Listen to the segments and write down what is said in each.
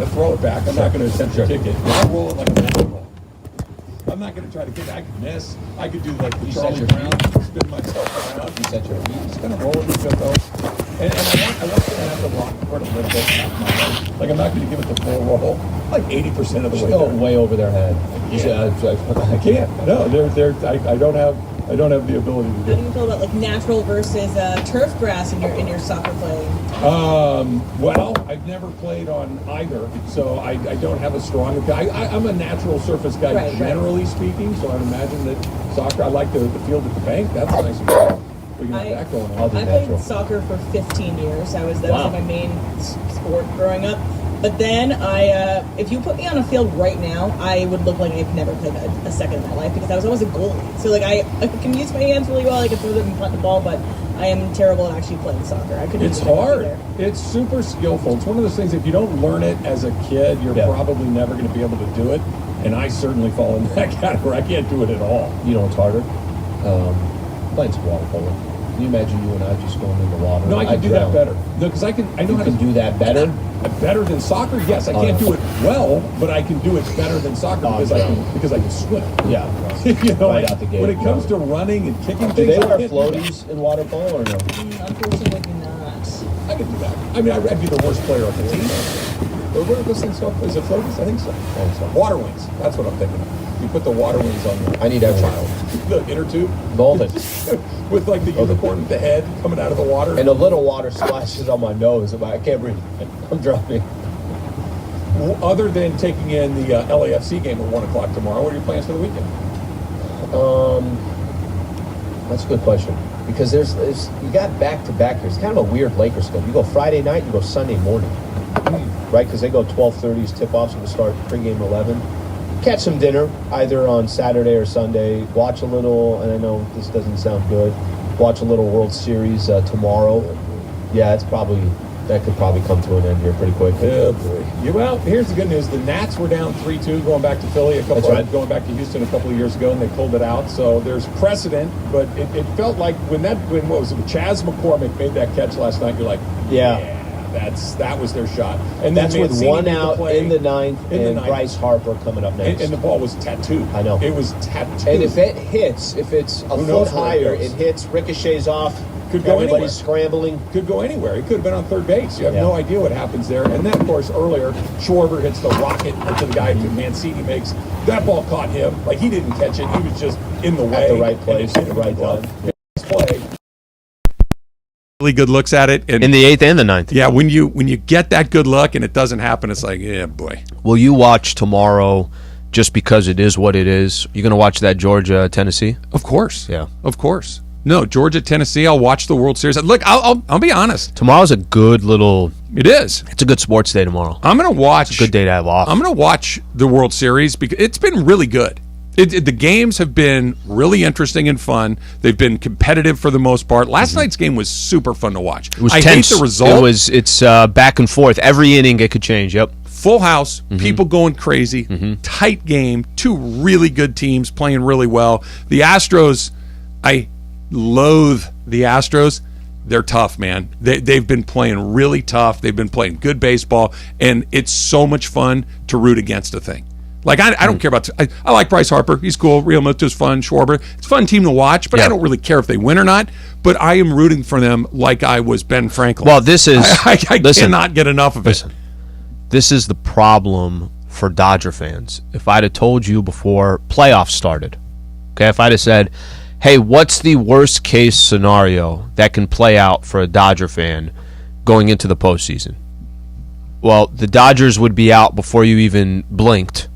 going to throw it back. I'm not going to attempt to kick it. I'll roll it like a football. I'm not going to try to kick it. I could miss. I could do like the Charlie Brown, spin myself around. You set your feet. I'm just going to roll it a bit, though. And I want to have the rock part a little bit. Like, I'm not going to give it the full roll. Like 80% of the way Still there. way over their head. I can't. No, I don't have the ability to do How do you feel about like natural versus turf grass in your soccer playing? Well, I've never played on either, so I don't have a strong opinion. I'm a natural surface guy, generally speaking, so I'd imagine that soccer, I like the field at the bank. That's nice. We can have that going on. I played soccer for 15 years. That was like my main sport growing up. But then if you put me on a field right now, I would look like I've never played a second in my life because I was always a goalie. So like I can use my hands really well. I can throw them and punt the ball, but I am terrible at actually playing soccer. It's hard. It's super skillful. It's one of those things. If you don't learn it as a kid, you're probably never going to be able to do it. And I certainly fall in that category. I can't do it at all. You know what's harder? Playing some water polo. Can you imagine you and I just going in the water? No, I can do that better. No, because I know how to do that better. Better than soccer? Yes, I can't do it well, but I can do it better than soccer because I can swim. Yeah, you know, right out the gate. When it comes to running and kicking Do things, they wear floaties in water polo or no? Unfortunately, not. I can do that. I mean, I'd be the worst player on the team. But what are those things called? Is it floaties? I think so. Water wings. That's what I'm thinking of. You put the water wings on the I need every child. The inner tube? Both. With like the unicorn with the head coming out of the water. And a little water splashes on my nose. I can't breathe. I'm dropping. Other than taking in the LAFC game at 1 o'clock tomorrow, what are your plans for the weekend? That's a good question. Because there's you got back-to-back here. It's kind of a weird Lakers schedule. You go Friday night, you go Sunday morning. Right? Because they go 12:30's tip-offs and we start pregame 11. Catch some dinner either on Saturday or Sunday. Watch a little, and I know this doesn't sound good, watch a little World Series tomorrow. Yeah, that could probably come to an end here pretty quick. Yeah, boy. Yeah, well, here's the good news. The Nats were down 3-2 going back to Philly going back to Houston a couple of years ago, and they pulled it out. So there's precedent, but it felt like when Chaz McCormick made that catch last night, you're like, that was their shot. And that's with one out in the ninth and Bryce Harper coming up next. And the ball was tattooed. I know. It was tattooed. And if it hits, if it's a foot higher, it hits, ricochets off. Could go anywhere. Everybody's scrambling. Could go anywhere. He could have been on third base. You have no idea what happens there. And then, of course, earlier, Schwarber hits the rocket to the guy that Mancini makes. That ball caught him. Like, he didn't catch it. He was just in the way. At the right place, at the right time. Play. Really good looks at it. And in the 8th and the 9th. Yeah, when you get that good look and it doesn't happen, it's like, yeah, boy. Will you watch tomorrow just because it is what it is? You're going to watch that Georgia-Tennessee? Of course. Yeah. Of course. No, Georgia-Tennessee, I'll watch the World Series. Look, I'll be honest. Tomorrow's a good little... It is. It's a good sports day tomorrow. I'm going to watch... It's a good day to have off. I'm going to watch the World Series because it's been really good. The games have been really interesting and fun. They've been competitive for the most part. Last night's game was super fun to watch. It was tense. Hate the result. It's back and forth. Every inning it could change. Yep. Full house, people going crazy, tight game, two really good teams playing really well. The Astros, I loathe the Astros. They're tough, man. They've been playing really tough. They've been playing good baseball, and it's so much fun to root against a thing. Like, I don't care about... I like Bryce Harper. He's cool. Real Muto's fun. Schwarber. It's a fun team to watch, but I don't really care if they win or not. But I am rooting for them like I was Ben Franklin. Well, this is... I cannot get enough of it. This is the problem for Dodger fans. If I'd have told you before playoffs started, okay, if I'd have said, hey, what's the worst case scenario that can play out for a Dodger fan going into the postseason? Well, the Dodgers would be out before you even blinked.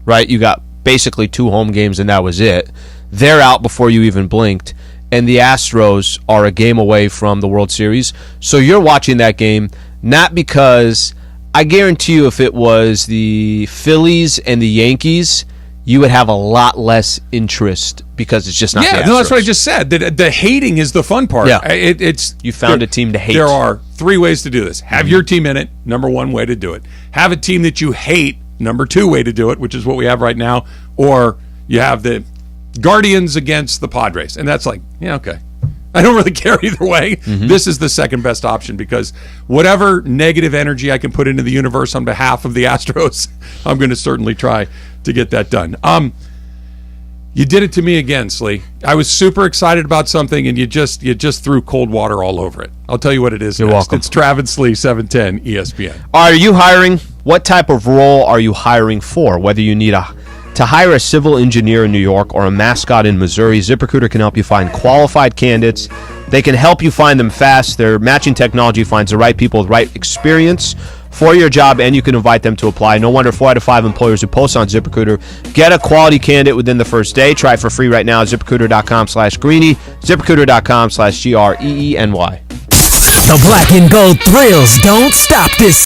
Right, you got basically 2 home games and that was it. They're out before you even blinked, and the Astros are a game away from the World Series. So you're watching that game not because I guarantee you if it was the Phillies and the Yankees, you would have a lot less interest because it's just not the Astros. No, that's what I just said. The hating is the fun part. Yeah. It's you found a team to hate. There are 3 ways to do this. Have your team in it, number 1 way to do it. Have a team that you hate, number 2 way to do it, which is what we have right now, or you have the Guardians against the Padres, and that's like, yeah, okay. I don't really care either way. This is the second best option because whatever negative energy I can put into the universe on behalf of the Astros, I'm going to certainly try to get that done. You did it to me again, Slee. I was super excited about something, and you just threw cold water all over it. I'll tell you what it is. You're welcome. It's Travis Slee, 710 ESPN. Are you hiring? What type of role are you hiring for? Whether you need to hire a civil engineer in New York or a mascot in Missouri, ZipRecruiter can help you find qualified candidates. They can help you find them fast. Their matching technology finds the right people with right experience for your job, and you can invite them to apply. No wonder 4 out of 5 employers who post on ZipRecruiter get a quality candidate within the first day. Try it for free right now at ZipRecruiter.com/Greeny, ZipRecruiter.com/GREENY. The black and gold thrills don't stop this.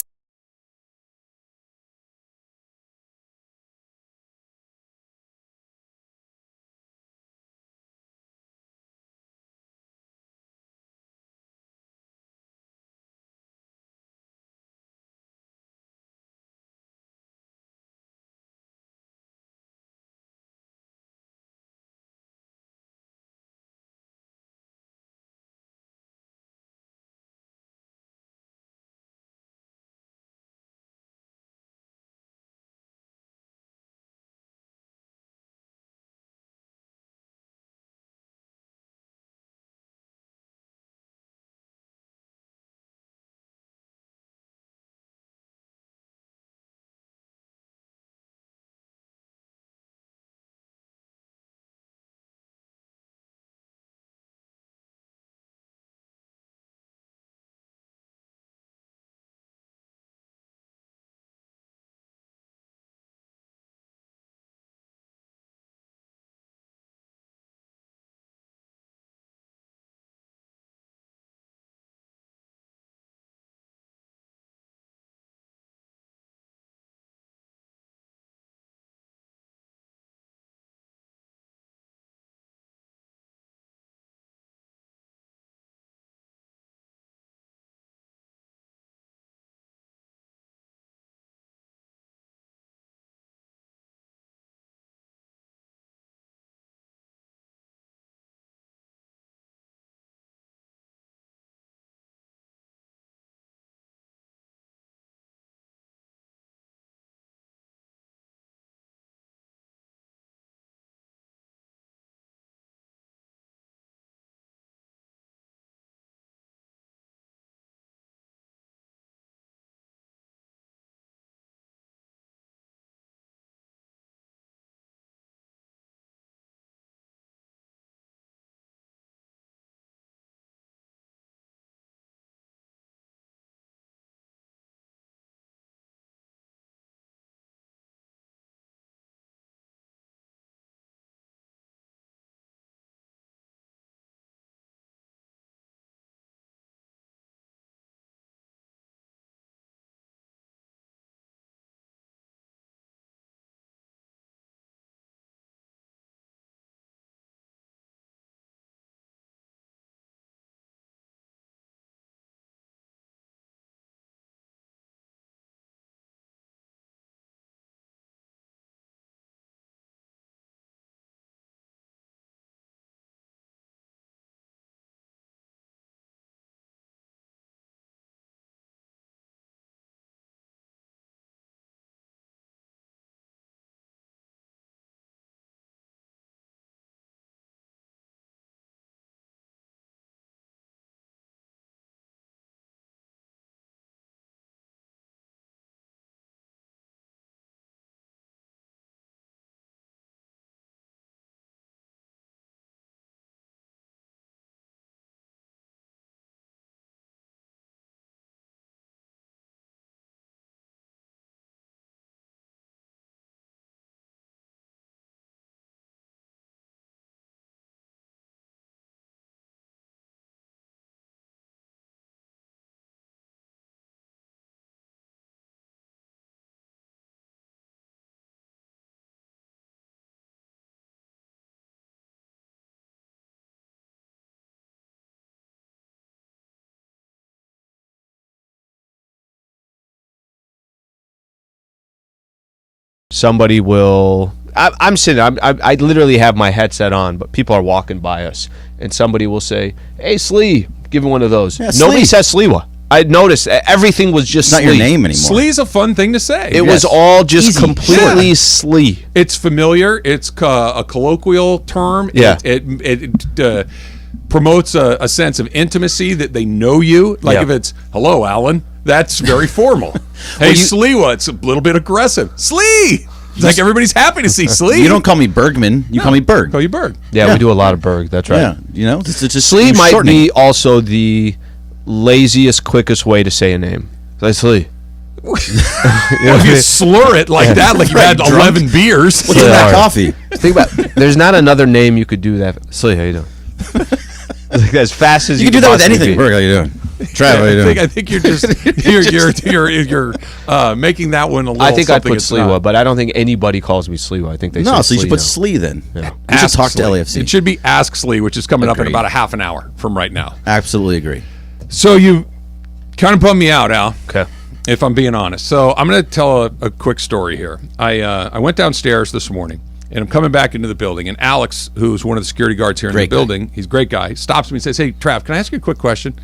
Somebody will. I'm sitting. I literally have my headset on, but people are walking by us. and somebody will say, "Hey, Slee," give him one of those. Yeah, Nobody Slee. says Sliwa. I noticed everything was just It's not Slee. your name anymore. Slee's a fun thing to say. It was all just Easy. completely Yeah. Slee. It's familiar. It's a colloquial term. Yeah. It promotes a sense of intimacy that they know you. Like Yeah. if it's, hello, Alan, that's very formal. Hey, Sliwa, it's a little bit aggressive. Slee! It's like everybody's happy to see Slee. You don't call me Bergman. You call me Berg. call you Berg. Yeah, we do a lot of Berg. That's right. Yeah, you know, it's just Slee might shortening. be also the laziest, quickest way to say a name. Say Slee. If you slur it like that, like you had Drunk. 11 beers. What's in that coffee? Think about. There's not another name you could do that. Slee, how you doing? Like, as fast as You can do that with possibly anything. be. Berg, how you doing? Trav, how you doing? I think you're just you're making that one a little. I think I'd something put it's Sliwa, not. but I don't think anybody calls me Sliwa. I think they No, say so you should Slee put now. Slee then. Yeah. You should Ask talk to Slee. LAFC. It should be Ask Slee, which is coming up in Agreed. about a half an hour from right now. Absolutely agree. So you kind of bummed me out, Al. Okay. If I'm being honest. So I'm going to tell a quick story here. I went downstairs this morning, and I'm coming back into the building, and Alex, who's one of the security guards here in the Great guy. building, he's a great guy, stops me and says, "Hey, Trav, can I ask you a quick question?"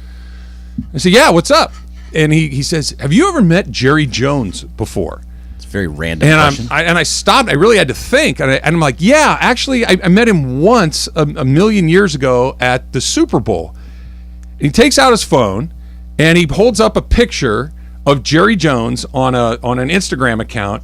I said, "Yeah, what's up?" And he says, "Have you ever met Jerry Jones before?" It's a very random And question. I stopped. I really had to think, and I'm like, "Yeah, actually, I met him once a million years ago at the Super Bowl." And he takes out his phone, and he holds up a picture of Jerry Jones on an Instagram account,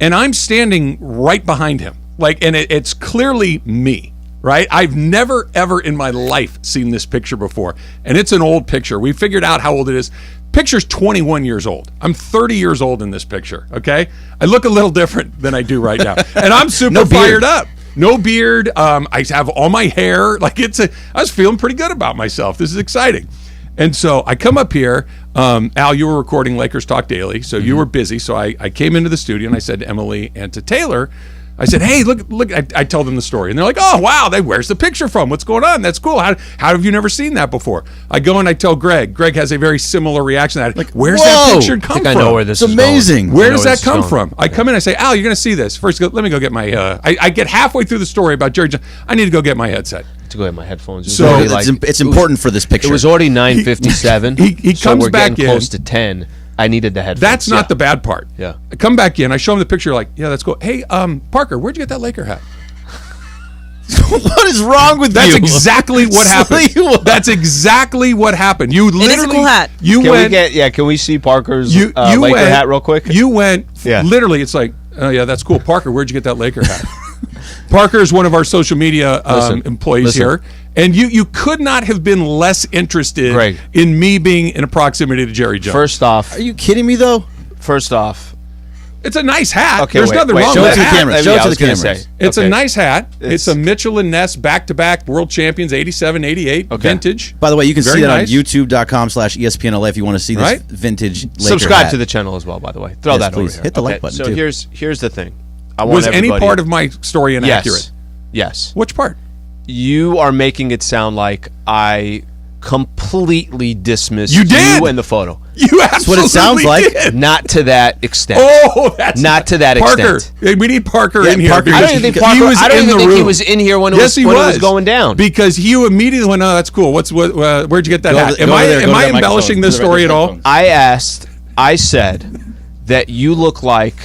and I'm standing right behind him, and it's clearly me. Right? I've never, ever in my life seen this picture before. And it's an old picture. We figured out how old it is. Picture's 21 years old. I'm 30 years old in this picture, okay? I look a little different than I do right now. And I'm super No beard. fired up. No beard. I have all my hair. I was feeling pretty good about myself. This is exciting. And so I come up here. Al, you were recording Lakers Talk Daily, so you were busy. So I came into the studio and I said to Emily and to Taylor, I said, "Hey, look!" I tell them the story, and they're like, "Oh, wow! Where's the picture from? What's going on? That's cool. How have you never seen that before?" I go and I tell Greg. Greg has a very similar reaction to that. Where's that whoa! picture I come think from? I know where this It's is amazing. going. Where I know does where that this is come going. from? I come in, I say, "Al, you're going to see this. First, let me go get my." I get halfway through the story about Jerry Jones. I need to go get my headset. To go get my headphones. It was So- already It's important for this picture. It was already 9:57. He so comes we're back getting in. close to 10. I needed the headphones. That's not Yeah. the bad part. Yeah. I come back in. I show him the picture. Like, yeah, that's cool. Hey, Parker, where'd you get that Laker hat? What is wrong with That's you? exactly what happened. Sliwa. That's exactly what happened. You literally, is a cool hat. You Can went. can we see Parker's You Laker went, hat real quick? You went. Yeah. Literally, it's like, oh yeah, that's cool. Parker, where'd you get that Laker hat? Parker is one of our social media employees listen. here, and you could not have been less interested Greg. in me being in a proximity to Jerry Jones. First off, Are you kidding me though? It's a nice hat. Okay, There's wait, nothing wait. wrong Show with it to the the hat. camera. Yeah, Show it I to was the gonna cameras. say. It's Okay. a nice hat. It's- It's a Mitchell and Ness back-to-back world champions, 87, 88, vintage. By the way, you can Very see that nice. on youtube.com/ESPNLA if you want to see this Right? vintage Laker subscribe hat. to the channel as well. By the way, throw Yes, that please. over here. Hit the like button, So too. here's the thing. I want Was any everybody- part of my story inaccurate? Yes. Which part? You are making it sound like I completely dismissed You did! you and the photo. You absolutely what it sounds like. did. Not to that extent. Oh, that's Not to that Parker. extent. Hey, we need Parker Yeah, in here. Parker- I don't because even think he Parker. was I don't in even the think he room. was in here when it Yes, was he it was going down. because you immediately went, "Oh, that's cool. Where'd you get that Go hat?" over there, Am go over there, I go to that embellishing microphone. this To the story at microphone. all? I said that you look like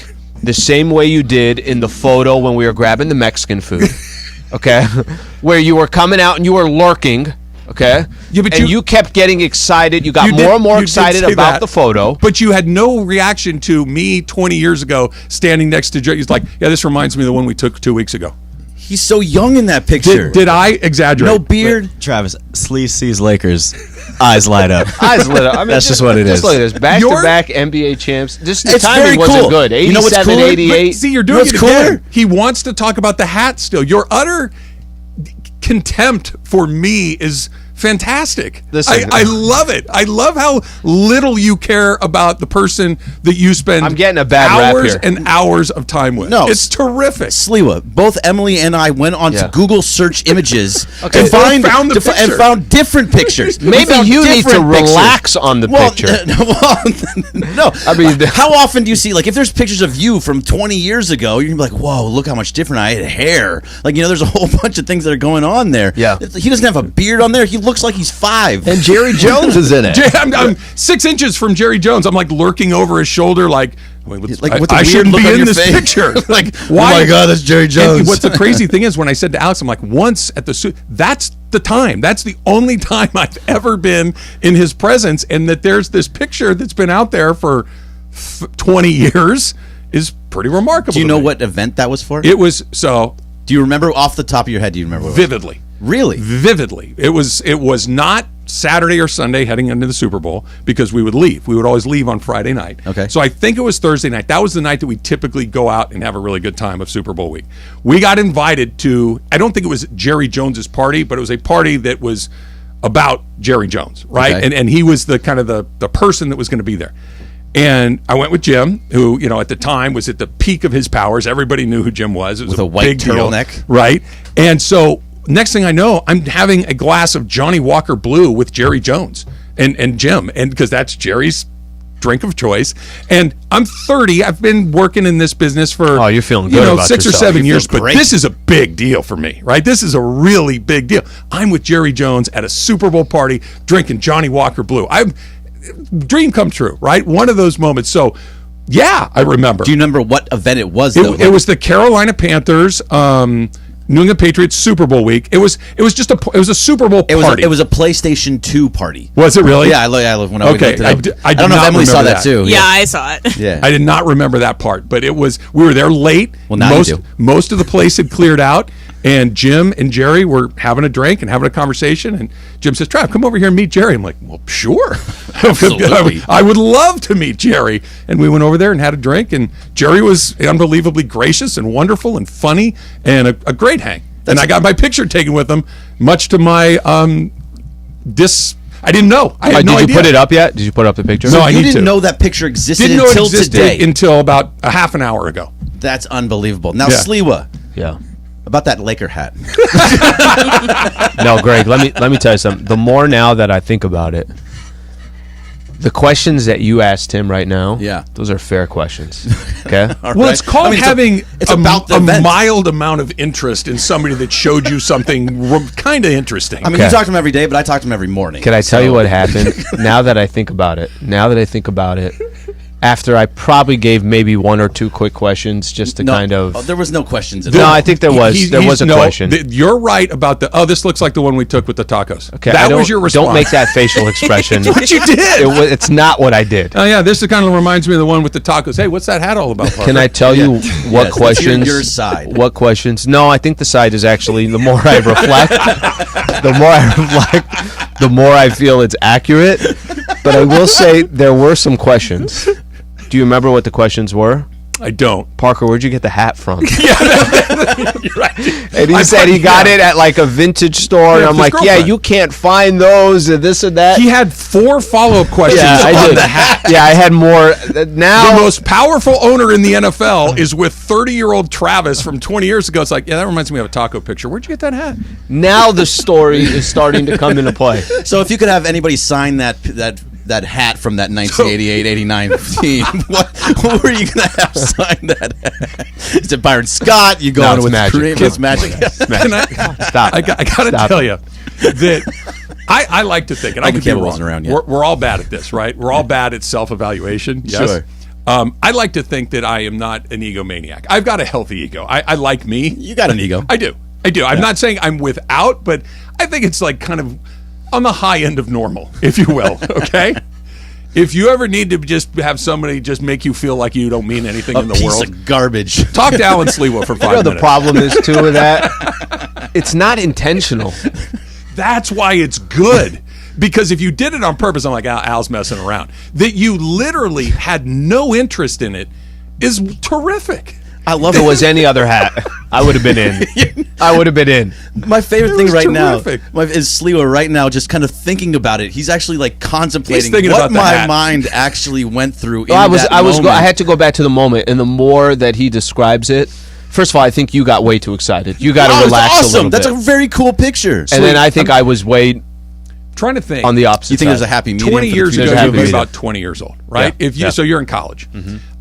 the same way you did in the photo when we were grabbing the Mexican food. Okay, where you were coming out and you were lurking. Okay, Yeah, but and you- you kept getting excited. You got You did- more and more you did excited say about that. the photo. But you had no reaction to me 20 years ago standing next to Jerry. He's like, "Yeah, this reminds me of the one we took 2 weeks ago." He's so young in that picture. Did I exaggerate? no beard? Travis, Slee sees Lakers, eyes light up. Eyes lit up. I mean, That's just what it Just is. look at this. Back-to-back NBA champs. Just the It's timing very wasn't cool. good. You know what's 87, cooler? 88. But see, you're doing What's it cooler? again. He wants to talk about the hat still. Your utter contempt for me is fantastic. Listen. I love it. I love how little you care about the person that you spend I'm getting a bad rap hours here. and hours of time with. No. It's terrific. Sliwa, both Emily and I went on to Google search images Okay. and Found the and picture. found different pictures. We Maybe found you need to different pictures. relax on the picture. No, I mean, how often do you see, like, if there's pictures of you from 20 years ago, you're gonna be like, whoa, look how much different I had hair. Like, there's a whole bunch of things that are going on there. Yeah. He doesn't have a beard on there. He looks like he's 5. And Jerry Jones is in it. I'm 6 inches from Jerry Jones. I'm like lurking over his shoulder, like, wait, Like, with a I weird shouldn't look be on in your this face. picture. Like, Oh why? my God, that's Jerry Jones. And what's the crazy thing is, when I said to Alex, I'm like, once at the that's the time. That's the only time I've ever been in his presence, and that there's this picture that's been out there for 20 years is pretty remarkable. Do you to know me. what event that was for? It was? So Do you remember off the top of your head? Do you remember what it was? vividly. Really? Vividly. It was not Saturday or Sunday heading into the Super Bowl, because we would leave. We would always leave on Friday night. Okay. So I think it was Thursday night. That was the night that we typically go out and have a really good time of Super Bowl week. We got invited to, I don't think it was Jerry Jones's party, but it was a party that was about Jerry Jones, right? Okay. And he was the kind of the person that was going to be there. And I went with Jim, who, at the time was at the peak of his powers. Everybody knew who Jim was. It was With a white big deal, turtleneck. right? And so next thing I know, I'm having a glass of Johnny Walker Blue with Jerry Jones and Jim, and because that's Jerry's drink of choice. And I'm 30. I've been working in this business for Oh, you're feeling good about 6 or yourself. 7 You years, feel but great. this is a big deal for me, right? This is a really big deal. I'm with Jerry Jones at a Super Bowl party drinking Johnny Walker Blue. Dream come true, right? One of those moments. So, yeah, I remember. Do you remember what event it was, though? It was the Carolina Panthers, New England Patriots Super Bowl week. It was just a Super Bowl party. It was a PlayStation 2 party. Was it really? Yeah, I looked when I Okay, looked it up. I don't know if did not Emily saw remember that that. too. Yeah, I saw it. Yeah. I did not remember that part, but we were there late. Well, now you do. Most of the place had cleared out, and Jim and Jerry were having a drink and having a conversation. And Jim says, "Trav, come over here and meet Jerry." I'm like, "Well, sure, Absolutely. I would love to meet Jerry." And we went over there and had a drink, and Jerry was unbelievably gracious and wonderful and funny and a great hang. And I got my picture taken with him, much to my I didn't know. I had no Did you idea. put it up yet? Did you put up the picture? No, I You need didn't to. know that picture existed Didn't know until it existed today. until about a half an hour ago. That's unbelievable. Now, Yeah. Sliwa, Yeah. about that Laker hat. No, Greg, let me tell you something. The more now that I think about it, the questions that you asked him right now, Yeah. those are fair questions. Okay? All Well, right? it's called I mean, having it's about the event. mild amount of interest in somebody that showed you something kind of interesting. I mean, Okay. you talk to him every day, but I talk to him every morning. Can I tell you what happened? Now that I think about it, after I probably gave maybe one or two quick questions just to kind of... there was no questions. No, I think there was. There was a question. You're right about this looks like the one we took with the tacos. Okay, that was your response. Don't make that facial expression. What you did. It's not what I did. Oh yeah, this kind of reminds me of the one with the tacos. Hey, what's that hat all about? Parker? Can I tell you what Yes, questions? your side. What questions? No, I think the side is actually the more I reflect, the more I feel it's accurate. But I will say there were some questions. Do you remember what the questions were? I don't. Parker, where'd you get the hat from? You're right. And he said he got it at like a vintage store, and Yeah, I'm his like, yeah, girlfriend. you can't find those and this and that. He had 4 follow-up questions Yeah, I on did. the hat. Yeah, I had more. Now The most powerful owner in the NFL is with 30-year-old Travis from 20 years ago. It's like, yeah, that reminds me of a taco picture. Where'd you get that hat? Now the story is starting to come into play. So if you could have anybody sign that hat from that 1988-89 team, what were you going to have sign that hat? Is it Byron Scott? You No, going it's with Magic. Kareem? It's Magic. Can I, Stop. I got to Stop. tell you that I like to think, and I could be camera wrong. wasn't around yet. We're all bad at this, right? We're all bad at self-evaluation. Yes? Sure. I like to think that I am not an egomaniac. I've got a healthy ego. I like me. You got an ego. I do. I'm not saying I'm without, but I think it's like kind of on the high end of normal, if you will. Okay. If you ever need to just have somebody just make you feel like you don't mean anything in the Piece world, of garbage. talk to Alan Sliwa for 5 You know minutes. the problem is too with that? It's not intentional. That's why it's good. Because if you did it on purpose, I'm like, Al's messing around. That you literally had no interest in it is terrific. I love If it. it was any other hat. I would have been in. I would have been in. My favorite It thing was right terrific. now is Sliwa right now just kind of thinking about it. He's actually like contemplating thinking what about the my hat. mind actually went through. I I had to go back to the moment, and the more that he describes it, first of all, I think you got way too excited. You got to relax awesome. a little That's bit. a very cool picture. And then I think I was way Trying to think. on the opposite You think side. there's a happy medium? 20 for the years future? ago, There's a you'd be happy about 20 years old, right? Yeah. If you, so you're in college.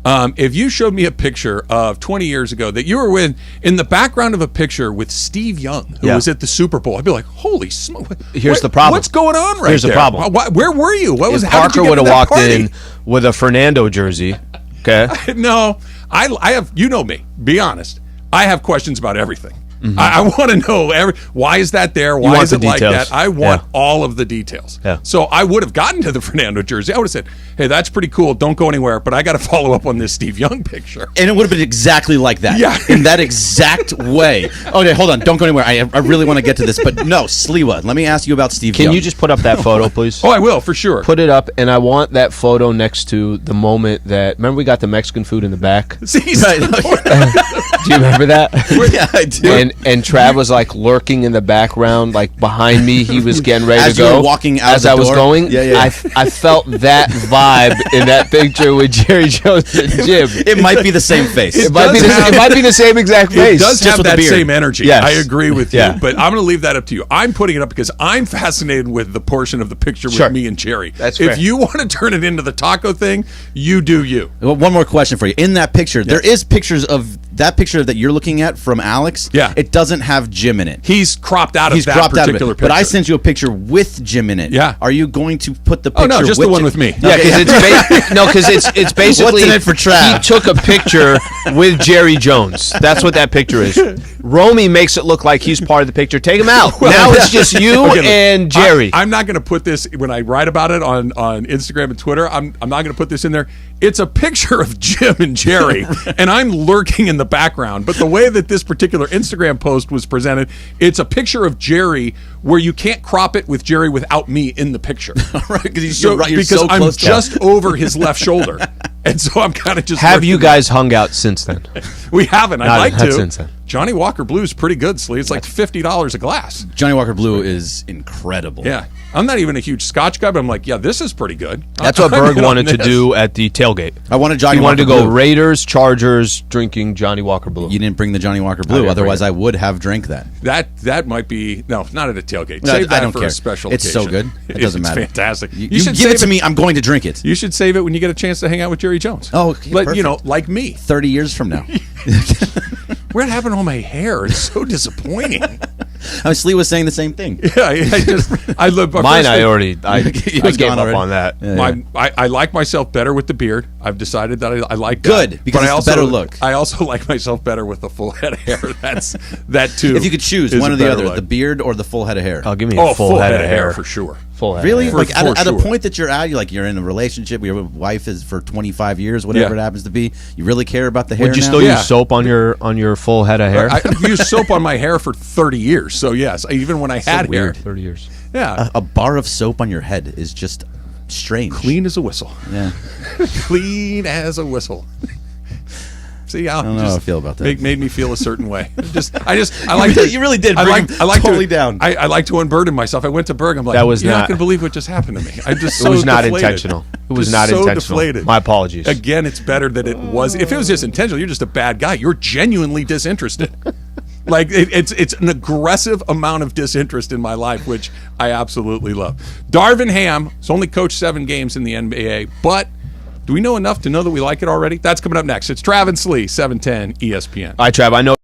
If you showed me a picture of 20 years ago that you were in the background of a picture with Steve Young, who Yeah. was at the Super Bowl, I'd be like, holy smoke. Here's the problem. What's going on right Here's the there? problem. Where were you? What was If how did you Parker get would to have that walked party? in with a Fernando jersey, okay? No, I have, you know me, be honest. I have questions about everything. I want to know why is that there? Why want is it the like details. that? I want Yeah. all of the details. Yeah. So I would have gotten to the Fernando jersey. I would have said, hey, that's pretty cool. Don't go anywhere. But I got to follow up on this Steve Young picture. And it would have been exactly like that. Yeah. In that exact way. Okay, hold on. Don't go anywhere. I really want to get to this. But no, Sliwa, let me ask you about Steve Can Young. you just put up that photo, please? Oh, I will, for sure. Put it up, and I want that photo next to the moment that. Remember, we got the Mexican food in the back. See, he's Right. Do you remember that? Yeah, I do. And Trav was like lurking in the background, like behind me. He was getting ready As to you go. were walking out as the I was door? going, Yeah. I felt that vibe in that picture with Jerry Jones and Jim. It might be the same face. It might be the same exact It face. does just have with the that beard. same energy. Yes. I agree with Yeah. you, but I'm going to leave that up to you. I'm putting it up because I'm fascinated with the portion of the picture with Sure. me and Jerry. That's if fair. you want to turn it into the taco thing, you do you. Well, one more question for you. In that picture, there is pictures of that picture that you're looking at from Alex. Yeah. It doesn't have Jim in it. He's cropped out of He's that cropped out of it. particular picture. But I sent you a picture with Jim in it. Yeah. Are you going to put the picture Oh, no, just the with one Jim? with me. Yeah, because it's basically What's in it for Trav? he took a picture with Jerry Jones. That's what that picture is. Romy makes it look like he's part of the picture. Take him out. Now it's just you Okay, look, and Jerry. I'm not going to put this when I write about it on Instagram and Twitter. I'm not going to put this in there. It's a picture of Jim and Jerry, and I'm lurking in the background. But the way that this particular Instagram post was presented, it's a picture of Jerry where you can't crop it with Jerry without me in the picture. Right, because So, you're because so I'm close to just over his left shoulder, and so I'm kind of just. Have you lurking. guys hung out since then? We haven't. I'd Not- like not to. since then. Johnny Walker Blue is pretty good, Slee. It's like $50 a glass. Johnny Walker Blue is incredible. Yeah, I'm not even a huge Scotch guy, but I'm like, yeah, this is pretty good. That's what I'm Berg in on wanted to this. do at the tailgate. I wanted Johnny He wanted to Walker go Blue. Raiders, Chargers, drinking Johnny Walker Blue. You didn't bring the Johnny Walker I Blue, didn't otherwise bring I would have drank that. That might be no, not at a tailgate. No, Save that I don't for care. a special It's occasion. so good. It doesn't matter. It's fantastic. You should give it save to me, I'm going to drink it. You should save it when you get a chance to hang out with Jerry Jones. Oh, okay, but you know, perfect. like me, 30 years from now. what happened to all my hair? It's so disappointing. Slee was saying the same thing. Yeah, I look. Mine, I gave was up gone already. on that. I like myself better with the beard. I've decided that I like that. Good, because But it's the better look. I also like myself better with the full head of hair. That too. If you could choose is one a or the better other, look. the beard or the full head of hair. I'll give me Oh, a full head of hair for sure. Full head. Really? Of hair. Like at for a sure. point that you're at, you're in a relationship, your wife is for 25 years, whatever Yeah. it happens to be. You really care about the hair Would you now? still Yeah. use soap on your full head of hair? I've used soap on my hair for 30 years. So yes, even when I had hair. weird. 30 years. Yeah. A bar of soap on your head is just strange. Clean as a whistle. Yeah. Clean as a whistle. See, I don't know how I feel about that. Made me feel a certain way. I like You really did bring him totally down. I like to unburden myself. I went to Berg. I'm like, That was you're not not- going to believe what just happened to me. I'm just so It was not deflated. intentional. It was Just not so intentional. deflated. My apologies. Again, it's better that it was. If it was just intentional, you're just a bad guy. You're genuinely disinterested. Like it's an aggressive amount of disinterest in my life, which I absolutely love. Darvin Ham has only coached 7 games in the NBA, but do we know enough to know that we like it already? That's coming up next. It's Trav and Slee, 710 ESPN. All right, Trav, I know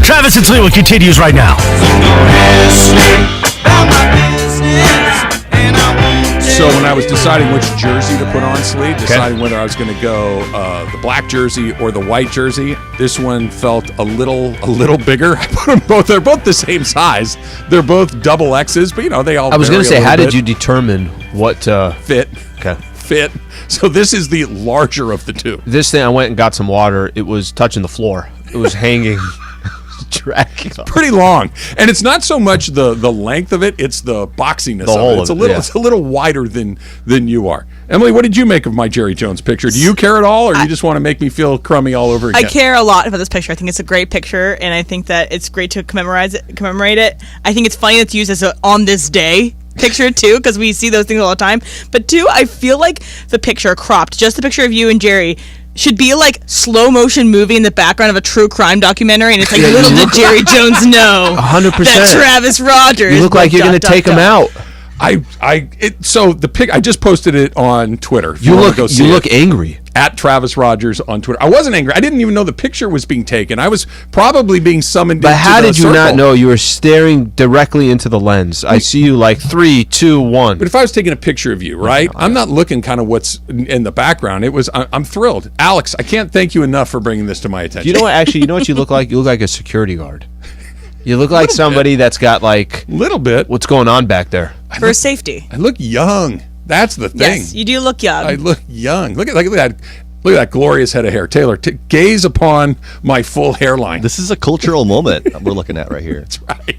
Travis and Sliwa continues right now. So when I was deciding which jersey to put on, deciding whether I was going to go the black jersey or the white jersey, this one felt a little bigger. I put them both. They're both the same size. They're both double X's, but they all. I was going to say, how did you determine what fit? Okay. Fit. So this is the larger of the two. This thing, I went and got some water. It was touching the floor. It was hanging. Dragging. Pretty long, and it's not so much the length of it; it's the boxiness of it. It's a little wider than you are. Emily, what did you make of my Jerry Jones picture? Do you care at all, or you just want to make me feel crummy all over again? I care a lot about this picture. I think it's a great picture, and I think that it's great to commemorate it. I think it's funny that it's used as a on this day picture too, because we see those things all the time. But two, I feel like the picture cropped, just the picture of you and Jerry, should be like slow motion movie in the background of a true crime documentary, and it's like little did Jerry Jones know 100% that Travis Rogers. You look like you're going to take him out. So the pic, I just posted it on Twitter. You look angry. At Travis Rogers on Twitter. I wasn't angry. I didn't even know the picture was being taken. I was probably being summoned. But how did you circle. not know? You were staring directly into the lens. I see you like 3, 2, 1. But if I was taking a picture of you, right? I'm not looking kind of what's in the background. I'm thrilled, Alex. I can't thank you enough for bringing this to my attention. You know what? Actually, you know what you look like? You look like a security guard. You look like somebody that's got like little bit. What's going on back there? For safety. I look young. That's the thing. Yes, you do look young. I look young. Look at that. Look at that glorious head of hair. Taylor, gaze upon my full hairline. This is a cultural moment we're looking at right here. That's right.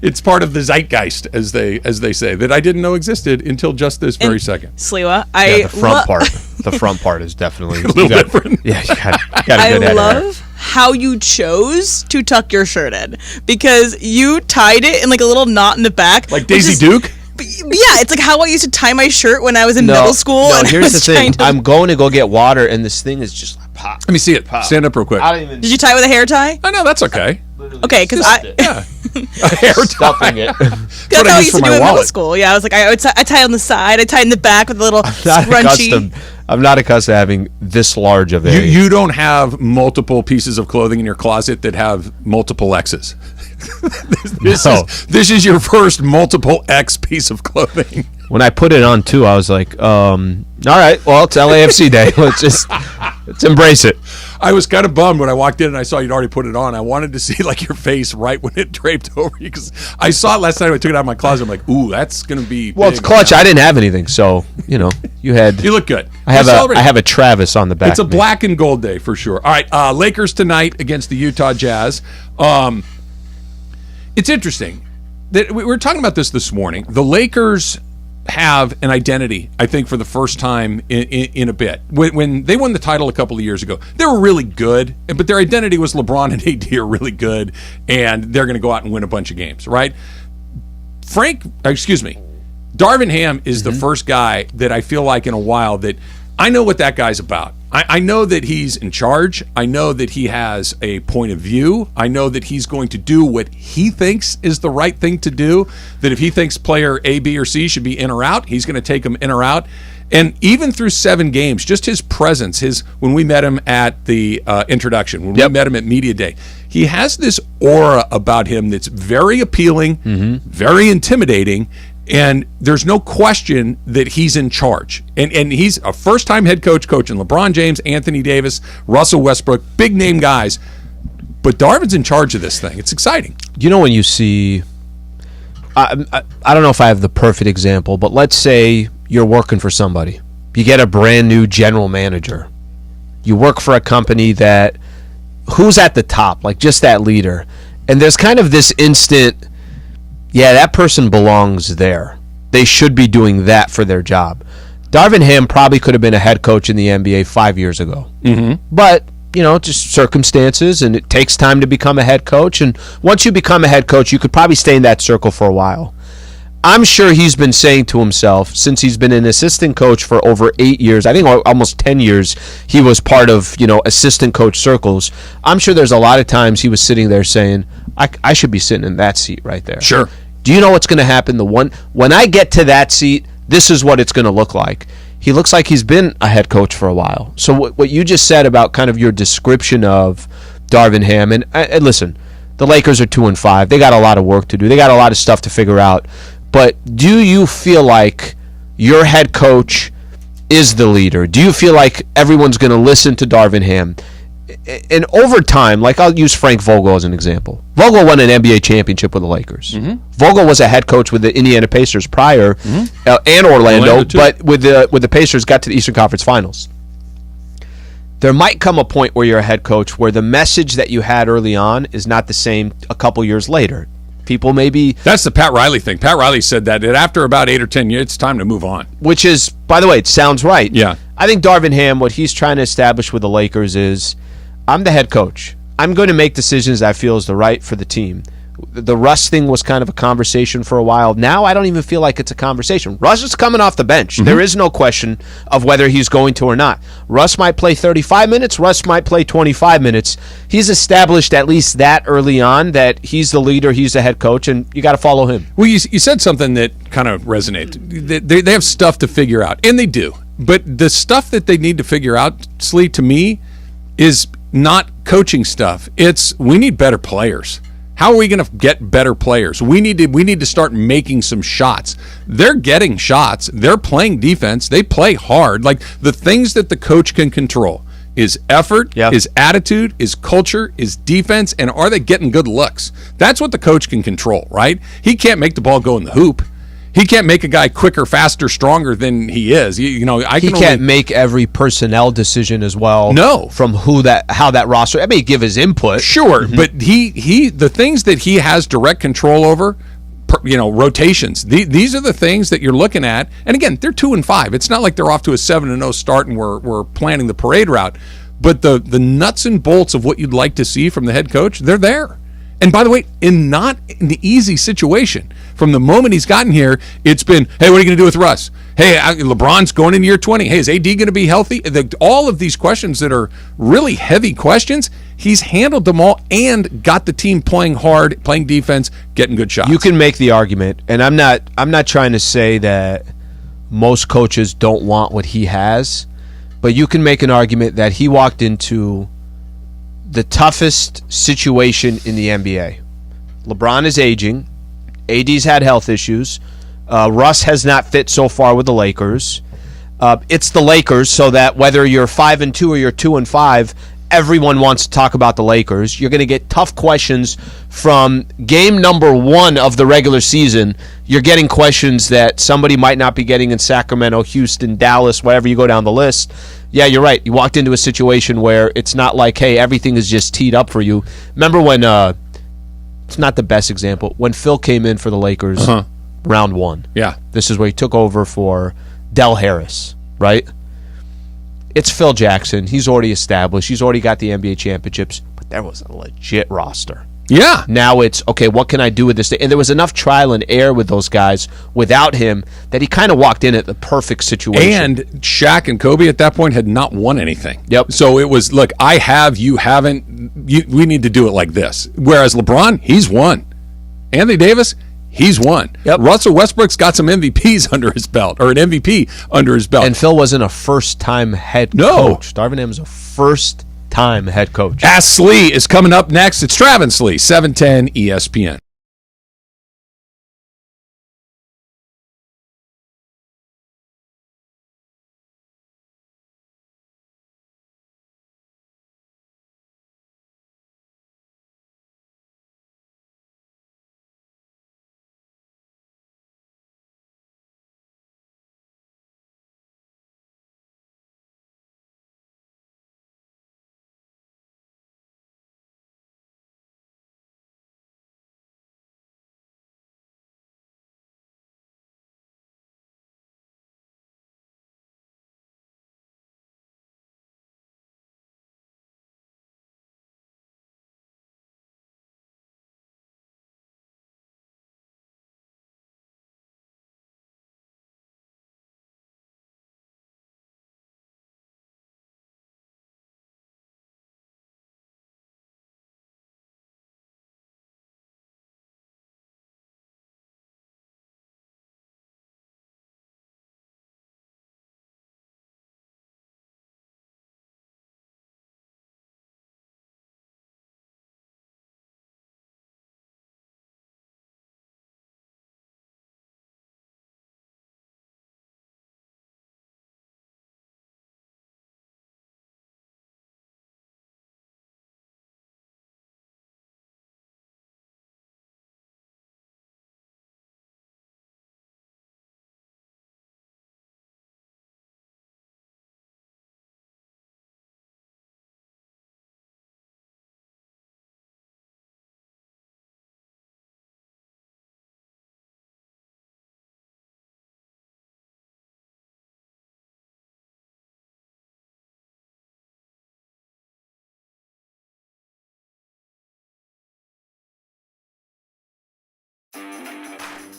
It's part of the zeitgeist, as they say, that I didn't know existed until just this very second. Sliwa, the front part is definitely a little different. Yeah, you got a good head I love how you chose to tuck your shirt in, because you tied it in like a little knot in the back, like Daisy Duke. Yeah, it's like how I used to tie my shirt when I was in middle school. No, and here's the thing. I'm going to go get water, and this thing is just like pop. Let me see it. Pop. Stand up real quick. Did you tie it with a hair tie? Oh, no, that's okay. Okay, because a hair tie. Stuffing it. That's how I used to do in middle school. Yeah, I was like, I tie it on the side. I tie it in the back with a little scrunchy. I'm not accustomed to having this large of a... You don't have multiple pieces of clothing in your closet that have multiple X's. This is your first multiple X piece of clothing. When I put it on too, I was like, all right, well, it's LAFC day. Let's embrace it. I was kind of bummed when I walked in and I saw you'd already put it on. I wanted to see like your face right when it draped over you, because I saw it last night when I took it out of my closet. I'm like, ooh, that's going to be well, big. It's clutch. I didn't have anything, so, you had... You look good. I have a Travis on the back. It's a black and gold day for sure. All right, Lakers tonight against the Utah Jazz. It's interesting that we were talking about this morning. The Lakers have an identity, I think, for the first time in a bit. When they won the title a couple of years ago, they were really good, but their identity was LeBron and AD are really good, and they're going to go out and win a bunch of games, right? Darvin Ham is the first guy that I feel like in a while that I know what that guy's about. I know that he's in charge. I know that he has a point of view. I know that he's going to do what he thinks is the right thing to do, that if he thinks player A, B, or C should be in or out, he's going to take them in or out. And even through 7 games, just his presence, when we met him at the introduction, when we met him at Media Day, he has this aura about him that's very appealing, very intimidating, and there's no question that he's in charge. And he's a first-time head coach coaching LeBron James, Anthony Davis, Russell Westbrook, big-name guys. But Darvin's in charge of this thing. It's exciting. You know, when you see... I don't know if I have the perfect example, but let's say you're working for somebody. You get a brand new general manager. You work for a company that... Who's at the top? Like, just that leader. And there's kind of this instant... Yeah, that person belongs there. They should be doing that for their job. Darvin Ham probably could have been a head coach in the NBA 5 years ago. But, just circumstances, and it takes time to become a head coach. And once you become a head coach, you could probably stay in that circle for a while. I'm sure he's been saying to himself, since he's been an assistant coach for over 8 years, I think almost 10 years, he was part of, assistant coach circles. I'm sure there's a lot of times he was sitting there saying, I should be sitting in that seat right there. Sure. Do you know what's going to happen? When I get to that seat, this is what it's going to look like. He looks like he's been a head coach for a while. So what you just said about kind of your description of Darvin Ham, and listen, The Lakers are 2-5. They got a lot of work to do. They got a lot of stuff to figure out. But do you feel like your head coach is the leader? Do you feel like everyone's going to listen to Darvin Ham? And over time, like I'll use Frank Vogel as an example. Vogel won an NBA championship with the Lakers. Vogel was a head coach with the Indiana Pacers prior, and Orlando, but with the Pacers got to the Eastern Conference Finals. There might come a point where you're a head coach where the message that you had early on is not the same a couple years later. People maybe... That's the Pat Riley thing. Pat Riley said that after about 8 or 10 years, it's time to move on. Which is, by the way, it sounds right. Yeah. I think Darvin Ham, what he's trying to establish with the Lakers is, I'm the head coach. I'm going to make decisions I feel is the right for the team. The Russ thing was kind of a conversation for a while. Now I don't even feel like it's a conversation. Russ is coming off the bench. There is no question of whether he's going to or not. Russ might play 35 minutes. Russ might play 25 minutes. He's established at least that early on that he's the leader, he's the head coach, and you got to follow him. Well, you said something that kind of resonated. They have stuff to figure out, and they do. But the stuff that they need to figure out, Slee, to me, is not coaching stuff. It's we need better players. How are we going to get better players? We need to start making some shots. They're getting shots. They're playing defense. They play hard. Like the things that the coach can control is effort, is attitude, is culture, is defense, and are they getting good looks? That's what the coach can control, right? He can't make the ball go in the hoop. He can't make a guy quicker, faster, stronger than he is. He can't make every personnel decision as well. No, from how that roster. I may give his input, sure, but the things that he has direct control over, rotations. These are the things that you're looking at. And again, they're 2-5. It's not like they're off to a 7-0 start and we're planning the parade route. But the nuts and bolts of what you'd like to see from the head coach, they're there. And by the way, not in the easy situation. From the moment he's gotten here, it's been, hey, what are you going to do with Russ? Hey, LeBron's going into year 20. Hey, is AD going to be healthy? All of these questions that are really heavy questions, he's handled them all and got the team playing hard, playing defense, getting good shots. You can make the argument, and I'm not trying to say that most coaches don't want what he has, but you can make an argument that he walked into the toughest situation in the NBA. LeBron is aging. AD's had health issues. Russ has not fit so far with the Lakers. It's the Lakers, so that whether you're 5-2 or you're 2-5, everyone wants to talk about the Lakers. You're going to get tough questions from game number 1 of the regular season. You're getting questions that somebody might not be getting in Sacramento, Houston, Dallas, wherever you go down the list. Yeah, you're right. You walked into a situation where it's not like, hey, everything is just teed up for you. Remember when, it's not the best example, when Phil came in for the Lakers round 1. Yeah. This is where he took over for Del Harris, right? It's Phil Jackson. He's already established. He's already got the NBA championships. But there was a legit roster. Yeah. Now it's, okay, what can I do with this? And there was enough trial and error with those guys without him that he kind of walked in at the perfect situation. And Shaq and Kobe at that point had not won anything. Yep. So it was, look, I have, you haven't. We need to do it like this. Whereas LeBron, he's won. Anthony Davis, he's won. Yep. Russell Westbrook's got some MVPs under his belt, or an MVP under his belt. And Phil wasn't a first-time head coach. Darvin Ham was a first-time head coach. Ask Slee is coming up next. It's Travis Slee, 710 ESPN.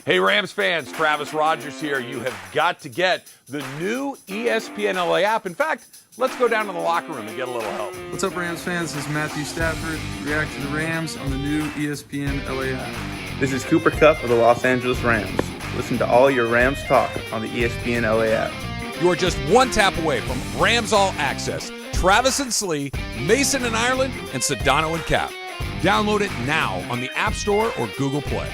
Hey Rams fans, Travis Rogers here. You have got to get the new ESPNLA app. In fact, let's go down to the locker room and get a little help. What's up, Rams fans? This is Matthew Stafford. React to the Rams on the new ESPNLA app. This is Cooper Kupp of the Los Angeles Rams. Listen to all your Rams talk on the ESPNLA app. You are just one tap away from Rams All Access. Travis and Slee, Mason and Ireland, and Sedano and Cap. Download it now on the App Store or Google Play.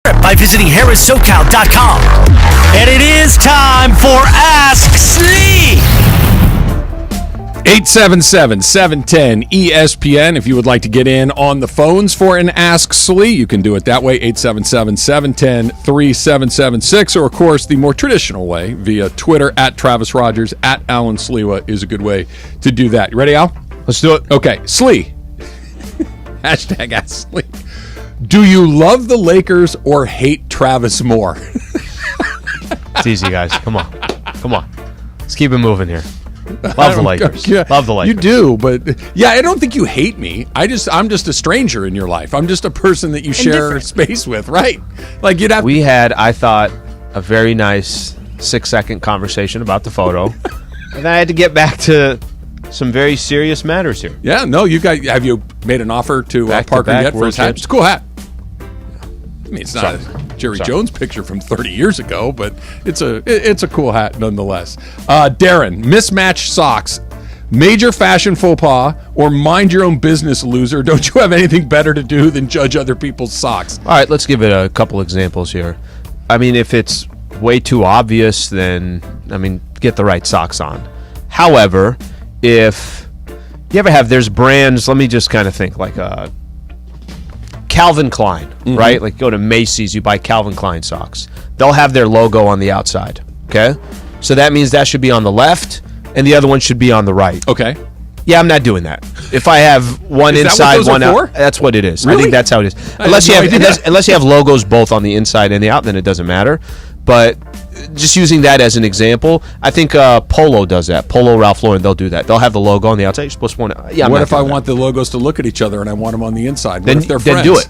By visiting harrissocal.com. And it is time for Ask Slee. 877-710-ESPN. If you would like to get in on the phones for an Ask Slee, you can do it that way, 877-710-3776, or, of course, the more traditional way, via Twitter, at Travis Rogers, at Alan Sliwa is a good way to do that. You ready, Al? Let's do it. Okay, Slee. Hashtag Ask Slee. Do you love the Lakers or hate Travis more? It's easy, guys. Come on. Let's keep it moving here. Love the Lakers. Love the Lakers. You do, but yeah, I don't think you hate me. I'm just a stranger in your life. I'm just a person that you share space with, right? Like you'd have. We had, I thought, a very nice 6-second conversation about the photo, and I had to get back to some very serious matters here. Yeah, no, have you made an offer to Parker yet for his hat? It's a cool hat. I mean, it's not a Jerry Jones picture from 30 years ago, but it's a cool hat nonetheless. Darren, mismatched socks, major fashion faux pas, or mind your own business, loser. Don't you have anything better to do than judge other people's socks? All right, let's give it a couple examples here. I mean, if it's way too obvious, then, get the right socks on. However, if you ever have, there's brands, let me just kind of think, like Calvin Klein, right? Like go to Macy's, you buy Calvin Klein socks. They'll have their logo on the outside, okay? So that means that should be on the left, and the other one should be on the right. Okay. Yeah, I'm not doing that. If I have one inside, one out, that's what it is. Really? I think that's how it is. Unless you have logos both on the inside and the out, then it doesn't matter. But just using that as an example, I think Polo does that. Polo, Ralph Lauren, they'll do that. They'll have the logo on the outside. You're supposed to want to. Yeah. What if I want the logos to look at each other and I want them on the inside? What if they're friends? Then do it.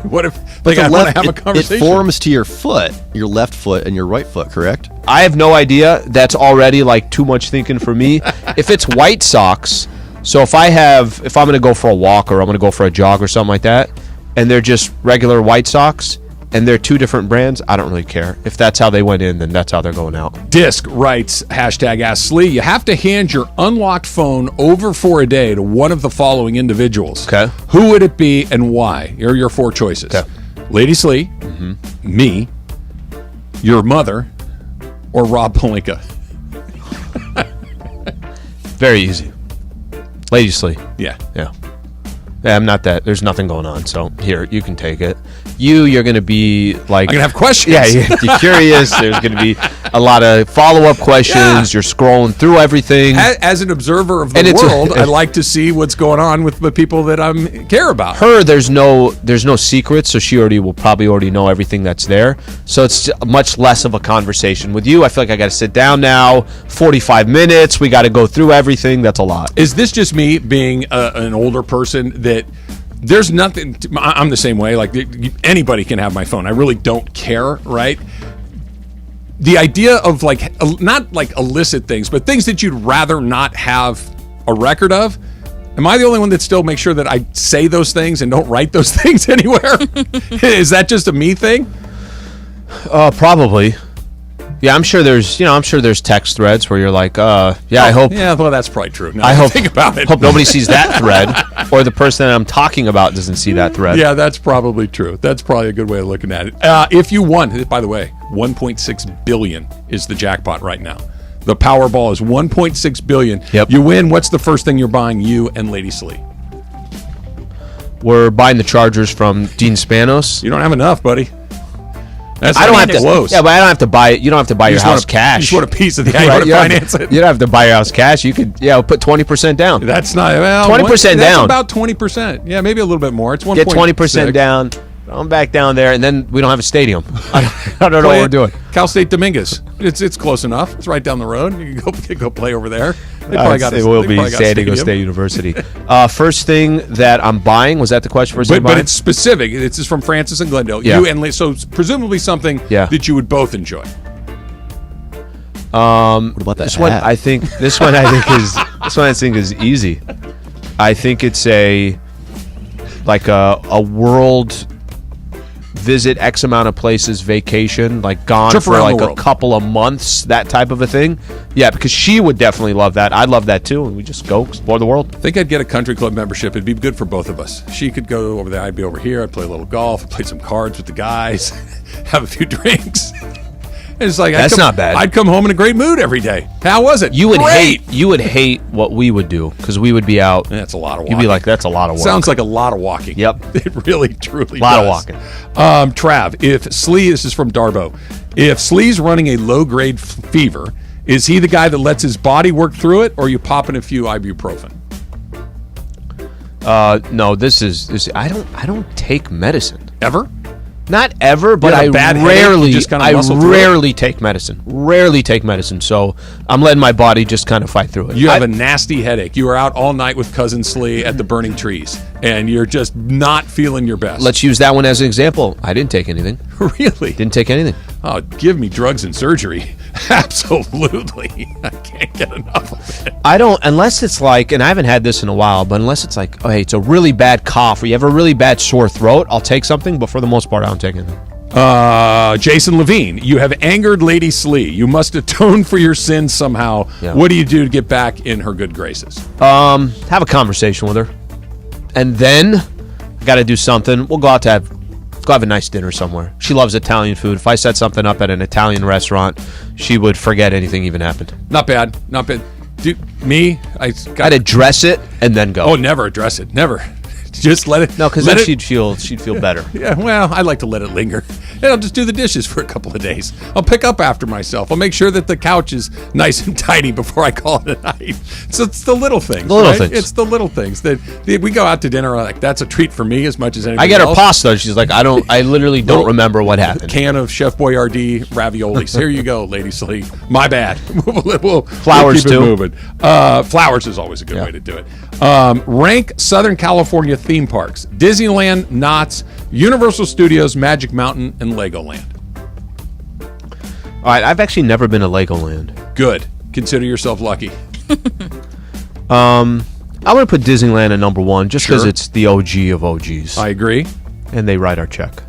What if I want to have a conversation? It forms to your foot, your left foot and your right foot, correct? I have no idea. That's already like too much thinking for me. If it's white socks, so if I'm going to go for a walk or I'm going to go for a jog or something like that, and they're just regular white socks, and they're two different brands, I don't really care. If that's how they went in, then that's how they're going out. Disc writes, hashtag Ask Slee, you have to hand your unlocked phone over for a day to one of the following individuals. Okay. Who would it be and why? Here are your 4 choices. Okay. Lady Slee, me, your mother, or Rob Pelinka. Very easy. Lady Slee. Yeah. Yeah, I'm not that. There's nothing going on. So here, you can take it. You're going to be like. I'm going to have questions. Yeah, you're curious. There's going to be a lot of follow-up questions. Yeah. You're scrolling through everything. As an observer of the world, I like to see what's going on with the people that I care about. There's no secrets, so she will probably already know everything that's there. So it's much less of a conversation. With you, I feel like I got to sit down now, 45 minutes. We got to go through everything. That's a lot. Is this just me being an older person that there's nothing? I'm the same way. Like anybody can have my phone. I really don't care, right? The idea of like not like illicit things, but things that you'd rather not have a record of. Am I the only one that still makes sure that I say those things and don't write those things anywhere? Is that just a me thing? Probably. Yeah, I'm sure there's text threads where you're like, I hope. Yeah, well, that's probably true. I hope. Think about it. Hope nobody sees that thread, or the person that I'm talking about doesn't see that thread. Yeah, that's probably true. That's probably a good way of looking at it. If you won, by the way, 1.6 billion is the jackpot right now. The Powerball is 1.6 billion. Yep. You win. What's the first thing you're buying? You and Lady Slee. We're buying the Chargers from Dean Spanos. You don't have enough, buddy. I don't have to. Close. Yeah, but I don't have to buy it. You don't have to buy your house cash. You just want a piece of the. You want to finance it. You don't have to buy your house cash. You could, put 20% down. That's not 20% down. That's about 20%. Yeah, maybe a little bit more. It's 1. Get 20% down. I'm back down there, and then we don't have a stadium. I don't know what we're doing. Cal State Dominguez. It's close enough. It's right down the road. You can go play over there. It will be San Diego State University. First thing that I'm buying, was that the question? But it's specific. It's just from Francis and Glendale. Yeah. You and so presumably something that you would both enjoy. What about that? This one I think is easy. I think it's a world visit X amount of places, vacation, like gone Trip for around like the a world. couple of months, that type of a thing. Yeah, because she would definitely love that. I'd love that too, and we just go explore the world. I think I'd get a country club membership. It'd be good for both of us. She could go over there. I'd be over here. I'd play a little golf. I'd play some cards with the guys. Have a few drinks. It's like That's not bad. I'd come home in a great mood every day. How was it? You would hate what we would do, because we would be out. That's a lot of walking. You'd be like, that's a lot of work. Sounds like a lot of walking. Yep. It really, truly A lot does. of walking. Trav, if Slee, this is from Darbo, if Slee's running a low-grade fever, is he the guy that lets his body work through it, or are you popping a few ibuprofen? No, this. I don't take medicine. Ever? Not ever, but have a bad headache, you just kinda muscle through it? rarely take medicine. So I'm letting my body just kind of fight through it. You have a nasty headache. You were out all night with Cousin Slee at the burning trees, and you're just not feeling your best. Let's use that one as an example. I didn't take anything. Really? Didn't take anything. Oh, give me drugs and surgery. Absolutely. I can't get enough of it. I don't, unless it's like, and I haven't had this in a while, but unless it's like, oh, hey, it's a really bad cough or you have a really bad sore throat, I'll take something, but for the most part, I don't take anything. Jason Levine, you have angered Lady Slee. You must atone for your sins somehow. Yeah. What do you do to get back in her good graces? Have a conversation with her. And then I got to do something. We'll go out to have a nice dinner somewhere. She loves Italian food. If I set something up at an Italian restaurant, she would forget anything even happened. Not bad. Not bad. I'd address it and then go. Oh, never address it. Never. Just let it. No, because then she'd feel better. Yeah, well, I like to let it linger. And I'll just do the dishes for a couple of days. I'll pick up after myself. I'll make sure that the couch is nice and tidy before I call it a night. So it's the little things. Things. It's the little things that we go out to dinner. Like that's a treat for me as much as anybody I get her else. pasta. She's like, I literally don't remember what happened. Can of Chef Boyardee raviolis. Here you go, Lady Slee. My bad. We'll Flowers keep it too. moving. Flowers is always a good way to do it. Rank Southern California theme parks: Disneyland, Knott's, Universal Studios, Magic Mountain, and Legoland. All right, I've actually never been to Legoland. Good. Consider yourself lucky. I'm going to put Disneyland at number one just because Sure. it's the OG of OGs. I agree. And they write our check.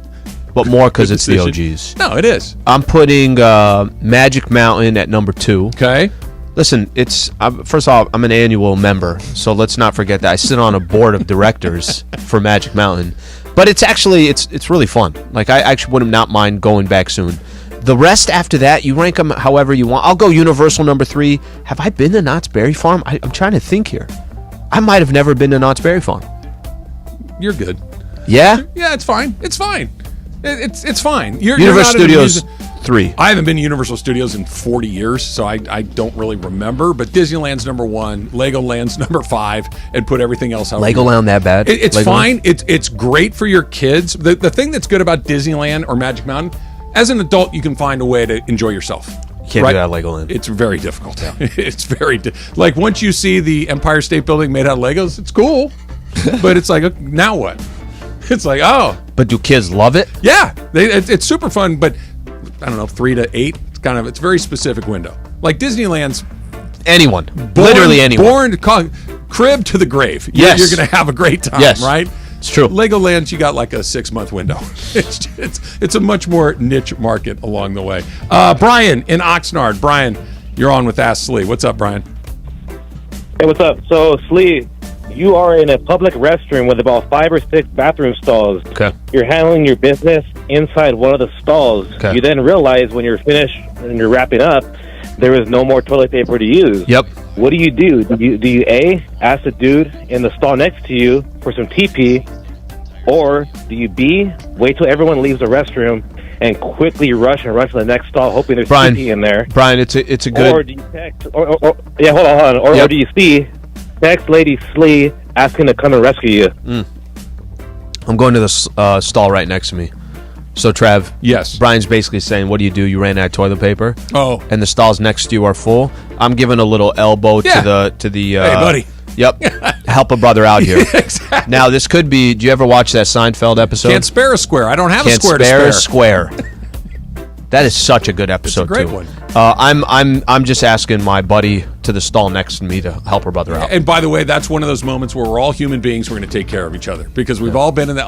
But more because it's the OGs. No, it is. I'm putting Magic Mountain at number 2. Okay. Listen, first of all, I'm an annual member, so let's not forget that I sit on a board of directors for Magic Mountain. But it's actually it's really fun. Like I actually would not mind going back soon. The rest after that, you rank them however you want. I'll go Universal number 3. Have I been to Knott's Berry Farm? I'm trying to think here. I might have never been to Knott's Berry Farm. You're good. Yeah? Yeah, it's fine. It's fine. It's fine. Universal Studios. 3. I haven't been to Universal Studios in 40 years, so I don't really remember. But Disneyland's number 1, Legoland's number 5, and put everything else out. Legoland that bad? It's Legoland? fine. It's great for your kids. The thing that's good about Disneyland or Magic Mountain, as an adult, you can find a way to enjoy yourself. Can't do that at Legoland. It's very difficult. Yeah. It's very like once you see the Empire State Building made out of Legos, it's cool, but it's like now what? It's like But do kids love it? Yeah, it's super fun. But I don't know, 3 to 8. It's a very specific window. Like Disneyland's anyone, literally anyone, crib to the grave. Yes, you're going to have a great time. Yes. Right. It's true. Legoland, you got like a 6-month window. It's a much more niche market along the way. Brian in Oxnard. Brian, you're on with Ask Slee. What's up, Brian? Hey, what's up? So, Slee, you are in a public restroom with about 5 or 6 bathroom stalls. Okay. You're handling your business inside one of the stalls. Okay. You then realize when you're finished and you're wrapping up, there is no more toilet paper to use. Yep. What do? Do you A, ask the dude in the stall next to you for some TP, or do you B, wait till everyone leaves the restroom and quickly rush and run to the next stall, hoping there's TP in there? Brian, it's a good. Or do you text? Hold on. Or do you C, text Lady Slee asking to come and rescue you? I'm going to the stall right next to me. So, Trav, yes. Brian's basically saying, what do? You ran out of toilet paper. Oh. And the stalls next to you are full. I'm giving a little elbow to the. Hey, buddy. Yep. Help a brother out here. Exactly. Now, this could be. Do you ever watch that Seinfeld episode? Can't spare a square. I don't have Can't a square to spare spare. a square. That is such a good episode. It's a great too. one. I'm just asking my buddy to the stall next to me to help her brother out. And by the way, that's one of those moments where we're all human beings. We're going to take care of each other because we've all been in the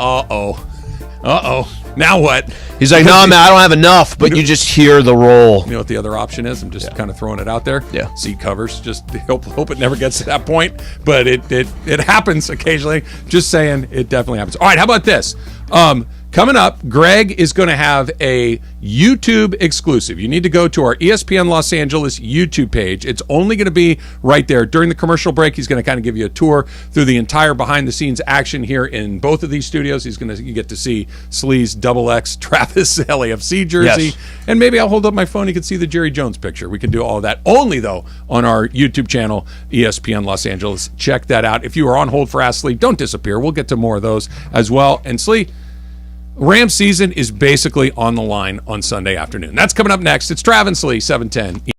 now what? He's like, no, man, I don't have enough, but you just hear the roll. You know what the other option is? I'm just kind of throwing it out there. Yeah. Seat covers. Just hope it never gets to that point, but it happens occasionally. Just saying, it definitely happens. All right, how about this? Coming up, Greg is going to have a YouTube exclusive. You need to go to our ESPN Los Angeles YouTube page. It's only going to be right there. During the commercial break, he's going to kind of give you a tour through the entire behind-the-scenes action here in both of these studios. You get to see Slee's XX Travis LAFC jersey. Yes. And maybe I'll hold up my phone. You can see the Jerry Jones picture. We can do all of that. Only, though, on our YouTube channel, ESPN Los Angeles. Check that out. If you are on hold for Ask Slee, don't disappear. We'll get to more of those as well. And Slee, Rams season is basically on the line on Sunday afternoon. That's coming up next. It's Travis Slee, 710.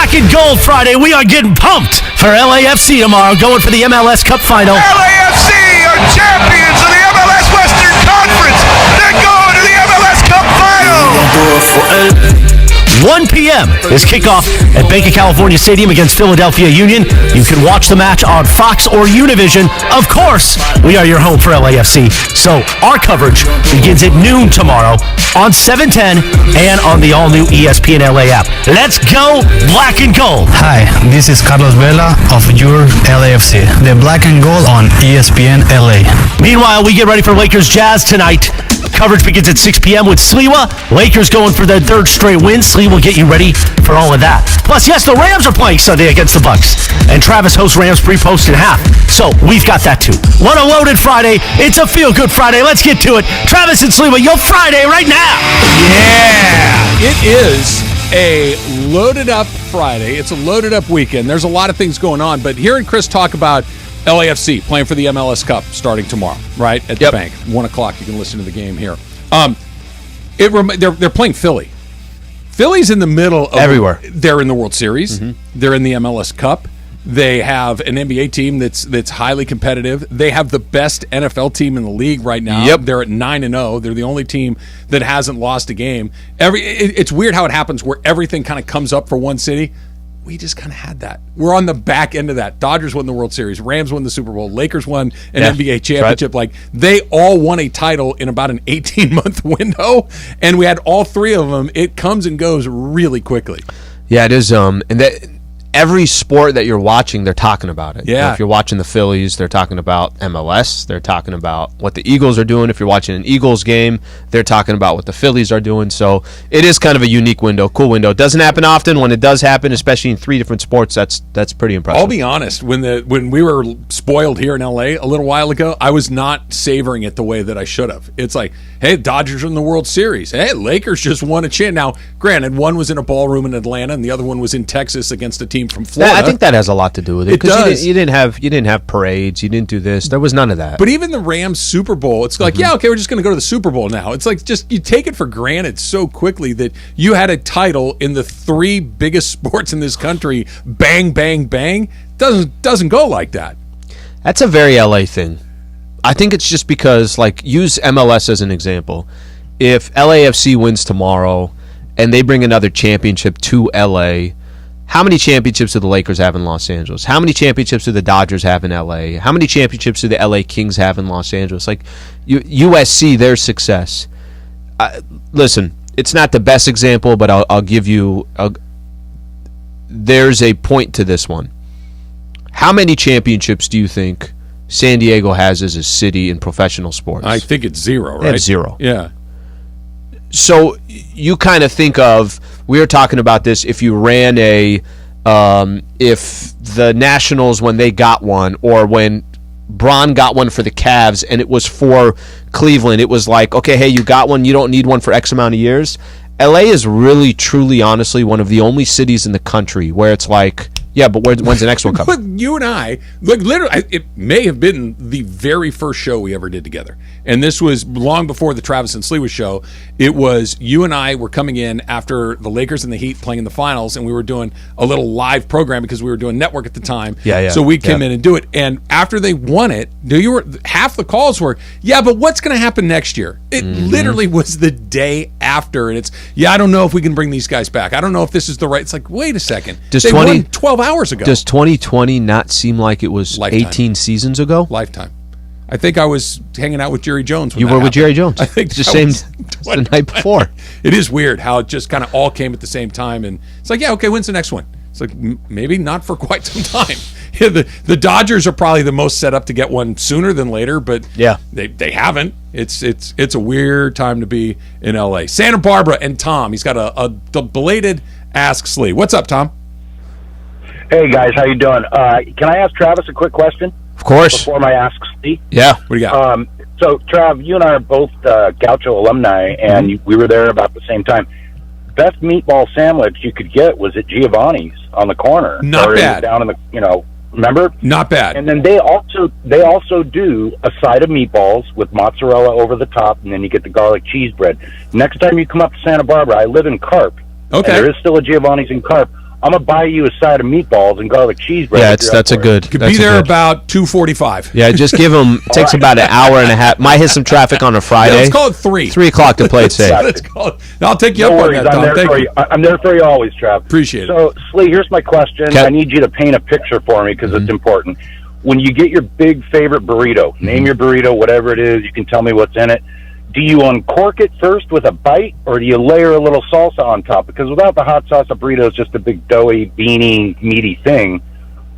Black and Gold Friday. We are getting pumped for LAFC tomorrow, going for the MLS Cup final. LAFC are champions of the MLS Western Conference. They're going to the MLS Cup final. 1 p.m. is kickoff at Banc of California Stadium against Philadelphia Union. You can watch the match on Fox or Univision. Of course, we are your home for LAFC. So our coverage begins at noon tomorrow on 710 and on the all-new ESPNLA app. Let's go Black and Gold. Hi, this is Carlos Vela of your LAFC. The Black and Gold on ESPNLA. Meanwhile, we get ready for Lakers Jazz tonight. Coverage begins at 6 p.m. with Sliwa. Lakers going for their third straight win. Sliwa will get you ready for all of that. Plus, yes, the Rams are playing Sunday against the Bucks. And Travis hosts Rams pre-post and half. So we've got that too. What a loaded Friday. It's a feel-good Friday. Let's get to it. Travis and Sliwa, your Friday right now. Yeah, it is a loaded up Friday. It's a loaded up weekend. There's a lot of things going on. But hearing Chris talk about LAFC playing for the MLS Cup starting tomorrow, right, at the Bank. 1 o'clock, you can listen to the game here. They're playing Philly. Philly's in the middle of everywhere. They're in the World Series. Mm-hmm. They're in the MLS Cup. They have an NBA team that's highly competitive. They have the best NFL team in the league right now. Yep. They're at 9-0. They're the only team that hasn't lost a game. It's weird how it happens where everything kind of comes up for one city. We just kind of had that. We're on the back end of that. Dodgers won the World Series. Rams won the Super Bowl. Lakers won an NBA championship. Right. Like, they all won a title in about an 18-month window, and we had all three of them. It comes and goes really quickly. Yeah, it is. And that every sport that you're watching, they're talking about it. Yeah. If you're watching the Phillies, they're talking about MLS. They're talking about what the Eagles are doing. If you're watching an Eagles game, they're talking about what the Phillies are doing. So it is kind of a unique window, cool window. It doesn't happen often. When it does happen, especially in 3 different sports, that's pretty impressive. I'll be honest. When we were spoiled here in LA a little while ago, I was not savoring it the way that I should have. It's like, hey, Dodgers are in the World Series. Hey, Lakers just won a chance. Now, granted, one was in a ballroom in Atlanta, and the other one was in Texas against a team from Florida. I think that has a lot to do with it. It does. You didn't have parades. You didn't do this. There was none of that. But even the Rams Super Bowl, it's like, yeah, okay, we're just going to go to the Super Bowl now. It's like, just you take it for granted so quickly that you had a title in the 3 biggest sports in this country. Bang, bang, bang. Doesn't go like that. That's a very LA thing. I think it's just because, like, use MLS as an example. If LAFC wins tomorrow and they bring another championship to LA, how many championships do the Lakers have in Los Angeles? How many championships do the Dodgers have in LA? How many championships do the LA Kings have in Los Angeles? Like, USC, their success. Listen, it's not the best example, but I'll give you there's a point to this one. How many championships do you think San Diego has as a city in professional sports? I think it's 0, right? They have 0. Yeah. So you kind of think of, we were talking about this, if you ran if the Nationals, when they got one, or when Braun got one for the Cavs and it was for Cleveland, it was like, okay, hey, you got one, you don't need one for X amount of years. LA is really, truly, honestly, one of the only cities in the country where it's like, yeah, but when's the next one coming? But you and I, like, literally, it may have been the very first show we ever did together. And this was long before the Travis and Sliwa show. It was you and I were coming in after the Lakers and the Heat playing in the finals, and we were doing a little live program because we were doing network at the time. Yeah. So we came in and do it. And after they won it, half the calls were, yeah, but what's going to happen next year? It literally was the day after, and it's, yeah, I don't know if we can bring these guys back. I don't know if this is the right. It's like, wait a second. They won 12 hours ago. Does 2020 not seem like it was Lifetime. 18 seasons ago? Lifetime. I think I was hanging out with Jerry Jones when you that were happened. with Jerry Jones. I think the night before. It is weird how it just kind of all came at the same time, and it's like, yeah, okay, when's the next one? It's like, maybe not for quite some time. Yeah, the Dodgers are probably the most set up to get one sooner than later, but yeah, they haven't. It's a weird time to be in LA. Santa Barbara and Tom. He's got a belated Ask Slee. What's up, Tom? Hey guys, how you doing? Can I ask Travis a quick question? Of course. Before my Ask Slee? Yeah. What do you got? So, Trav, you and I are both Gaucho alumni, and we were there about the same time. Best meatball sandwich you could get was at Giovanni's on the corner. Not bad. Down in the, remember? Not bad. And then they also do a side of meatballs with mozzarella over the top, and then you get the garlic cheese bread. Next time you come up to Santa Barbara, I live in Carp. Okay. And there is still a Giovanni's in Carp. I'm gonna buy you a side of meatballs and garlic cheese bread. Yeah, that's a good. Could that's be a there good. about 2:45. Yeah, just give them. Takes about an hour and a half. Might hit some traffic on a Friday. Yeah, let's call it 3. 3 o'clock to play it safe. Let's call it. I'll take you No up worries, on that, Tom. Thank you. I'm there for you always, Trav. Appreciate it. So, Slee, here's my question. Okay. I need you to paint a picture for me because it's important. When you get your big favorite burrito, name your burrito, whatever it is, you can tell me what's in it. Do you uncork it first with a bite, or do you layer a little salsa on top? Because without the hot sauce, a burrito is just a big doughy, beany, meaty thing.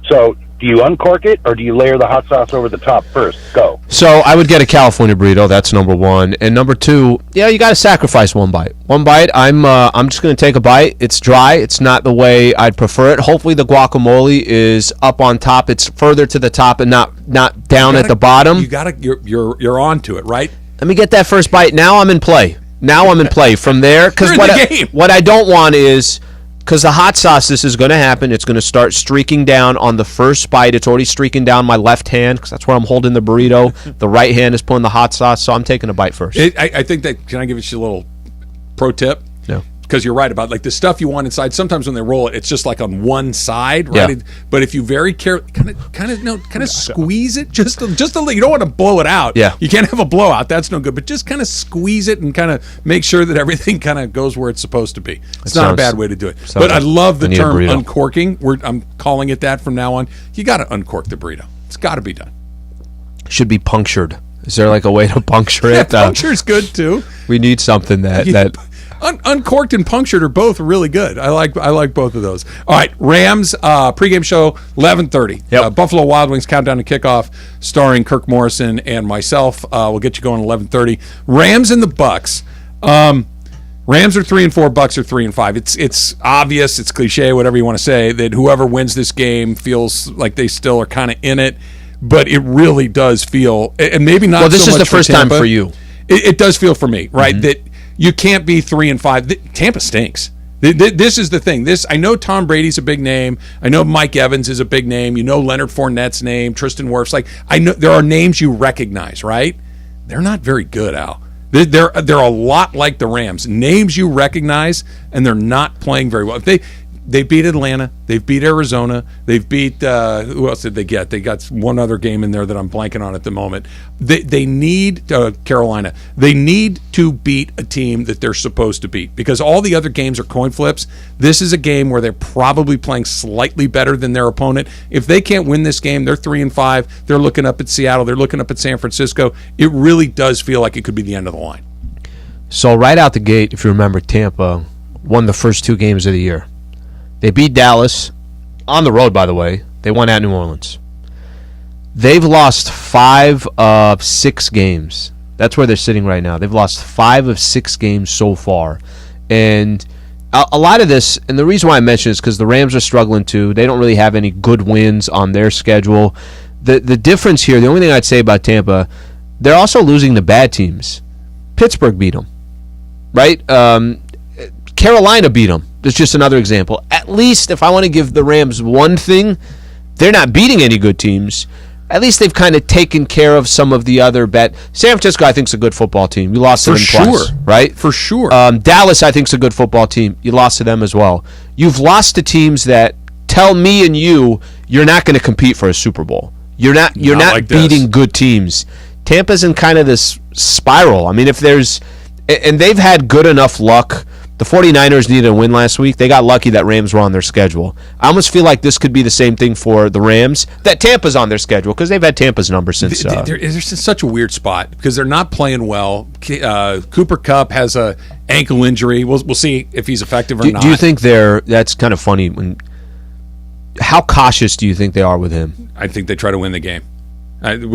So do you uncork it, or do you layer the hot sauce over the top first? Go. So I would get a California burrito. That's number one. And number two, yeah, you got to sacrifice one bite. One bite. I'm just going to take a bite. It's dry. It's not the way I'd prefer it. Hopefully the guacamole is up on top. It's further to the top and not down at the bottom. You're on to it, right? Let me get that first bite. Now I'm in play. From there, because what I don't want is, because the hot sauce, this is going to happen. It's going to start streaking down on the first bite. It's already streaking down my left hand because that's where I'm holding the burrito. The right hand is pulling the hot sauce, so I'm taking a bite first. I think that, can I give you a little pro tip? No. Because you're right about, like, the stuff you want inside. Sometimes when they roll it, it's just like on one side, right? Yeah. But if you very carefully kind of squeeze it just a little. You don't want to blow it out. Yeah. You can't have a blowout. That's no good. But just kind of squeeze it and kind of make sure that everything kind of goes where it's supposed to be. It's not a bad way to do it. But I love the term uncorking. I'm calling it that from now on. You got to uncork the burrito. It's got to be done. Should be punctured. Is there like a way to puncture it? Puncture's good too. We need something that uncorked and punctured are both really good. I like both of those. All right, Rams pregame show 11:30. Yep. Buffalo Wild Wings countdown to kickoff, starring Kirk Morrison and myself. We'll get you going 11:30. Rams and the Bucks. Rams are 3-4. Bucks are 3-5. It's obvious. It's cliche. Whatever you want to say, that whoever wins this game feels like they still are kind of in it. But it really does feel, and maybe not. Well, this so is much the first for Tampa. time for you. It does feel for me, right? That you can't be 3-5. Tampa stinks. This is the thing. I know Tom Brady's a big name. I know Mike Evans is a big name. You know Leonard Fournette's name, Tristan Wirfs. Like, I know there are names you recognize, right? They're not very good, Al. They're a lot like the Rams. Names you recognize, and they're not playing very well. They beat Atlanta. They've beat Arizona. They've beat who else did they get? They got one other game in there that I'm blanking on at the moment. They need Carolina. They need to beat a team that they're supposed to beat, because all the other games are coin flips. This is a game where they're probably playing slightly better than their opponent. If they can't win this game, they're 3-5. They're looking up at Seattle. They're looking up at San Francisco. It really does feel like it could be the end of the line. So right out the gate, if you remember, Tampa won the first 2 games of the year. They beat Dallas on the road, by the way. They won at New Orleans. They've lost 5 of 6 games. That's where they're sitting right now. They've lost 5 of 6 games so far. And a lot of this, and the reason why I mention it is because the Rams are struggling too. They don't really have any good wins on their schedule. The difference here, the only thing I'd say about Tampa, they're also losing to bad teams. Pittsburgh beat them, right? Carolina beat them. That's just another example. At least if I want to give the Rams one thing, they're not beating any good teams. At least they've kind of taken care of some of the other bad. San Francisco, I think, is a good football team. You lost to them twice, right? For sure. Dallas, I think, is a good football team. You lost to them as well. You've lost to teams that tell me and you're not going to compete for a Super Bowl. You're not like beating good teams. Tampa's in kind of this spiral. I mean, and they've had good enough luck. The 49ers needed a win last week. They got lucky that Rams were on their schedule. I almost feel like this could be the same thing for the Rams, that Tampa's on their schedule, because they've had Tampa's number since. They're such a weird spot because they're not playing well. Cooper Kupp has a ankle injury. We'll see if he's effective or not. Do you think that's kind of funny? How cautious do you think they are with him? I think they try to win the game.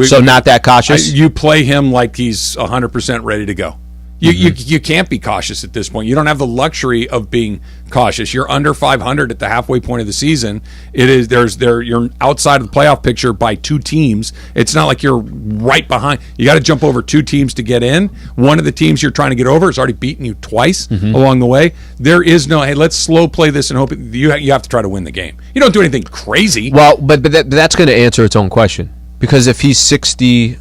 So not that cautious? You play him like he's 100% ready to go. You can't be cautious at this point. You don't have the luxury of being cautious. You're under 500 at the halfway point of the season. You're outside of the playoff picture by 2 teams. It's not like you're right behind. You got to jump over 2 teams to get in. One of the teams you're trying to get over has already beaten you twice along the way. There is no, hey, let's slow play this and hope you have to try to win the game. You don't do anything crazy. Well, but that's going to answer its own question, because if he's 60%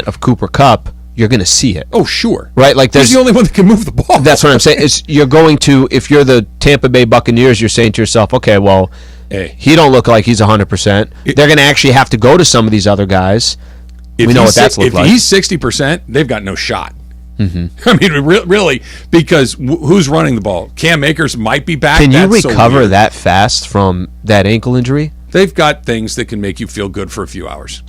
of Cooper Kupp, you're going to see it. Oh, sure. Right? Like he's the only one that can move the ball. That's what I'm saying. You're going to, if you're the Tampa Bay Buccaneers, you're saying to yourself, okay, well, he don't look like he's 100%. They're going to actually have to go to some of these other guys. We know what that's looked like. If he's 60%, they've got no shot. Mm-hmm. I mean, really, because who's running the ball? Cam Akers might be back. Can you recover that fast from that ankle injury? They've got things that can make you feel good for a few hours.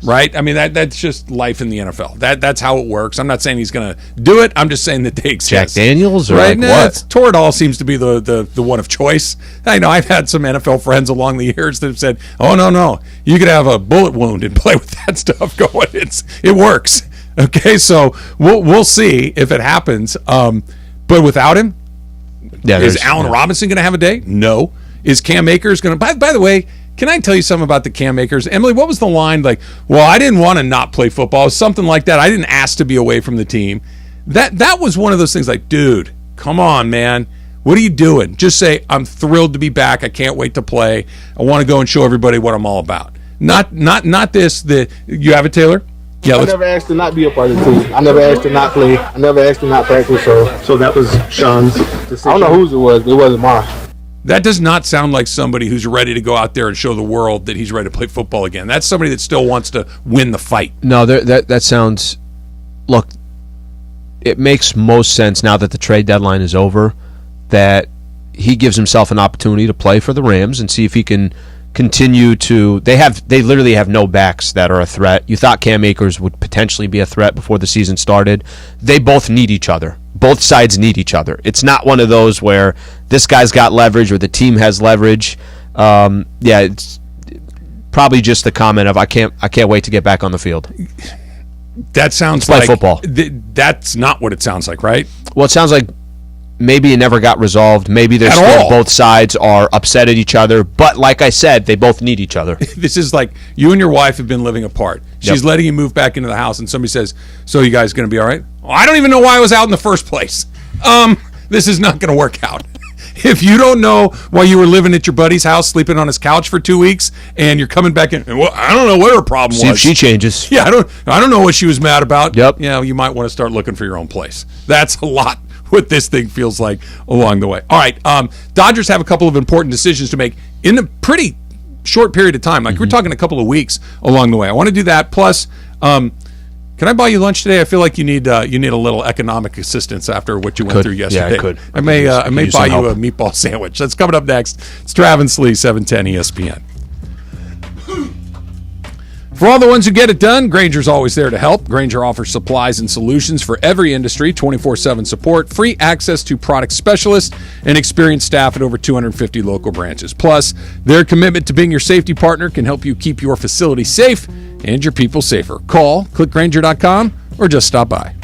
Right? I mean, that's just life in the NFL. That's how it works. I'm not saying he's going to do it. I'm just saying that they exist. Jack Daniels or right? like what? Toradol seems to be the one of choice. I know I've had some NFL friends along the years that have said, oh, no. You could have a bullet wound and play with that stuff going. It works. Okay, so we'll see if it happens. But without him, is Allen Robinson going to have a day? No. Is Cam Akers going to... By the way... Can I tell you something about the Cam Akers? Emily, what was the line? Like, well, I didn't want to not play football. Something like that. I didn't ask to be away from the team. That was one of those things like, dude, come on, man. What are you doing? Just say, I'm thrilled to be back. I can't wait to play. I want to go and show everybody what I'm all about. Not this. You have it, Taylor? Yeah, I never asked to not be a part of the team. I never asked to not play. I never asked to not practice. So that was Sean's decision. I don't know whose it was, but it wasn't mine. That does not sound like somebody who's ready to go out there and show the world that he's ready to play football again. That's somebody that still wants to win the fight. No, that sounds... Look, it makes most sense now that the trade deadline is over that he gives himself an opportunity to play for the Rams and see if he can continue to... They literally have no backs that are a threat. You thought Cam Akers would potentially be a threat before the season started. They both need each other. Both sides need each other. It's not one of those where this guy's got leverage or the team has leverage. It's probably just the comment of I can't wait to get back on the field. That sounds like football. That's not what it sounds like, right? Well, it sounds like maybe it never got resolved. Maybe they're still both sides are upset at each other. But like I said, they both need each other. This is like you and your wife have been living apart. She's letting you move back into the house, and somebody says, "So you guys going to be all right?" Well, I don't even know why I was out in the first place. This is not going to work out. If you don't know why you were living at your buddy's house, sleeping on his couch for 2 weeks, and you're coming back in, well, I don't know what her problem was. See if she changes. Yeah, I don't know what she was mad about. Yep. Yeah, you might want to start looking for your own place. That's a lot what this thing feels like along the way. All right, Dodgers have a couple of important decisions to make in a pretty short period of time. Like we're talking a couple of weeks along the way. I want to do that. Plus, can I buy you lunch today? I feel like you need a little economic assistance after what you went through yesterday. Yeah, I could. I may buy you a meatball sandwich. That's coming up next. It's Travis Lee, 710 ESPN. For all the ones who get it done, Granger's always there to help. Granger offers supplies and solutions for every industry, 24/7 support, free access to product specialists, and experienced staff at over 250 local branches. Plus, their commitment to being your safety partner can help you keep your facility safe and your people safer. Call, click Granger.com, or just stop by.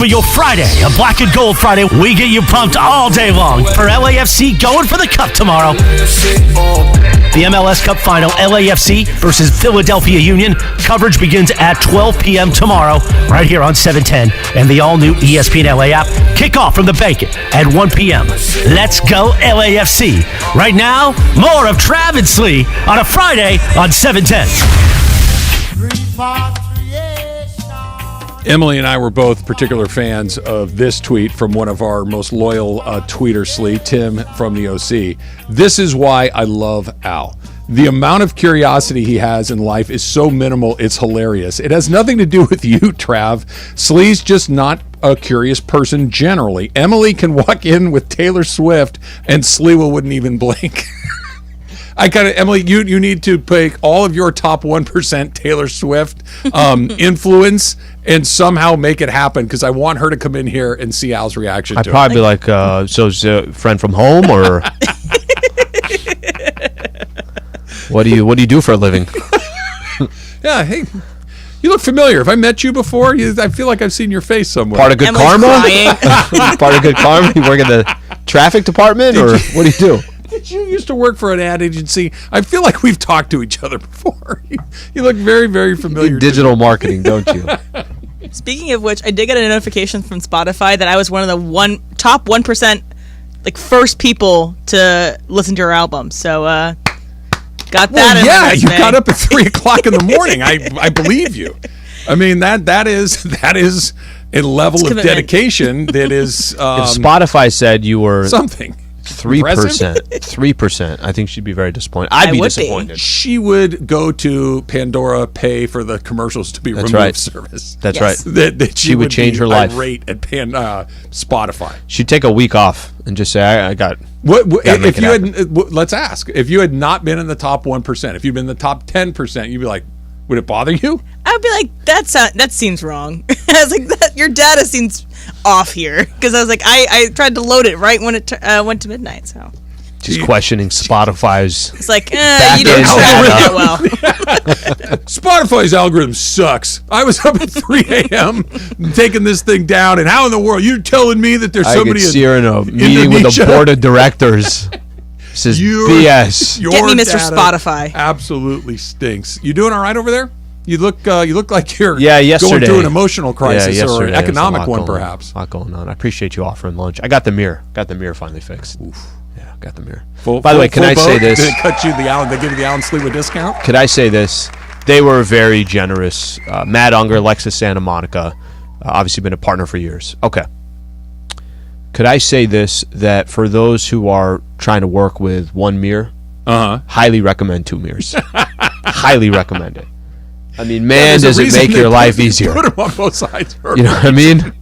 for your Friday, a black and gold Friday. We get you pumped all day long for LAFC going for the Cup tomorrow. The MLS Cup Final, LAFC versus Philadelphia Union. Coverage begins at 12 p.m. tomorrow, right here on 710 and the all-new ESPNLA app. Kickoff from the Banquet at 1 p.m. Let's go LAFC. Right now, more of Trav and Slee on a Friday on 710. Emily and I were both particular fans of this tweet from one of our most loyal tweeters, Slee, Tim from the OC. This is why I love Al. The amount of curiosity he has in life is so minimal, it's hilarious. It has nothing to do with you, Trav. Slee's just not a curious person generally. Emily can walk in with Taylor Swift and Sliwa wouldn't even blink. Emily, you need to pick all of your top 1% Taylor Swift influence and somehow make it happen, because I want her to come in here and see Al's reaction to it. I'd probably be like, so is a friend from home, or what do you do for a living? Yeah, hey, you look familiar. Have I met you before? I feel like I've seen your face somewhere. Part of good karma? Part of good karma? You work in the traffic department, or what do you do? Did you used to work for an ad agency? I feel like we've talked to each other before. You look very, very familiar. Digital marketing, don't you? Speaking of which, I did get a notification from Spotify that I was one of the top 1%, like, first people to listen to her album. So, got that. Yeah, you got up at 3 o'clock in the morning. I believe you. I mean, that is a level of dedication that is. If Spotify said you were something. 3%. I think she'd be very disappointed. I'd be disappointed. She would go to Pandora, pay for the commercials to be removed service. That's right. That she would change her life. Irate at Spotify. She'd take a week off and just say, "I got." If you had, let's ask, if you had not been in the top 1%, if you'd been in the top 10%, you'd be like, would it bother you? I'd be like, that seems wrong. I was like, your data seems off here, because I was like, I tried to load it right when it went to midnight. So just questioning Spotify's. It's like, you didn't track it that well. Spotify's algorithm sucks. I was up at 3 a.m. taking this thing down, and how in the world you're telling me that there's somebody I could see her in a meeting with the board of directors. This is BS. Get me, Mr. Spotify. Absolutely stinks. You doing all right over there? You look like you're yesterday, going through an emotional crisis or an economic one, perhaps. A lot going on. I appreciate you offering lunch. I got the mirror. Finally fixed. Oof. Yeah, got the mirror. By the way, can I say this? Did it cut you they give you the Allen Sliwa discount? Could I say this? They were very generous. Matt Unger, Lexus Santa Monica, obviously been a partner for years. Okay. Could I say this, that for those who are trying to work with one mirror, highly recommend 2 mirrors. Highly recommend it. I mean, man, does it make your life easier. Put them on both sides. You know what I mean?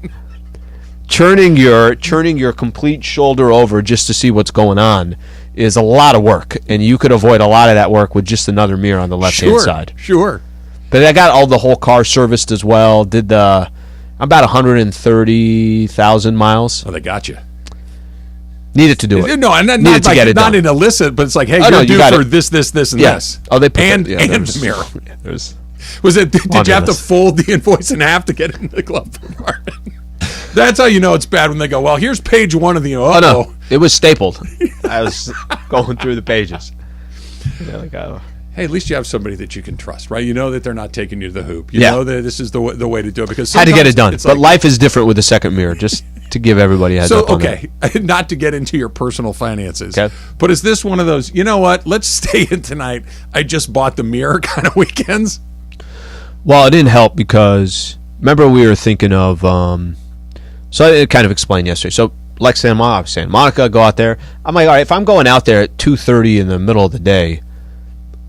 Turning your complete shoulder over just to see what's going on is a lot of work, and you could avoid a lot of that work with just another mirror on the left-hand side. Sure. But I got the whole car serviced as well. Did about 130,000 miles. Oh, they got you. Needed to do it. No, and not in illicit, but it's like, hey, you're due for this, and this. Oh, they put and the mirror. Did you have to fold the invoice in half to get it in the glove compartment? That's how you know it's bad, when they go, well, here's page 1 of the. Oh no, it was stapled. I was going through the pages. Hey, at least you have somebody that you can trust, right? You know that they're not taking you to the hoop. You know that this is the way to do it, because had to get it done. But life is different with the second mirror. Just to give everybody a heads up on that. Not to get into your personal finances. Okay. But is this one of those, you know what, let's stay in tonight, I just bought the mirror kind of weekends? Well, it didn't help, because remember we were thinking of, so I kind of explained yesterday. So Lex and I was saying, Monica, go out there. I'm like, all right, if I'm going out there at 2:30 in the middle of the day,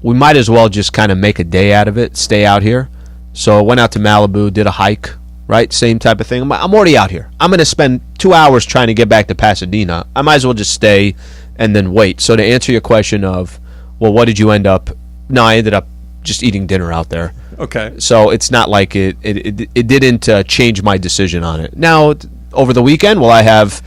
we might as well just kind of make a day out of it, stay out here. So I went out to Malibu, did a hike, right? Same type of thing. I'm already out here. I'm going to spend 2 hours trying to get back to Pasadena. I might as well just stay and then wait. So to answer your question of, well, what did you end up? No, I ended up just eating dinner out there. Okay. So it's not like it didn't change my decision on it. Now, over the weekend, will I have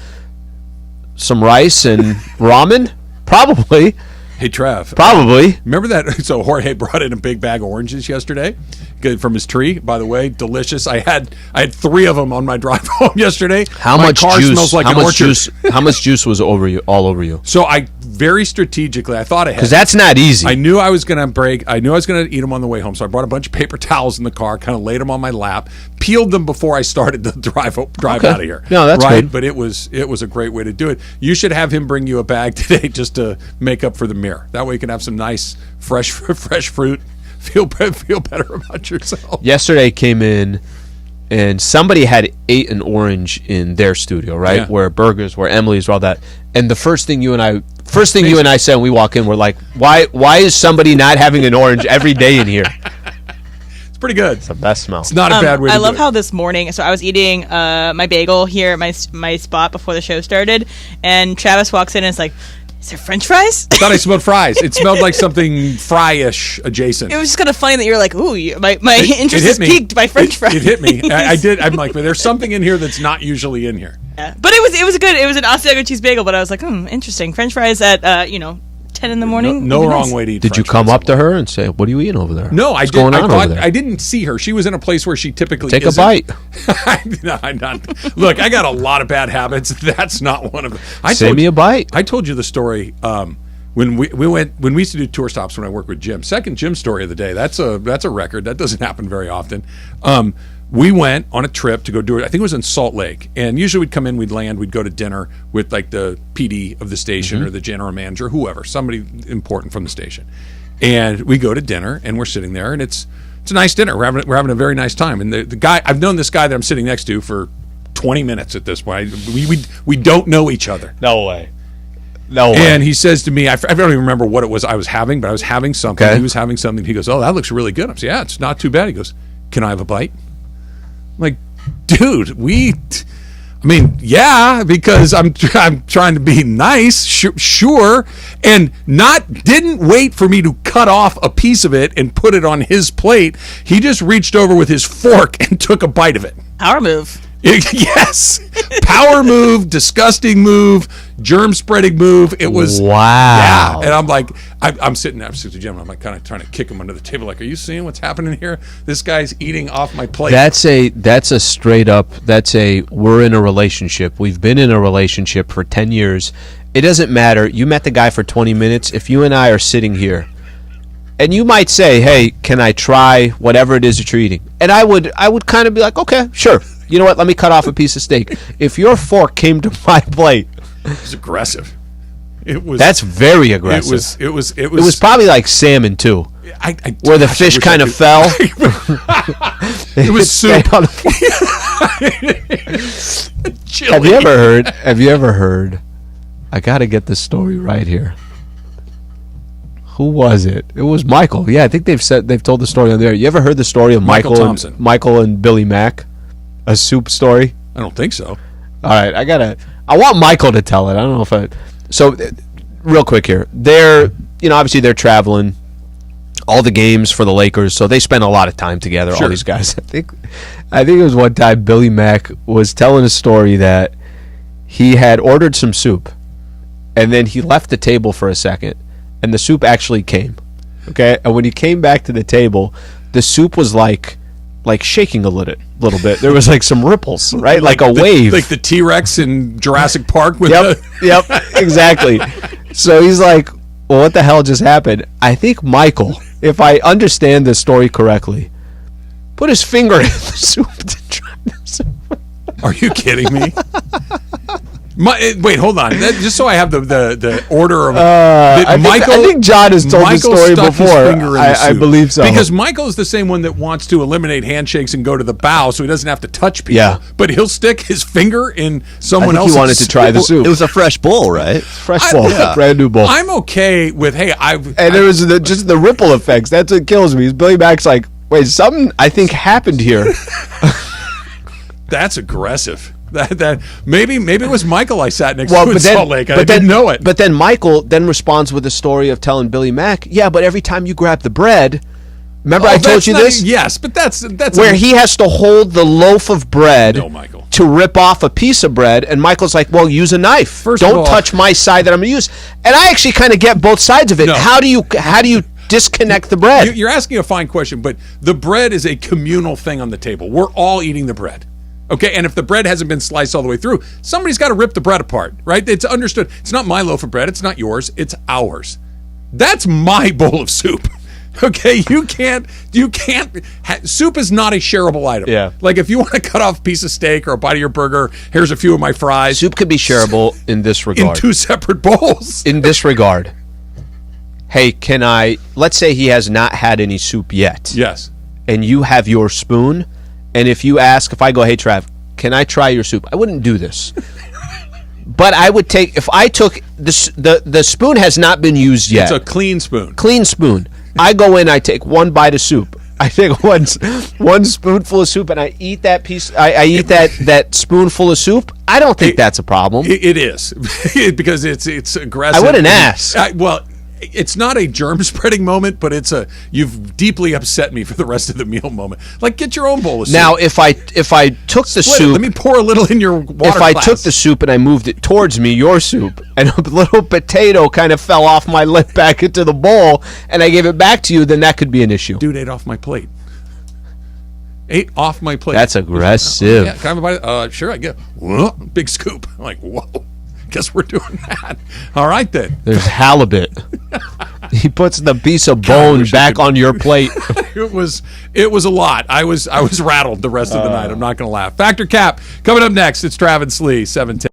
some rice and ramen? Probably. Hey, Trev. Probably. Remember that? So Jorge brought in a big bag of oranges yesterday, good from his tree. By the way, delicious. I had 3 of them on my drive home yesterday. How my much car juice? Smells like how an much orchard. juice? How much juice was all over you? So I very strategically, I thought ahead. Because that's not easy. I knew I was going to break. I knew I was going to eat them on the way home. So I brought a bunch of paper towels in the car, kind of laid them on my lap, peeled them before I started the drive Okay. out of here. No, that's right. good. But it was a great way to do it. You should have him bring you a bag today just to make up for the mirror. That way you can have some nice fresh fruit. Feel better about yourself. Yesterday came in, and somebody had ate an orange in their studio, right? Yeah. Where burgers, where Emily's, where all that. And the first thing you and I said when we walk in, we're like, why is somebody not having an orange every day in here? It's pretty good. It's the best smell. It's not a bad way to I do love it. how this morning, so I was eating my bagel here at my spot before the show started, and Travis walks in and is like, is there French fries? I thought I smelled fries. It smelled like something fry-ish adjacent. It was just kind of funny that you're like, ooh, my interest is piqued by French fries. It hit me. I did. I'm like, but there's something in here that's not usually in here. Yeah. But it was good. It was an Asiago cheese bagel, but I was like, interesting. French fries at 10 in the morning. No would be wong nice. way to eat. Did you French come fries. up to her and say, what are you eating over there? No, What's going on over there? I didn't see her. She was in a place where she typically Take isn't. a bite. Look, I got a lot of bad habits. That's not one of them. Save me a bite. I told you the story when we used to do tour stops when I worked with Jim. Second Jim story of the day. That's a record. That doesn't happen very often. We went on a trip to go do it. I think it was in Salt Lake. And usually we'd come in, we'd land, we'd go to dinner with like the PD of the station or the general manager, whoever, somebody important from the station. And we go to dinner and we're sitting there and it's a nice dinner. We're having a very nice time. And the guy, I've known this guy that I'm sitting next to for 20 minutes at this point. We don't know each other. No way. No way. And he says to me, I don't even remember what it was I was having, but I was having something. Okay. He was having something. He goes, oh, that looks really good. I'm saying, yeah, it's not too bad. He goes, can I have a bite? I'm like, dude, yeah, because I'm trying to be nice, sure, and didn't wait for me to cut off a piece of it and put it on his plate. He just reached over with his fork and took a bite of it. Power move. Yes, power move, disgusting move, germ spreading move. It was wow. Yeah, and I'm like, I'm sitting next to Jim. And I'm like, kind of trying to kick him under the table. Like, are you seeing what's happening here? This guy's eating off my plate. That's a straight up. We're in a relationship. We've been in a relationship for 10 years. It doesn't matter. You met the guy for 20 minutes. If you and I are sitting here, and you might say, hey, can I try whatever it is that you're eating? And I would kind of be like, okay, sure. You know what? Let me cut off a piece of steak. If your fork came to my plate, it was aggressive. It was. That's very aggressive. It was probably like salmon too, where the fish kind of fell. It was soup. Have you ever heard? I got to get this story right here. Who was it? It was Michael. Yeah, I think they've told the story on there. You ever heard the story of Michael Thompson. Michael and Billy Mack? A soup story? I don't think so. All right, I want Michael to tell it. I don't know if so real quick here. They're, obviously they're traveling all the games for the Lakers, so they spend a lot of time together, all these guys. I think it was one time Billy Mack was telling a story that he had ordered some soup and then he left the table for a second and the soup actually came. Okay? And when he came back to the table, the soup was like shaking a little bit. There was like some ripples, right? Like a wave. Like the T-Rex in Jurassic Park. With Yep, exactly. So he's like, well, what the hell just happened? I think Michael, if I understand the story correctly, put his finger in the soup to try the soup. Are you kidding me? Wait, hold on. Just so I have the order of Michael. I think John has told the story before. I believe so. Because Michael is the same one that wants to eliminate handshakes and go to the bow, so he doesn't have to touch people. Yeah. But he'll stick his finger in someone else's. He wanted to try the soup. It was a fresh bowl, right? Fresh bowl, brand new bowl. I'm okay with there was just the ripple effects. That's what kills me. Billy Mack's like, wait, something I think happened here. That's aggressive. That maybe it was Michael I sat next to in Salt Lake. I didn't know it. But then Michael responds with a story of telling Billy Mack, yeah, but every time you grab the bread, remember I told you this? Yes, but that's where he has to hold the loaf of bread Michael. to rip off a piece of bread, and Michael's like, well, use a knife. Don't touch my side that I'm going to use. And I actually kind of get both sides of it. No. How do you disconnect the bread. You're asking a fine question, but the bread is a communal thing on the table. We're all eating the bread. Okay, and if the bread hasn't been sliced all the way through, somebody's got to rip the bread apart, right? It's understood. It's not my loaf of bread. It's not yours. It's ours. That's my bowl of soup. Okay, you can't. Soup is not a shareable item. Yeah. Like if you want to cut off a piece of steak or a bite of your burger, here's a few of my fries. Soup could be shareable in this regard. In 2 separate bowls. In this regard. Hey, let's say he has not had any soup yet. Yes. And you have your spoon. And if I go, hey, Trav, can I try your soup? I wouldn't do this. But I would if I took, the spoon has not been used yet. It's a clean spoon. Clean spoon. I go in, I take one bite of soup. I take one spoonful of soup and I eat that piece. I eat that spoonful of soup. I don't think that's a problem. It is. Because it's aggressive. I wouldn't ask. It's not a germ spreading moment, but it's you've deeply upset me for the rest of the meal moment. Like, get your own bowl of soup. Now, if I took the soup, let me pour a little in your water If I glass. took the soup and I moved it towards me, your soup, and a little potato kind of fell off my lip back into the bowl, and I gave it back to you, then that could be an issue. Dude ate off my plate. Ate off my plate. That's aggressive. Yeah, kind of a bite. Sure, I get. Whoa, big scoop. I'm like, whoa. Guess we're doing that. All right, then. There's halibut. He puts the piece of bone back on your plate. It was a lot. I was rattled the rest of the night. I'm not going to laugh. Factor Cap coming up next. It's Travis Lee, 710.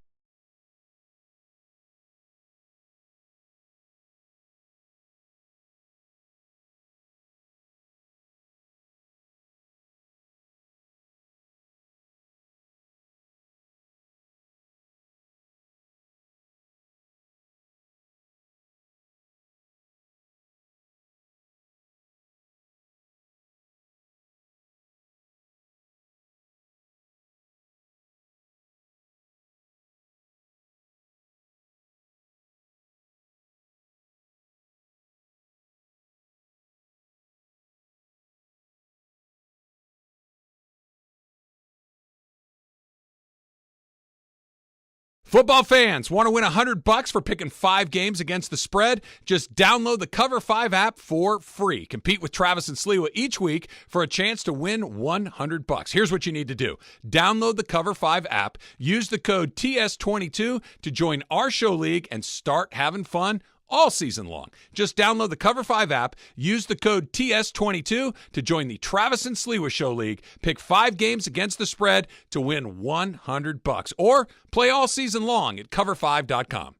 Football fans, want to win $100 for picking 5 games against the spread? Just download the Cover 5 app for free. Compete with Travis and Sliwa each week for a chance to win $100. Here's what you need to do. Download the Cover 5 app, use the code TS22 to join our show league and start having fun all season long. Just download the Cover 5 app, use the code TS22 to join the Travis and Sliwa Show League, pick 5 games against the spread to win $100, or play all season long at cover5.com.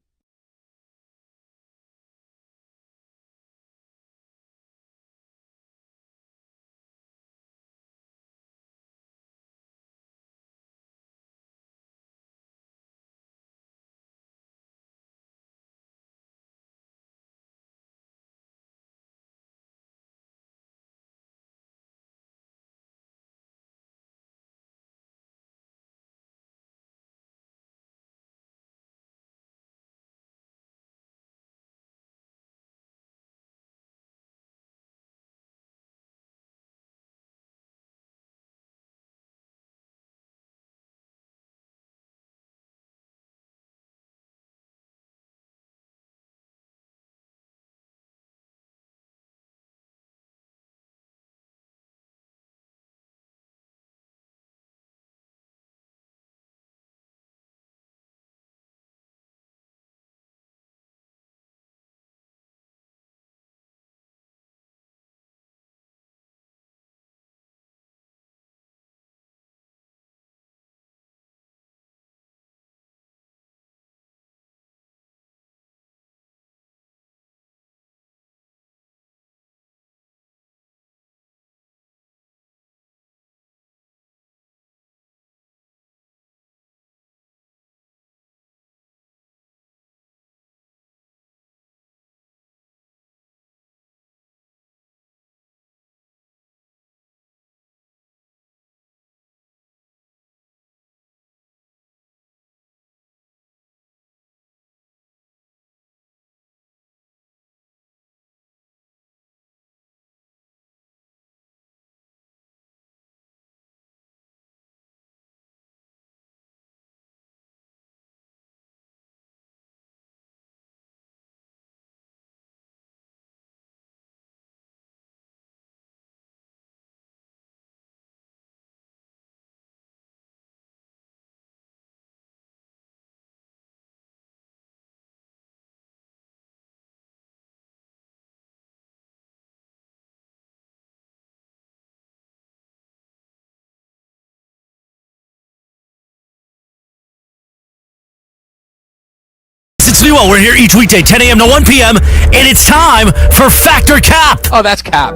Sliwa. We're here each weekday, 10 a.m. to 1 p.m., and it's time for Factor Cap. Oh, that's cap.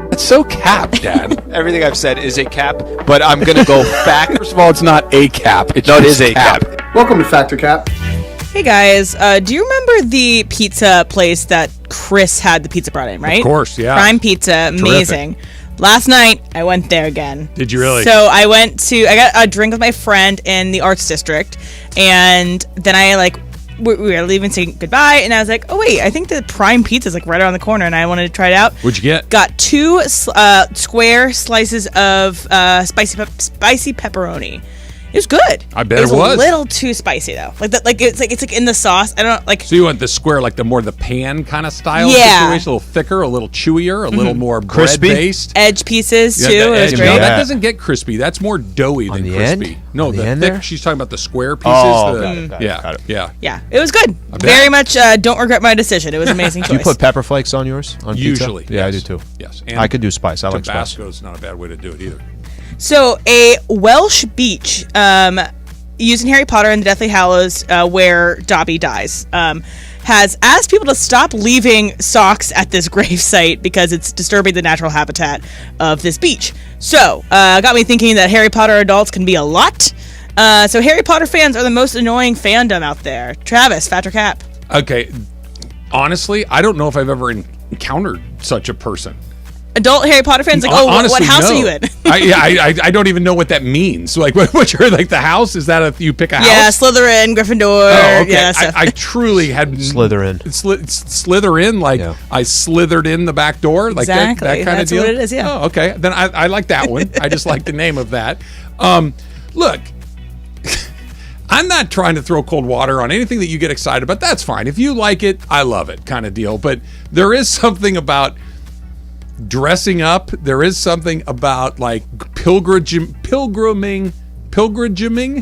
That's so cap, Dad. Everything I've said is a cap, but I'm going to go back. First of all, it's not a cap. It is a cap. Welcome to Factor Cap. Hey guys, do you remember the pizza place that Chris had the pizza brought in, right? Of course, yeah. Prime Pizza, amazing. Last night, I went there again. Did you really? So I got a drink with my friend in the Arts District, and then we were leaving saying goodbye, and I was like, oh wait, I think the Prime Pizza is like right around the corner, and I wanted to try it out. What'd you get? Got 2 square slices of spicy pepperoni. It was good. I bet it was. A little too spicy though. It's like in the sauce. I don't like. So you want the square, like the pan kind of style Yeah. situation, a little thicker, a little chewier, a little more Crispy? bread based. Edge pieces too. Yeah, It was great. no, that doesn't get crispy. That's more doughy than the crispy. end? No, On the the end thick. there? She's talking about the square pieces. Oh, the- got it, got it, yeah, got it. yeah. Yeah, it was good. bet. Very much. Don't regret my decision. It was an amazing choice. Do you put pepper flakes on yours? On Usually, pizza? Yeah, I do yes. too. Yes, I could do spice. I like spice. Tabasco's not a bad way to do it either. So, a Welsh beach used in Harry Potter and the Deathly Hallows, where Dobby dies, has asked people to stop leaving socks at this gravesite because it's disturbing the natural habitat of this beach. So, got me thinking that Harry Potter adults can be a lot. So, Harry Potter fans are the most annoying fandom out there. Travis, Fat or Cap? Okay, honestly, I don't know if I've ever encountered such a person. Adult Harry Potter fans, like, Honestly, what house no. are you in? I don't even know what that means. Like, what's your, like, the house? Is that if you pick a house? Yeah, Slytherin, Gryffindor. Oh, okay. Yeah, stuff. I truly had Slither in. Slither in, like I slithered in the back door, like Exactly. that kind That's of deal. what it is, yeah. Oh, okay. Then I like that one. I just like the name of that. Look, I'm not trying to throw cold water on anything that you get excited about. That's fine. If you like it, I love it, kind of deal. But there is something about dressing up. There is something about like pilgriming.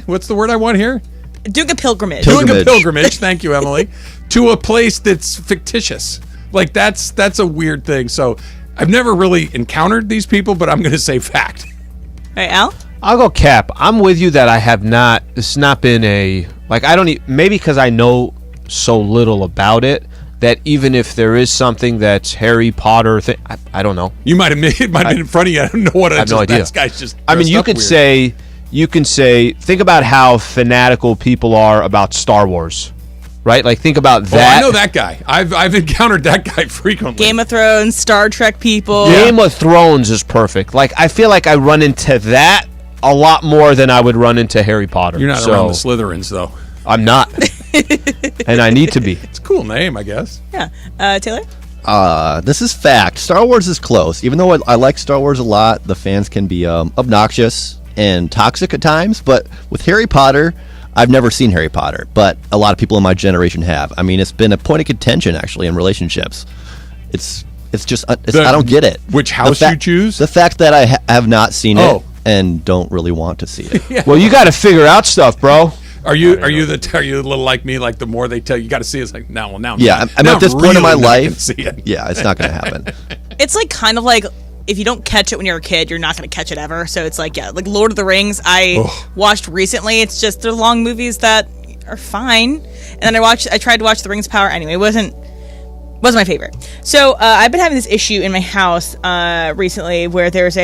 What's the word I want here? Doing a pilgrimage. Doing a pilgrimage. Thank you, Emily. To a place that's fictitious. Like that's a weird thing. So I've never really encountered these people, but I'm going to say fact. All right, Al? I'll go Cap. I'm with you that I have not. It's not been a like. I don't. Maybe because I know so little about it that even if there is something that's Harry Potter thing, I don't know. You might have made it. Might have been in front of you. I don't know what. I have no idea. This guy's just. I mean, you dressed up could weird. you can say. Think about how fanatical people are about Star Wars, right? Like think about that. Oh, I know that guy. I've encountered that guy frequently. Game of Thrones, Star Trek people. Game of Thrones is perfect. Like I feel like I run into that a lot more than I would run into Harry Potter. You're not around the Slytherins, though. I'm not, and I need to be. It's a cool name, I guess. Yeah. Taylor? This is fact. Star Wars is close. Even though I like Star Wars a lot, the fans can be obnoxious and toxic at times. But with Harry Potter, I've never seen Harry Potter, but a lot of people in my generation have. I mean, it's been a point of contention, actually, in relationships. It's just, I don't get it. Which house you choose? The fact that I have not seen it and don't really want to see it. Yeah. Well, you got to figure out stuff, bro. Are you a little like me? Like the more they tell you, got to see it, it's like now. Yeah, I'm now at this point in really my not life. gonna see it. Yeah, it's not going to happen. It's like kind of like if you don't catch it when you're a kid, you're not going to catch it ever. So it's like, yeah, like Lord of the Rings, I watched recently. It's just they're long movies that are fine. And then I tried to watch The Rings of Power anyway. It wasn't my favorite. So I've been having this issue in my house recently where there's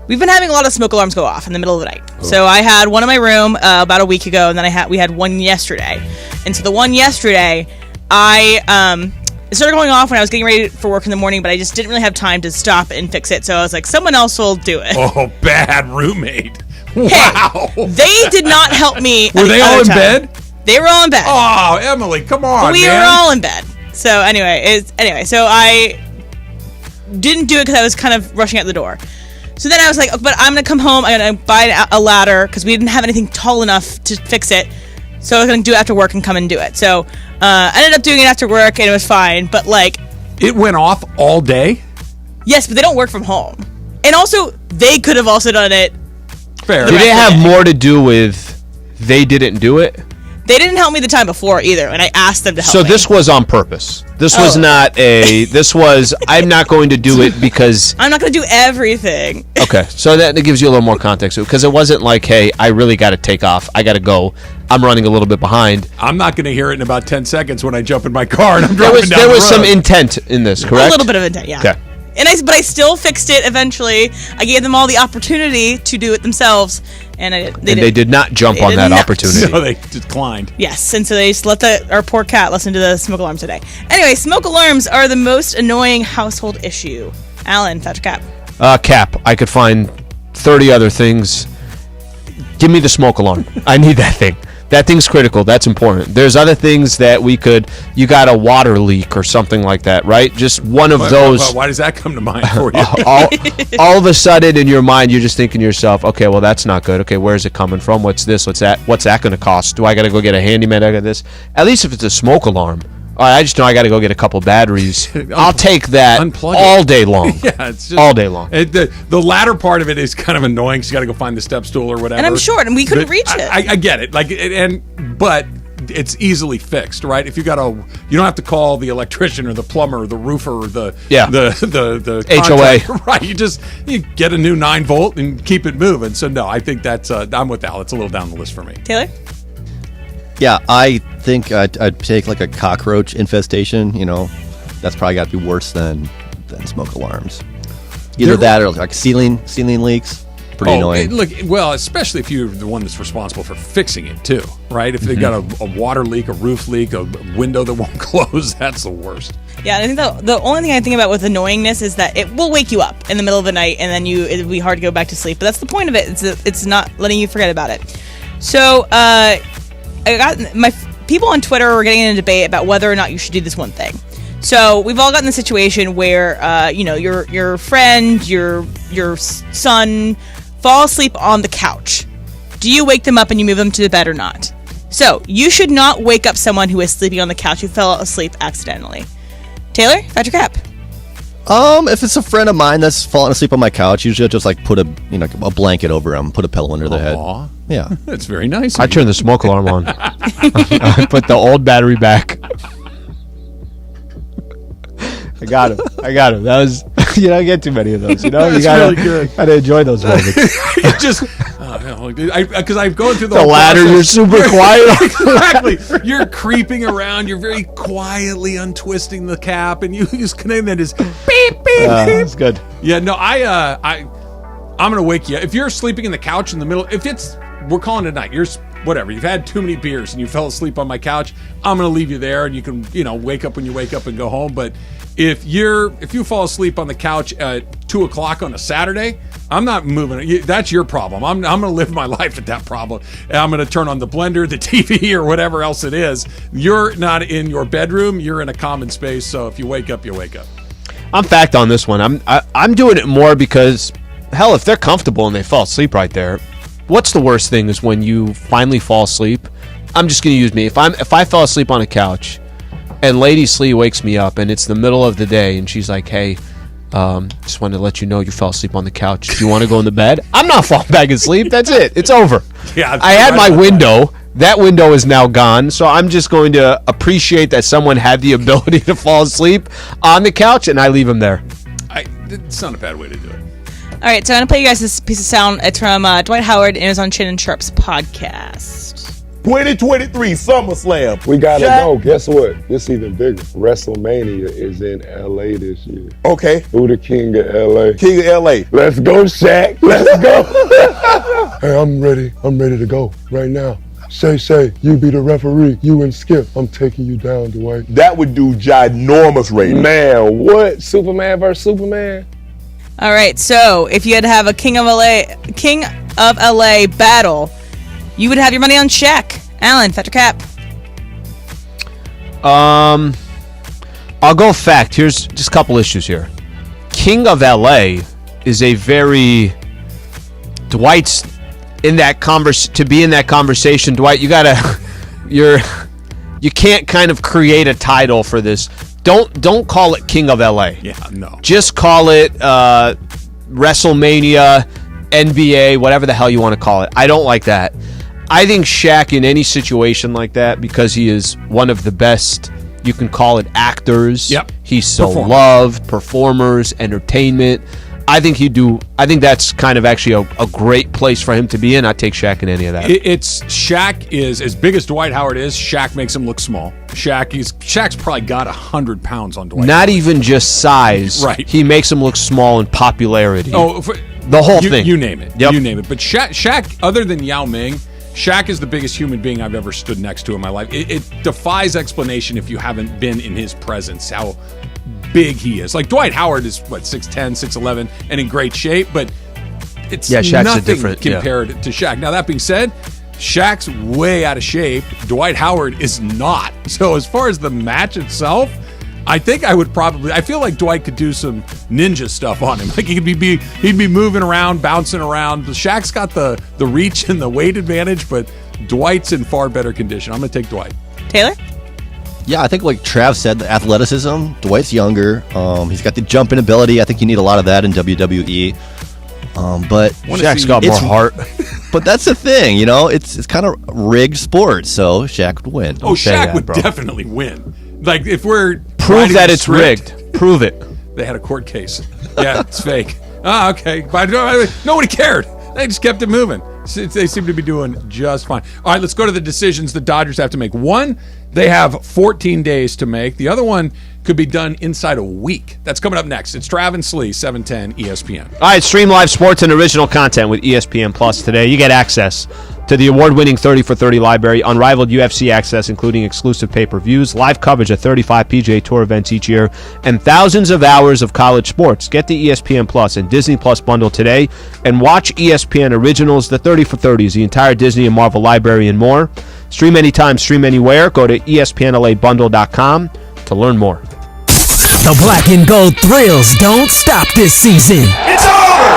we've been having a lot of smoke alarms go off in the middle of the night. Oh. So I had one in my room about a week ago, and then we had one yesterday. And so the one yesterday, it started going off when I was getting ready for work in the morning, but I just didn't really have time to stop and fix it. So I was like, someone else will do it. Oh, bad roommate. Wow. Hey, they did not help me. Were they all in bed? They were all in bed. Oh, Emily, come on, we were all in bed. So anyway, so I didn't do it because I was kind of rushing out the door. So then I was like, but I'm going to come home. I'm going to buy a ladder because we didn't have anything tall enough to fix it. So I was going to do it after work and come and do it. So I ended up doing it after work and it was fine. But like... It went off all day? Yes, but they don't work from home. And also, they could have also done it. Fair. Did it have more to do with they didn't do it? They didn't help me the time before either, and I asked them to help me. So this was on purpose. This was not a. This was. I'm not going to do it because I'm not going to do everything. Okay, so that gives you a little more context because it wasn't like, hey, I really got to take off. I got to go. I'm running a little bit behind. I'm not going to hear it in about 10 seconds when I jump in my car and I'm driving down the road. There was some intent in this, correct? A little bit of intent, yeah. Okay. But I still fixed it eventually. I gave them all the opportunity to do it themselves, and they did not jump on that opportunity. No, they declined. Yes, and so they just let our poor cat listen to the smoke alarm today. Anyway, smoke alarms are the most annoying household issue. Alan, Thatcher Cap. Cap. I could find 30 other things. Give me the smoke alarm. I need that thing. That thing's critical. That's important. There's other things that you got a water leak or something like that, right? Just one of those. Why does that come to mind for you? all of a sudden in your mind, you're just thinking to yourself, okay, well, that's not good. Okay, where's it coming from? What's this? What's that? What's that going to cost? Do I got to go get a handyman? I got this. At least if it's a smoke alarm. All right, I just know I got to go get a couple batteries. I'll take that all day long. Yeah, it's just all day long. The latter part of it is kind of annoying. So you got to go find the step stool or whatever. And I'm short, and we couldn't reach it. I get it. But it's easily fixed, right? If you don't have to call the electrician or the plumber or the roofer or the HOA. Right? You get a new 9-volt and keep it moving. So no, I think that's I'm with Al. It's a little down the list for me. Taylor. Yeah, I think I'd take like a cockroach infestation. That's probably got to be worse than smoke alarms. Either that or like ceiling leaks. Pretty annoying. Especially if you're the one that's responsible for fixing it too, right? If they've got a water leak, a roof leak, a window that won't close, that's the worst. Yeah, and I think the only thing I think about with annoyingness is that it will wake you up in the middle of the night, and then it'll be hard to go back to sleep. But that's the point of it. It's not letting you forget about it. So, I got my people on Twitter were getting in a debate about whether or not you should do this one thing. So we've all gotten the situation where your friend, your son fall asleep on the couch. Do you wake them up and you move them to the bed or not? So you should not wake up someone who is sleeping on the couch who fell asleep accidentally. Taylor, Thatcher Cap. If it's a friend of mine that's falling asleep on my couch, usually I'll just like put a blanket over them, put a pillow under their head. Yeah, that's very nice. I turn the smoke alarm on. I put the old battery back. I got him. That was, you don't get too many of those. That's really good. Gotta enjoy those moments. Because I'm going through the whole ladder. process. You're super quiet. Exactly. You're creeping around. You're very quietly untwisting the cap, and you just connect that is beep beep beep. That's good. Yeah. No. I'm gonna wake you if you're sleeping in the couch in the middle. We're calling it night. Whatever. You've had too many beers and you fell asleep on my couch. I'm gonna leave you there, and you can wake up when you wake up and go home. But if you fall asleep on the couch at 2:00 on a Saturday, I'm not moving. That's your problem. I'm going to live my life at that problem. And I'm going to turn on the blender, the TV, or whatever else it is. You're not in your bedroom. You're in a common space. So if you wake up, you wake up. I'm fact on this one. I'm doing it more because, hell, if they're comfortable and they fall asleep right there, what's the worst thing is when you finally fall asleep. I'm just going to use me. If I fell asleep on a couch and Lady Slee wakes me up and it's the middle of the day and she's like, hey, just wanted to let you know you fell asleep on the couch. Do you want to go in the bed? I'm not falling back asleep. That's it. It's over. Yeah, I had my window. That window is now gone. So I'm just going to appreciate that someone had the ability to fall asleep on the couch and I leave them there. It's not a bad way to do it. All right, so I'm going to play you guys this piece of sound. It's from Dwight Howard, and it was on Chin and Sharp's podcast. 2023 SummerSlam. We gotta go. Guess what? This even bigger. WrestleMania is in LA this year. Okay. Who the king of LA? King of LA. Let's go, Shaq. Let's go. Hey, I'm ready. I'm ready to go right now. Shay, you be the referee. You and Skip. I'm taking you down, Dwight. That would do ginormous ratings. Man, what? Superman versus Superman? All right, so if you had to have a King of LA battle, you would have your money on Shaq. Alan, Thatcher Cap. I'll go fact. Here's just a couple issues here. King of LA is a very Dwight's in that to be in that conversation. Dwight, you can't kind of create a title for this. Don't call it King of LA. Yeah, no. Just call it WrestleMania, NBA, whatever the hell you want to call it. I don't like that. I think Shaq in any situation like that, because he is one of the best, you can call it actors. Yep. He's so Performer. loved, performers, entertainment. I think that's kind of actually a great place for him to be in. I'd take Shaq in any of that. Shaq is as big as Dwight Howard is. Shaq makes him look small. Shaq's probably got 100 pounds on Dwight. Not Howard. even just size. Right. He makes him look small in popularity. Oh, the whole thing. You name it. Yep. You name it. But Shaq, other than Yao Ming, Shaq is the biggest human being I've ever stood next to in my life. It defies explanation if you haven't been in his presence, how big he is. Like Dwight Howard is, 6'10", 6'11", and in great shape, but it's Shaq's nothing compared to Shaq. Now, that being said, Shaq's way out of shape. Dwight Howard is not. So as far as the match itself, I think I feel like Dwight could do some ninja stuff on him. Like he'd be moving around, bouncing around. Shaq's got the reach and the weight advantage, but Dwight's in far better condition. I'm going to take Dwight. Taylor? Yeah, I think like Trav said, the athleticism. Dwight's younger. He's got the jumping ability. I think you need a lot of that in WWE. But Shaq's got more heart. But that's the thing, it's kind of rigged sport, so Shaq would win. Oh, Shaq would definitely win. Like if we're prove that it's rigged, prove it. They had a court case. Yeah, it's fake. Okay, but nobody cared. They just kept it moving. They seem to be doing just fine. All right, let's go to the decisions the Dodgers have to make. One, they have 14 days to make. The other one could be done inside a week. That's coming up next. It's Trav and Slee, 710 ESPN. All right, stream live sports and original content with ESPN Plus today. You get access to the award-winning 30 for 30 library, unrivaled UFC access, including exclusive pay-per-views, live coverage of 35 PGA Tour events each year, and thousands of hours of college sports. Get the ESPN Plus and Disney Plus bundle today and watch ESPN Originals, the 30 for 30s, the entire Disney and Marvel library, and more. Stream anytime, stream anywhere. Go to ESPNLAbundle.com to learn more. The black and gold thrills don't stop this season. It's over!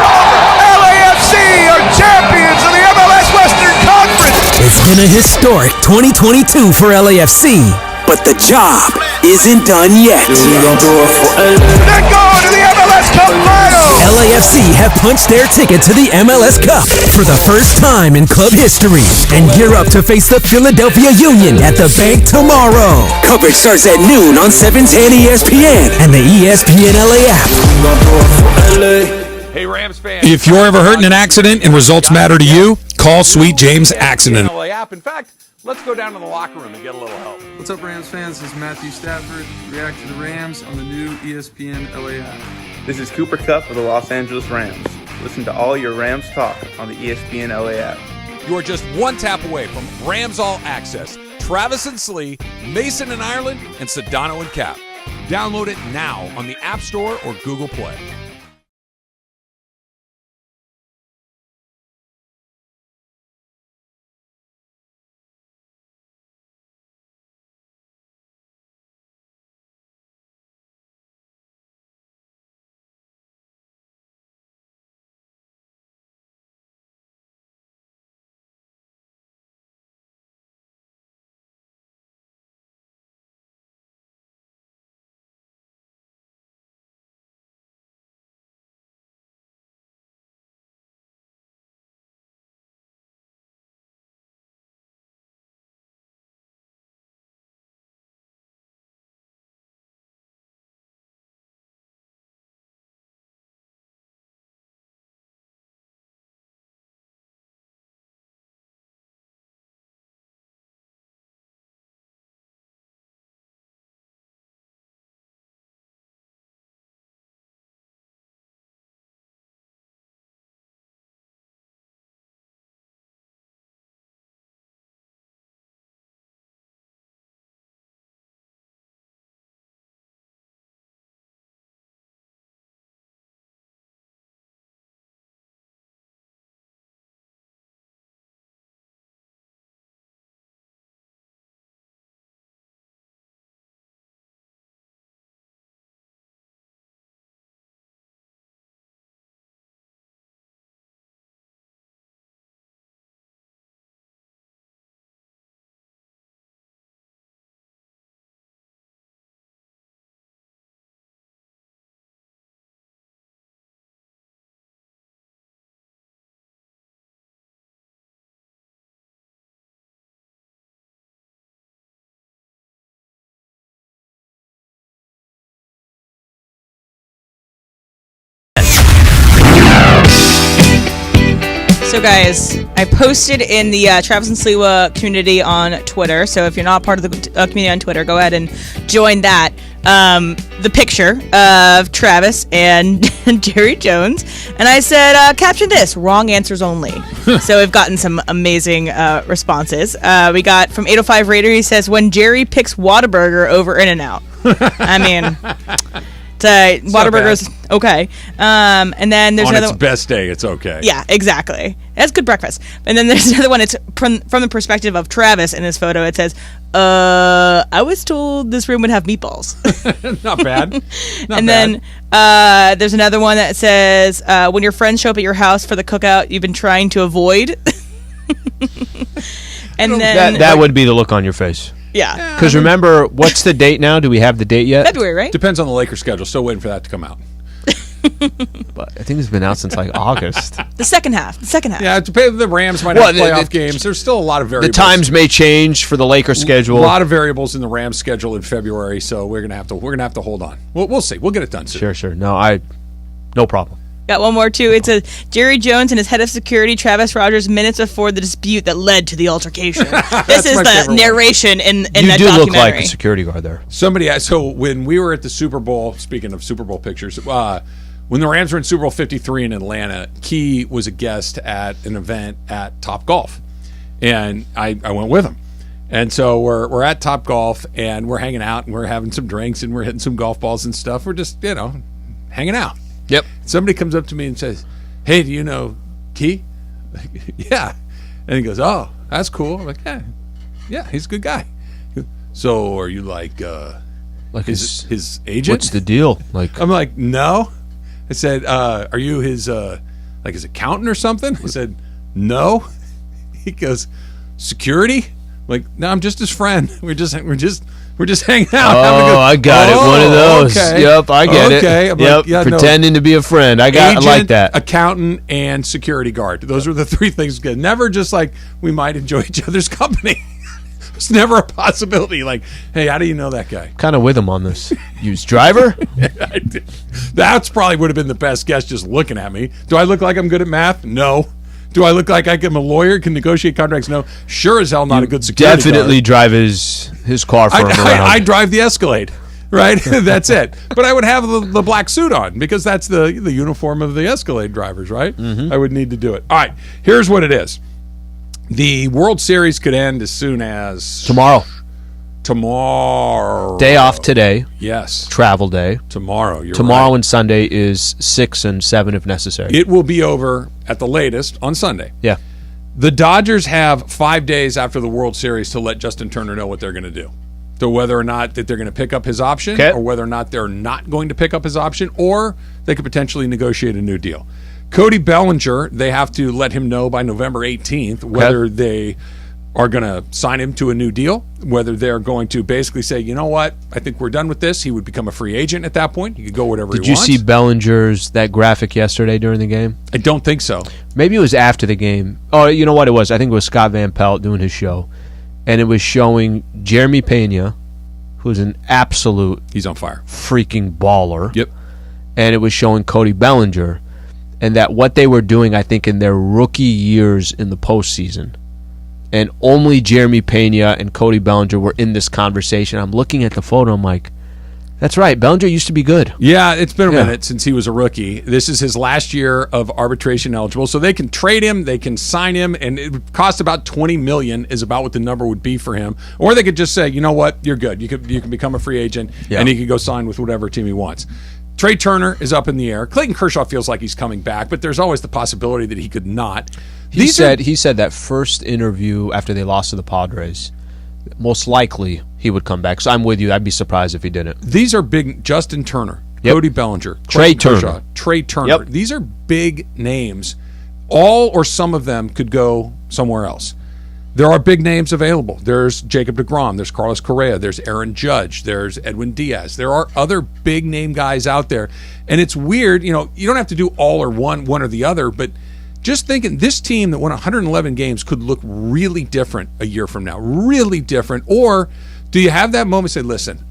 LAFC are champions of the MLS Western Conference! It's been a historic 2022 for LAFC, but the job isn't done yet. They're going to the MLS Cup Final! LAFC have punched their ticket to the MLS Cup for the first time in club history and gear up to face the Philadelphia Union at the Bank tomorrow. Coverage starts at noon on 710 ESPN and the ESPNLA app. Hey, Rams fans. If you're ever hurt in an accident and results matter to you, call Sweet James Accident. ESPNLA app. In fact, let's go down to the locker room and get a little help. What's up, Rams fans? This is Matthew Stafford. React to the Rams on the new ESPNLA app. This is Cooper Kupp of the Los Angeles Rams. Listen to all your Rams talk on the ESPNLA app. You are just one tap away from Rams All Access. Travis and Slee, Mason and Ireland, and Sedano and Cap. Download it now on the App Store or Google Play. So, guys, I posted in the Travis and Sliwa community on Twitter. So, if you're not part of the community on Twitter, go ahead and join that. The picture of Travis and Jerry Jones. And I said, caption this, wrong answers only. So, we've gotten some amazing responses. We got from 805 Raider, he says, when Jerry picks Whataburger over In-N-Out. I mean... Whataburger's okay. And then there's on another its best day, it's okay. Yeah, exactly. That's good breakfast. And then there's another one. It's from the perspective of Travis in this photo. It says, I was told this room would have meatballs. Not bad. And then there's another one that says, when your friends show up at your house for the cookout you've been trying to avoid. And then that would be the look on your face. Yeah. Because remember, what's the date now? Do we have the date yet? February, right? Depends on the Lakers schedule. Still waiting for that to come out. But I think it's been out since like August. The second half. Yeah, it depends. The Rams might have playoff games. There's still a lot of variables. The times may change for the Lakers schedule. A lot of variables in the Rams schedule in February, so we're gonna have to hold on. We'll see. We'll get it done soon. Sure. No problem. Got one more, too. It's a Jerry Jones and his head of security, Travis Rogers, minutes before the dispute that led to the altercation. This is the narration in that documentary. You do look like a security guard there. So when we were at the Super Bowl, speaking of Super Bowl pictures, when the Rams were in Super Bowl 53 in Atlanta, Key was a guest at an event at Top Golf. And I went with him. And so we're at Top Golf, and we're hanging out, and we're having some drinks, and we're hitting some golf balls and stuff. We're just, hanging out. Yep. Somebody comes up to me and says, hey, do you know Key? Yeah. And he goes, oh, that's cool. I'm like, yeah, he's a good guy. So are you like his agent? What's the deal? I'm like, no. I said, are you his his accountant or something? I said, no. He goes, security? I'm like, no, I'm just his friend. We're just hanging out. Oh, I got it. One of those. Okay. Yep, I get it. Okay. I'm yep. like, yeah, pretending to be a friend. I like that. Accountant and security guard. Those were the three things. Good. Never just like we might enjoy each other's company. It's never a possibility. Like, hey, how do you know that guy? Kind of with him on this. Use driver? That's probably would have been the best guess just looking at me. Do I look like I'm good at math? No. Do I look like I'm a lawyer, can negotiate contracts? No. Sure as hell not a good security definitely guard. Drive his car for him around. I drive the Escalade, right? That's it. But I would have the black suit on because that's the uniform of the Escalade drivers, right? Mm-hmm. I would need to do it. All right, here's what it is. The World Series could end as soon as... Tomorrow. Day off today. Yes. Travel day. Tomorrow. Tomorrow and Sunday is 6 and 7 if necessary. It will be over at the latest on Sunday. Yeah. The Dodgers have 5 days after the World Series to let Justin Turner know what they're going to do. So whether or not that they're going to pick up his option or whether or not they're not going to pick up his option or they could potentially negotiate a new deal. Cody Bellinger, they have to let him know by November 18th whether they are going to sign him to a new deal, whether they're going to basically say, you know what, I think we're done with this. He would become a free agent at that point. He could go whatever he wants. Did you see Bellinger's, that graphic yesterday during the game? I don't think so. Maybe it was after the game. Oh, you know what it was? I think it was Scott Van Pelt doing his show. And it was showing Jeremy Pena, who's an absolute... He's on fire. Freaking baller. Yep. And it was showing Cody Bellinger. And that what they were doing, I think, in their rookie years in the postseason. And only Jeremy Pena and Cody Bellinger were in this conversation. I'm looking at the photo. I'm like, that's right. Bellinger used to be good. Yeah, it's been a minute since he was a rookie. This is his last year of arbitration eligible. So they can trade him, they can sign him, and it would cost about $20 million is about what the number would be for him. Or they could just say, you know what, you're good. You can become a free agent, and he can go sign with whatever team he wants. Trey Turner is up in the air. Clayton Kershaw feels like he's coming back, but there's always the possibility that he could not. He said that first interview after they lost to the Padres, most likely he would come back. So I'm with you. I'd be surprised if he didn't. These are big. Justin Turner, Cody Bellinger, Trey Turner. Yep. These are big names. All or some of them could go somewhere else. There are big names available. There's Jacob deGrom. There's Carlos Correa. There's Aaron Judge. There's Edwin Diaz. There are other big name guys out there. And it's weird. You don't have to do all or one or the other, but just thinking this team that won 111 games could look really different a year from now. Really different. Or do you have that moment say, listen,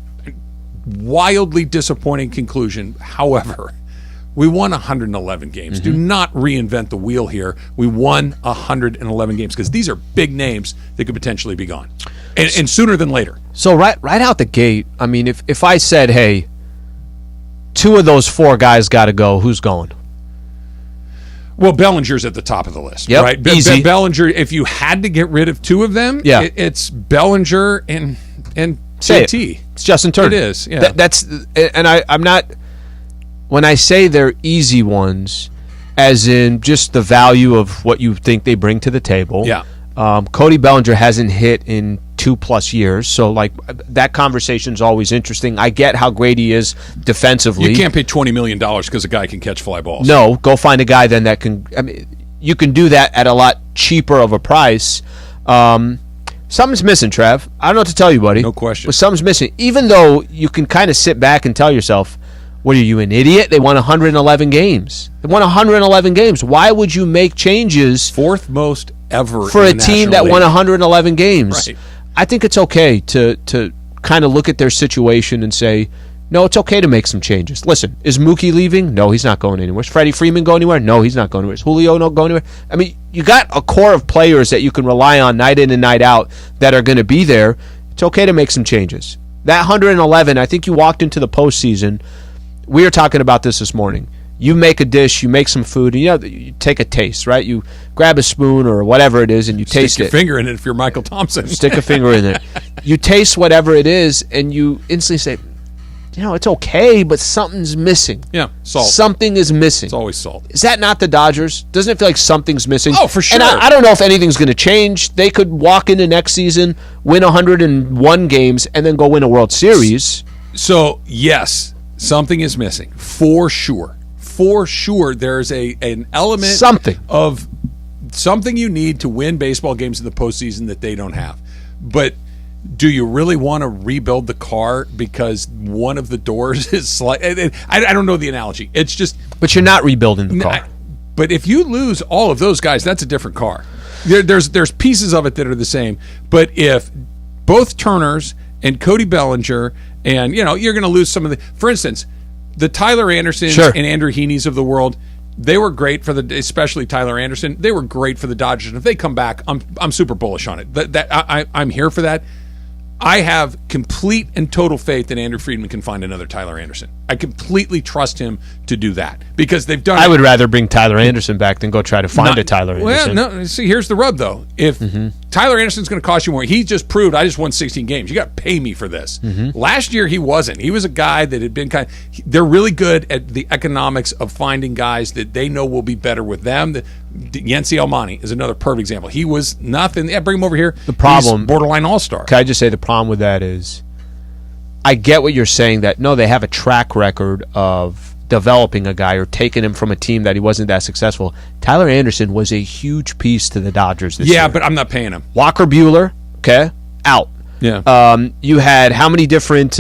wildly disappointing conclusion. However, We won 111 games. Do not reinvent the wheel here. We won 111 games because these are big names that could potentially be gone, and sooner than later. So right out the gate, I mean, if I said, hey, 2 of those 4 guys got to go, who's going? Well, Bellinger's at the top of the list, Yep, right? easy. Bellinger, if you had to get rid of 2 of them, it's Bellinger and Say JT. It's Justin Turner. It is, yeah. I'm not, when I say they're easy ones, as in just the value of what you think they bring to the table. Yeah. Cody Bellinger hasn't hit in 2+ years, so like that conversation's always interesting. I get how great he is defensively. You can't pay $20 million because a guy can catch fly balls. No, go find a guy then that can. I mean, you can do that at a lot cheaper of a price. Something's missing, Trav. I don't know what to tell you, buddy. No question. But something's missing. Even though you can kind of sit back and tell yourself, what are you, an idiot? They won 111 games. They won 111 games. Why would you make changes? 4th most ever for in a the team National that won League. 111 games. Right. I think it's okay to kind of look at their situation and say, no, it's okay to make some changes. Listen, is Mookie leaving? No, he's not going anywhere. Is Freddie Freeman go anywhere? No, he's not going anywhere. Is Julio not going anywhere? I mean, you got a core of players that you can rely on night in and night out that are going to be there. It's okay to make some changes. That 111, I think you walked into the postseason. We were talking about this morning. You make a dish, you make some food, and you take a taste, right? You grab a spoon or whatever it is, and you taste Stick it. your finger in it if you're Michael Thompson. Stick a finger in it. You taste whatever it is, and you instantly say, it's okay, but something's missing. Yeah, salt. Something is missing. It's always salt. Is that not the Dodgers? Doesn't it feel like something's missing? Oh, for sure. And I don't know if anything's going to change. They could walk into next season, win 101 games, and then go win a World Series. So, yes, something is missing. For sure. For sure, there's an element of something you need to win baseball games in the postseason that they don't have. But do you really want to rebuild the car because one of the doors is I don't know the analogy. It's just. But you're not rebuilding the car. But if you lose all of those guys, that's a different car. There's pieces of it that are the same. But if both Turners and Cody Bellinger and you're going to lose some of the, for instance, the Tyler Andersons and Andrew Heaney's of the world, they were great for especially Tyler Anderson. They were great for the Dodgers, and if they come back, I'm super bullish on it. I'm here for that. I have complete and total faith that Andrew Friedman can find another Tyler Anderson. I completely trust him to do that because they've done. I would rather bring Tyler Anderson back than go try to find a Tyler Anderson. Well, no. See, here's the rub though. If Tyler Anderson's going to cost you more, he just proved I just won 16 games. You got to pay me for this. Last year he wasn't. He was a guy that had been they're really good at the economics of finding guys that they know will be better with them. Yancy Almani is another perfect example. He was nothing. Yeah, bring him over here. The problem, he's borderline all-star. Can I just say the problem with that is, I get what you're saying that no, they have a track record of developing a guy or taking him from a team that he wasn't that successful. Tyler Anderson was a huge piece to the Dodgers this year. Yeah, but I'm not paying him. Walker Buehler, okay, out. Yeah. You had how many different?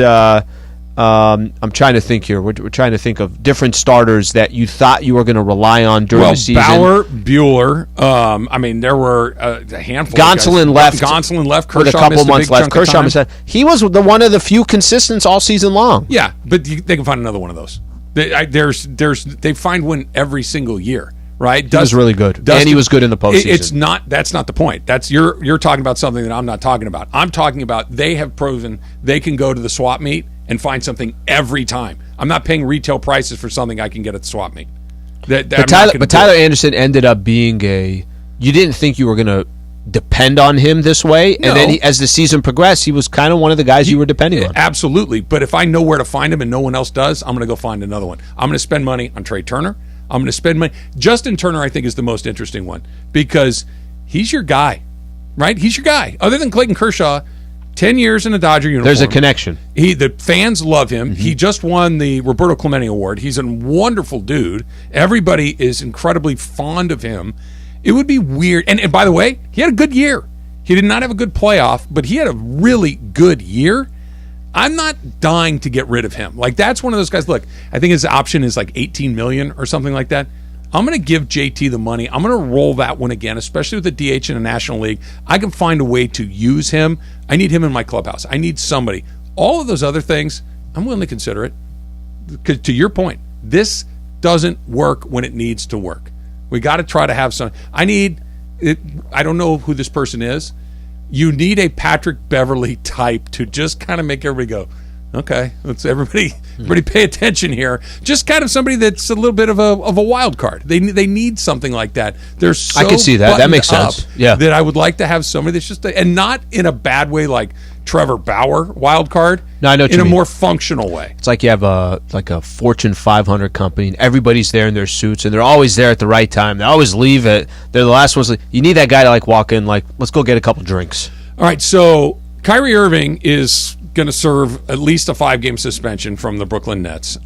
I'm trying to think here. We're trying to think of different starters that you thought you were going to rely on during the season. Bauer, Buehler. I mean, there were a handful. Gonsolin left. Gonsolin left. With a couple months left. Kershaw missed. He was one of the few consistents all season long. Yeah, but they can find another one of those. They find one every single year. Right? He was really good. And he was good in the postseason. That's not the point. That's you're talking about something that I'm not talking about. I'm talking about they have proven they can go to the swap meet and find something every time. I'm not paying retail prices for something I can get at the swap meet. But Tyler Anderson ended up being you didn't think you were going to depend on him this way, and then as the season progressed, he was kind of one of the guys you were depending on. Absolutely. But if I know where to find him and no one else does, I'm going to go find another one. I'm going to spend money on Trey Turner. I'm going to spend money. Justin Turner, I think, is the most interesting one because he's your guy, right? He's your guy. Other than Clayton Kershaw, 10 years in a Dodger uniform. There's a connection. The fans love him. He just won the Roberto Clemente Award. He's a wonderful dude. Everybody is incredibly fond of him. It would be weird. And by the way, he had a good year. He did not have a good playoff, but he had a really good year. I'm not dying to get rid of him. Like, that's one of those guys. Look, I think his option is like $18 million or something like that. I'm going to give JT the money. I'm going to roll that one again, especially with the DH in the National League. I can find a way to use him. I need him in my clubhouse. I need somebody. All of those other things, I'm willing to consider it. Because to your point, this doesn't work when it needs to work. We got to try to have some. I don't know who this person is. You need a Patrick Beverley type to just kind of make everybody go, okay, let's everybody pay attention here. Just kind of somebody that's a little bit of a wild card. They need something like that. They're so I can see that. That makes sense. Yeah. That I would like to have somebody that's just and not in a bad way like Trevor Bauer wild card. No, I know what in you a mean. more functional way. It's like you have a Fortune 500 company, and everybody's there in their suits, and they're always there at the right time. They always leave it. They're the last ones. You need that guy to walk in, let's go get a couple drinks. All right, so Kyrie Irving is going to serve at least a 5-game suspension from the Brooklyn Nets.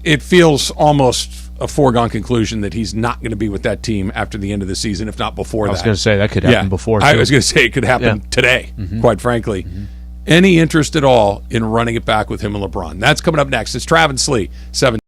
It feels almost a foregone conclusion that he's not going to be with that team after the end of the season, if not before that. I was going to say that could happen before, too. I was going to say it could happen today, quite frankly. Any interest at all in running it back with him and LeBron? That's coming up next. It's Travis Lee, 7.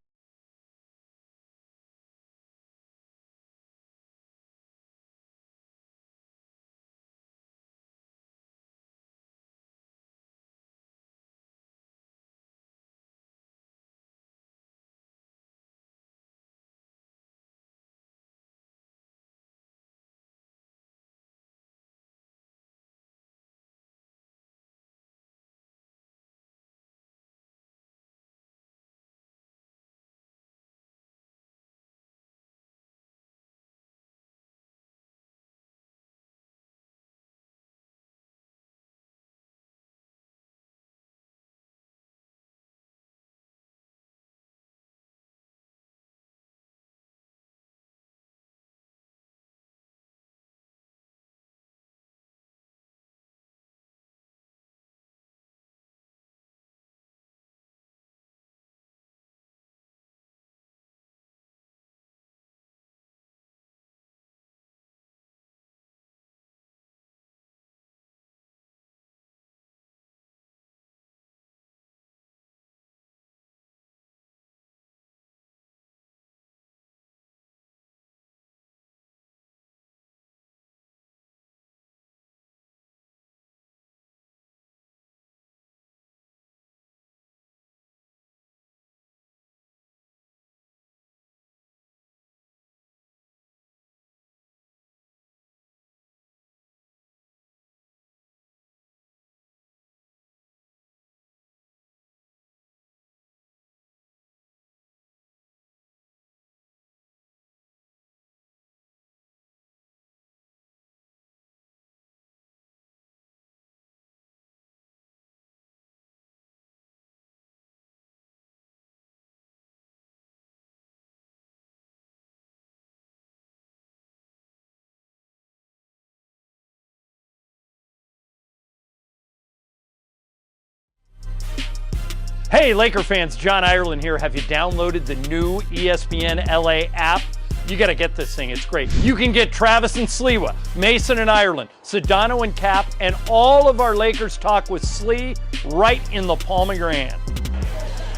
Hey, Laker fans, John Ireland here. Have you downloaded the new ESPNLA app? You got to get this thing. It's great. You can get Travis and Sliwa, Mason and Ireland, Sedano and Cap, and all of our Lakers talk with Slee right in the palm of your hand.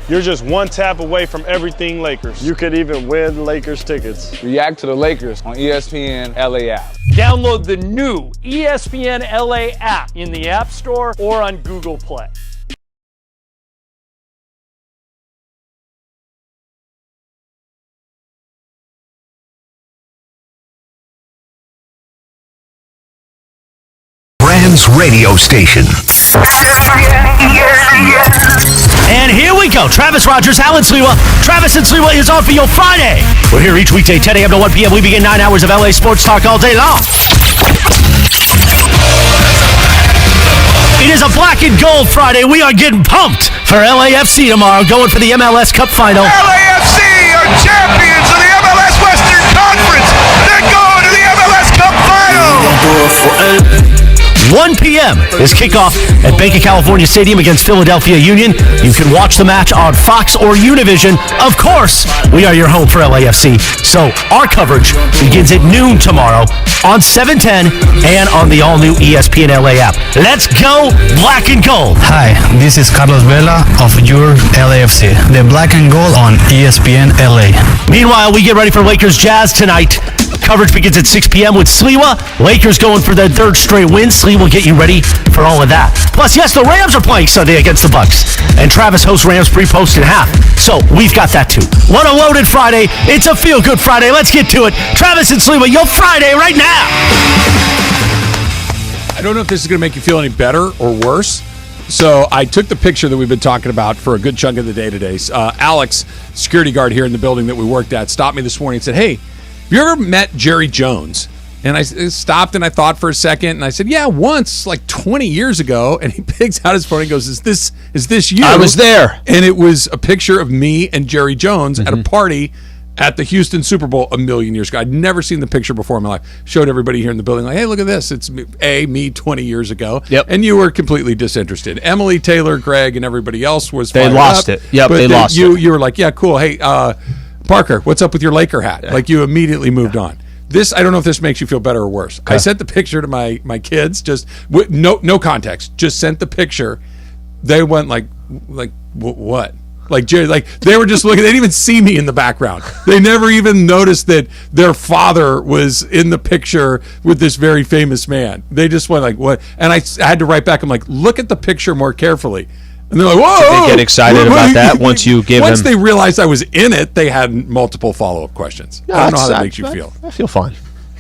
You're just one tap away from everything Lakers. You could even win Lakers tickets. React to the Lakers on ESPNLA app. Download the new ESPNLA app in the App Store or on Google Play. Radio station. And here we go. Travis Rogers, Alan Sliwa. Travis and Sliwa is on for your Friday. We're here each weekday, 10 a.m. to 1 p.m. We begin 9 hours of LA sports talk all day long. It is a black and gold Friday. We are getting pumped for LAFC tomorrow, going for the MLS Cup final. LAFC are champions of the MLS Western Conference. They're going to the MLS Cup final. 1 p.m. is kickoff at Banc of California Stadium against Philadelphia Union. You can watch the match on Fox or Univision. Of course, we are your home for LAFC. So our coverage begins at noon tomorrow on 710 and on the all-new ESPNLA app. Let's go black and gold. Hi, this is Carlos Vela of your LAFC. The black and gold on ESPNLA. Meanwhile, we get ready for Lakers Jazz tonight. Coverage begins at 6 p.m. with Sliwa. Lakers going for their third straight win. Sliwa will get you ready for all of that. Plus, yes, the Rams are playing Sunday against the Bucs. And Travis hosts Rams pre-post and half. So we've got that too. What a loaded Friday. It's a feel-good Friday. Let's get to it. Travis and Sliwa, your Friday right now. I don't know if this is going to make you feel any better or worse. So I took the picture that we've been talking about for a good chunk of the day today. Alex, security guard here in the building that we worked at, stopped me this morning and said, hey, have you ever met Jerry Jones? And I stopped and I thought for a second and I said, yeah, once, like 20 years ago. And he picks out his phone and goes, is this you? I was there. And it was a picture of me and Jerry Jones at a party at the Houston Super Bowl a million years ago. I'd never seen the picture before in my life. Showed everybody here in the building, like, hey, look at this. It's me 20 years ago. Yep. And you were completely disinterested. Emily, Taylor, Greg, and everybody else was They fired lost up, it. Yep, but they lost it. You were like, yeah, cool. Hey, Parker, what's up with your Laker hat? Like, you immediately moved on. This, I don't know if this makes you feel better or worse. Okay. I sent the picture to my kids, just with no context. Just sent the picture. They went like what? Like Jerry, like they were just looking. They didn't even see me in the background. They never even noticed that their father was in the picture with this very famous man. They just went like, what? And I had to write back. I'm like, look at the picture more carefully. And they're like, whoa! Did they get excited about that once you gave Once them? they realized I was in it, they had multiple follow-up questions. No, I don't know how that makes you feel. I feel fine.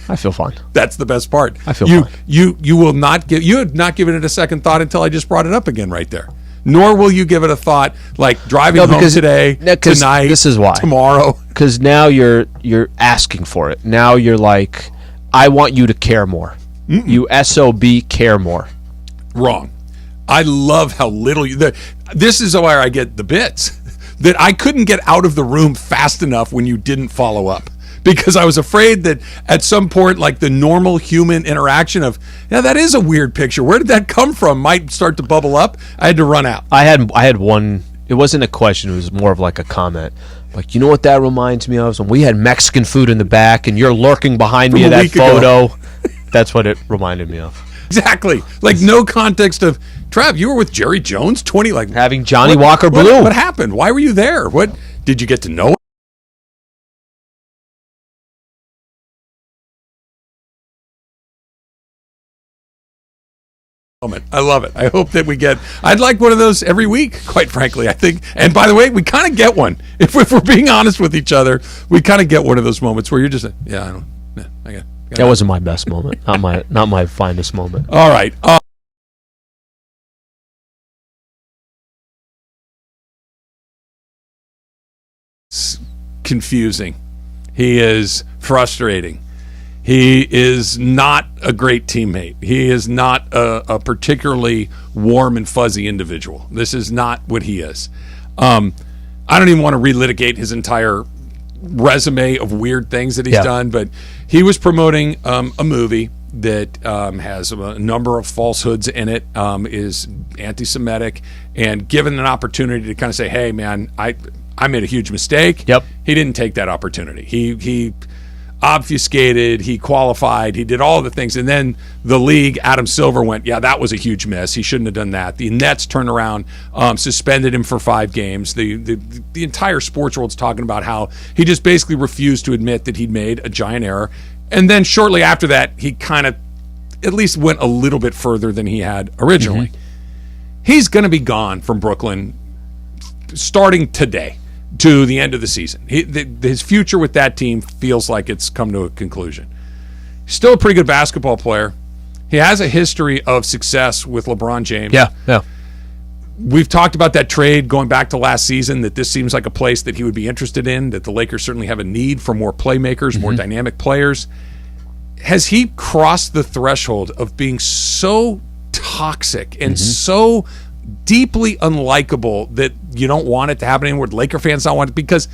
I feel fine. That's the best part. I feel fine. You will not give. You had not given it a second thought until I just brought it up again right there. Nor will you give it a thought like driving home today, tonight, this is why. Tomorrow. Because now you're asking for it. Now you're like, I want you to care more. You SOB care more. Wrong. I love how little you. This is where I get the bits that I couldn't get out of the room fast enough when you didn't follow up. Because I was afraid that at some point, like the normal human interaction of, yeah, that is a weird picture. Where did that come from? Might start to bubble up. I had to run out. I had one. It wasn't a question. It was more of like a comment. Like, you know what that reminds me of? When we had Mexican food in the back, and you're lurking behind me in that photo. That's what it reminded me of. Exactly. Like no context of, Trav, you were with Jerry Jones, 20, like having Johnny Walker Blue. What happened? Why were you there? What did you get to know him? I love it. I hope that we get. I'd like one of those every week, quite frankly. I think. And by the way, we kind of get one. If we're being honest with each other, we kind of get one of those moments where you're just, yeah, I don't. Yeah, I got. That wasn't my best moment. Not my finest moment. All right. It's confusing. He is frustrating. He is not a great teammate. He is not a particularly warm and fuzzy individual. This is not what he is. I don't even want to relitigate his entire resume of weird things that he's done, but he was promoting a movie that has a number of falsehoods in it, is anti-Semitic, and given an opportunity to kind of say, hey, man, I made a huge mistake. Yep. He didn't take that opportunity. He obfuscated, he qualified, he did all the things, and then the league, Adam Silver went, yeah, that was a huge miss. He shouldn't have done that. The Nets turned around, suspended him for 5 games. The entire sports world's talking about how he just basically refused to admit that he'd made a giant error. And then shortly after that, he kind of at least went a little bit further than he had originally. Mm-hmm. He's going to be gone from Brooklyn starting today to the end of the season. His future with that team feels like it's come to a conclusion. He's still a pretty good basketball player. He has a history of success with LeBron James. Yeah. We've talked about that trade going back to last season, that this seems like a place that he would be interested in, that the Lakers certainly have a need for more playmakers, more dynamic players. Has he crossed the threshold of being so toxic and so deeply unlikable that you don't want it to happen anymore? Laker fans don't want it, because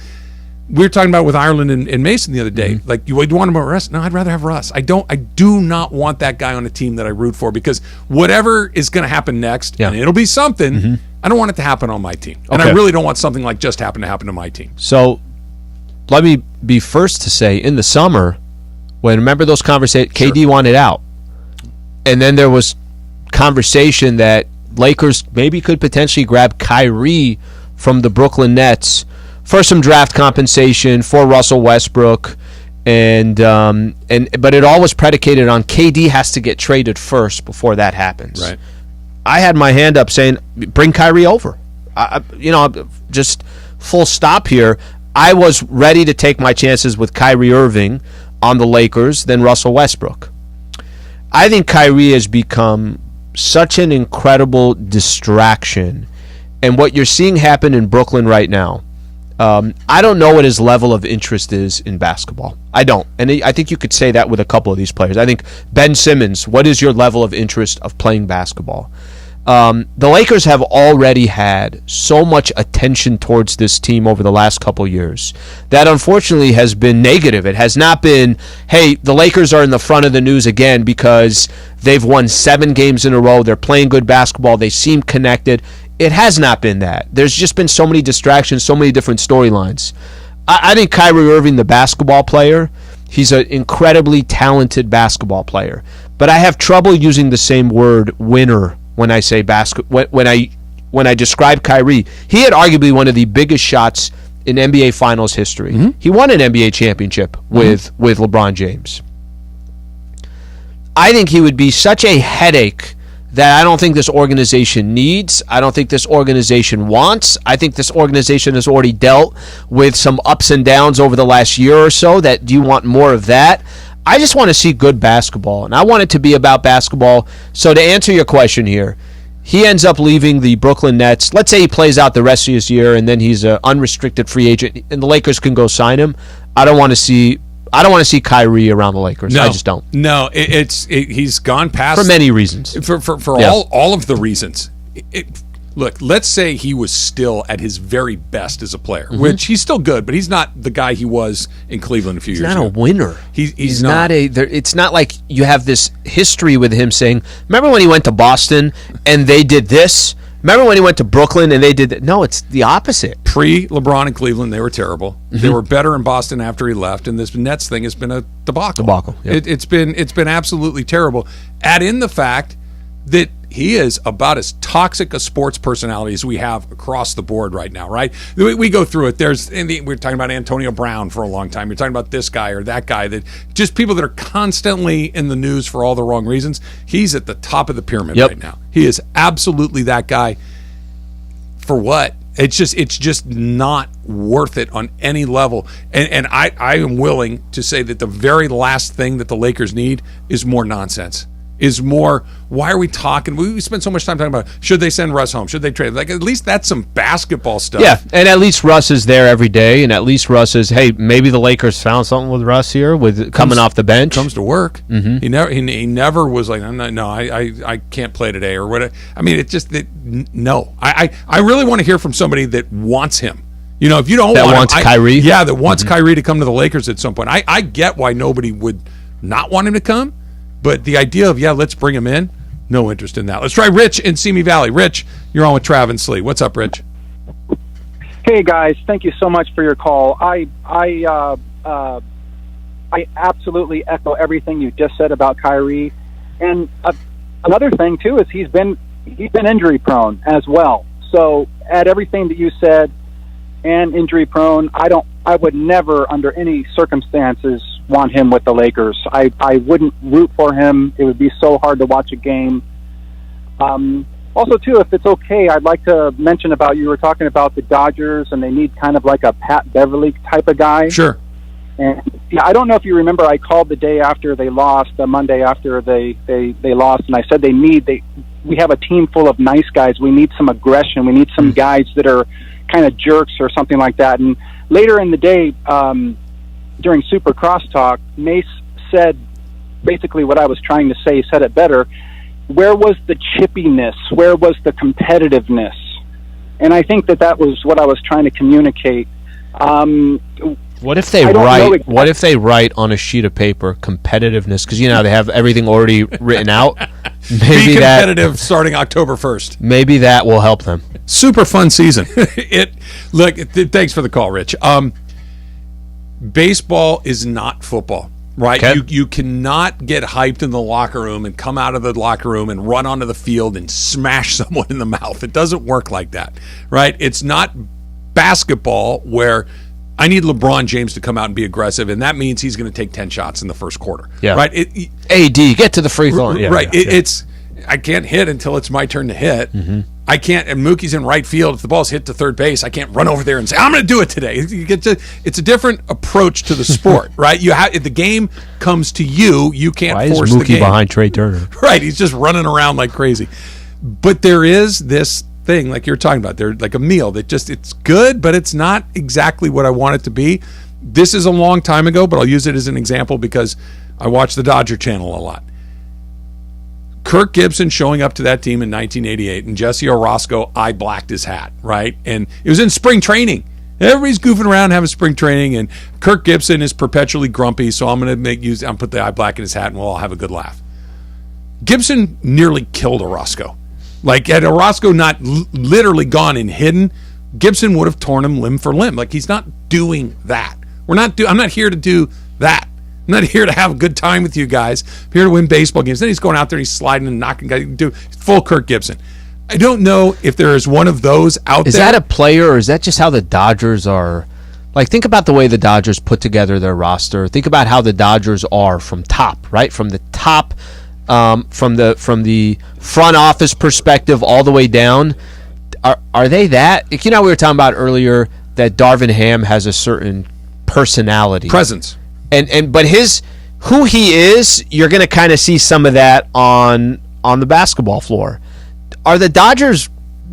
we were talking about it with Ireland and Mason the other day. Like, you want him over Russ? No, I'd rather have Russ. I do not want that guy on a team that I root for, because whatever is going to happen next, and it'll be something, I don't want it to happen on my team. And I really don't want something like just happen to happen to my team. So let me be first to say, in the summer, when, remember those conversations, KD wanted out, and then there was conversation that Lakers maybe could potentially grab Kyrie from the Brooklyn Nets for some draft compensation for Russell Westbrook. But it all was predicated on KD has to get traded first before that happens. Right. I had my hand up saying, bring Kyrie over. Just full stop here. I was ready to take my chances with Kyrie Irving on the Lakers than Russell Westbrook. I think Kyrie has become such an incredible distraction. And what you're seeing happen in Brooklyn right now, I don't know what his level of interest is in basketball. I don't. And I think you could say that with a couple of these players. I think Ben Simmons, what is your level of interest of playing basketball? The Lakers have already had so much attention towards this team over the last couple years that unfortunately has been negative. It has not been, hey, the Lakers are in the front of the news again because they've won 7 games in a row. They're playing good basketball. They seem connected. It has not been that. There's just been so many distractions, so many different storylines. I think Kyrie Irving, the basketball player, he's an incredibly talented basketball player. But I have trouble using the same word winner when I say when I describe Kyrie. He had arguably one of the biggest shots in NBA Finals history. Mm-hmm. He won an NBA championship with LeBron James. I think he would be such a headache that I don't think this organization needs. I don't think this organization wants. I think this organization has already dealt with some ups and downs over the last year or so. Do you want more of that? I just want to see good basketball, and I want it to be about basketball. So to answer your question here, he ends up leaving the Brooklyn Nets. Let's say he plays out the rest of his year, and then he's an unrestricted free agent, and the Lakers can go sign him. I don't want to see Kyrie around the Lakers. No, I just don't. No, he's gone past for many reasons. For all of the reasons. Look, let's say he was still at his very best as a player, which he's still good, but he's not the guy he was in Cleveland a few years ago. He's not a winner. He's not. It's not like you have this history with him saying, remember when he went to Boston and they did this? Remember when he went to Brooklyn and they did that? No, it's the opposite. Pre-LeBron in Cleveland, they were terrible. Mm-hmm. They were better in Boston after he left, and this Nets thing has been a debacle. Yep. It's been absolutely terrible. Add in the fact that he is about as toxic a sports personality as we have across the board right now, right? We go through it. We're talking about Antonio Brown for a long time. You're talking about this guy or that guy, that just people that are constantly in the news for all the wrong reasons. He's at the top of the pyramid right now. He is absolutely that guy. For what? It's just not worth it on any level. And I am willing to say that the very last thing that the Lakers need is more nonsense. Is more, why are we talking? We spend so much time talking about, should they send Russ home? Should they trade? Like, at least that's some basketball stuff. Yeah, and at least Russ is there every day, and at least Russ is, hey, maybe the Lakers found something with Russ here, with coming off the bench. Comes to work. Mm-hmm. He never was like, I can't play today, or whatever. I mean, it just, no. I really want to hear from somebody that wants him. You know, if you don't want him, Kyrie? That wants Kyrie to come to the Lakers at some point. I get why nobody would not want him to come. But the idea of, let's bring him in, no interest in that. Let's try Rich in Simi Valley. Rich, you're on with Trav and Slee. What's up, Rich? Hey, guys. Thank you so much for your call. I absolutely echo everything you just said about Kyrie. And another thing, too, is he's been injury prone as well. So add everything that you said and injury prone. I would never, under any circumstances, want him with the Lakers. I wouldn't root for him. It would be so hard to watch a game. Also, too, if it's okay, I'd like to mention about, you were talking about the Dodgers, and they need kind of like a Pat Beverly type of guy. Sure. And I don't know if you remember, I called the day after they lost, the Monday after they lost, and I said we have a team full of nice guys. We need some aggression. We need some guys that are kind of jerks or something like that. And later in the day, during Super Crosstalk, Mace said basically what I was trying to say. He said it better. Where was the chippiness? Where was the competitiveness? And I think that was what I was trying to communicate. What if they write? What if they write on a sheet of paper competitiveness? Because they have everything already written out. Maybe be competitive starting October 1st. Maybe that will help them. Super fun season. Thanks for the call, Rich. Baseball is not football, right? Okay. You cannot get hyped in the locker room and come out of the locker room and run onto the field and smash someone in the mouth. It doesn't work like that, right? It's not basketball where I need LeBron James to come out and be aggressive, and that means he's going to take 10 shots in the first quarter. Yeah. Right? AD, get to the free throw. Yeah, right. yeah, It's I can't hit until it's my turn to hit. I can't, and Mookie's in right field. If the ball's hit to third base, I can't run over there and say, I'm going to do it today. It's a different approach to the sport, right? If the game comes to you, you can't force the game. Why is Mookie behind Trey Turner? Right. He's just running around like crazy. But there is this thing, like you're talking about, they're like a meal that just, it's good, but it's not exactly what I want it to be. This is a long time ago, but I'll use it as an example because I watch the Dodger channel a lot. Kirk Gibson showing up to that team in 1988, and Jesse Orosco eye-blacked his hat, right? And it was in spring training. Everybody's goofing around having spring training, and Kirk Gibson is perpetually grumpy, so I'm going to put the eye black in his hat, and we'll all have a good laugh. Gibson nearly killed Orosco. Like, had Orosco not literally gone and hidden, Gibson would have torn him limb for limb. Like, he's not doing that. I'm not here to do that. I'm not here to have a good time with you guys. I'm here to win baseball games. Then he's going out there and he's sliding and knocking guys. Full Kirk Gibson. I don't know if there is one of those out there. Is that a player, or is that just how the Dodgers are? Like, think about the way the Dodgers put together their roster. Think about how the Dodgers are from top, right? From the top, from the front office perspective all the way down. Are they that? We were talking about earlier that Darvin Ham has a certain personality. Presence. But who he is, you're going to kind of see some of that on the basketball floor. Are the Dodgers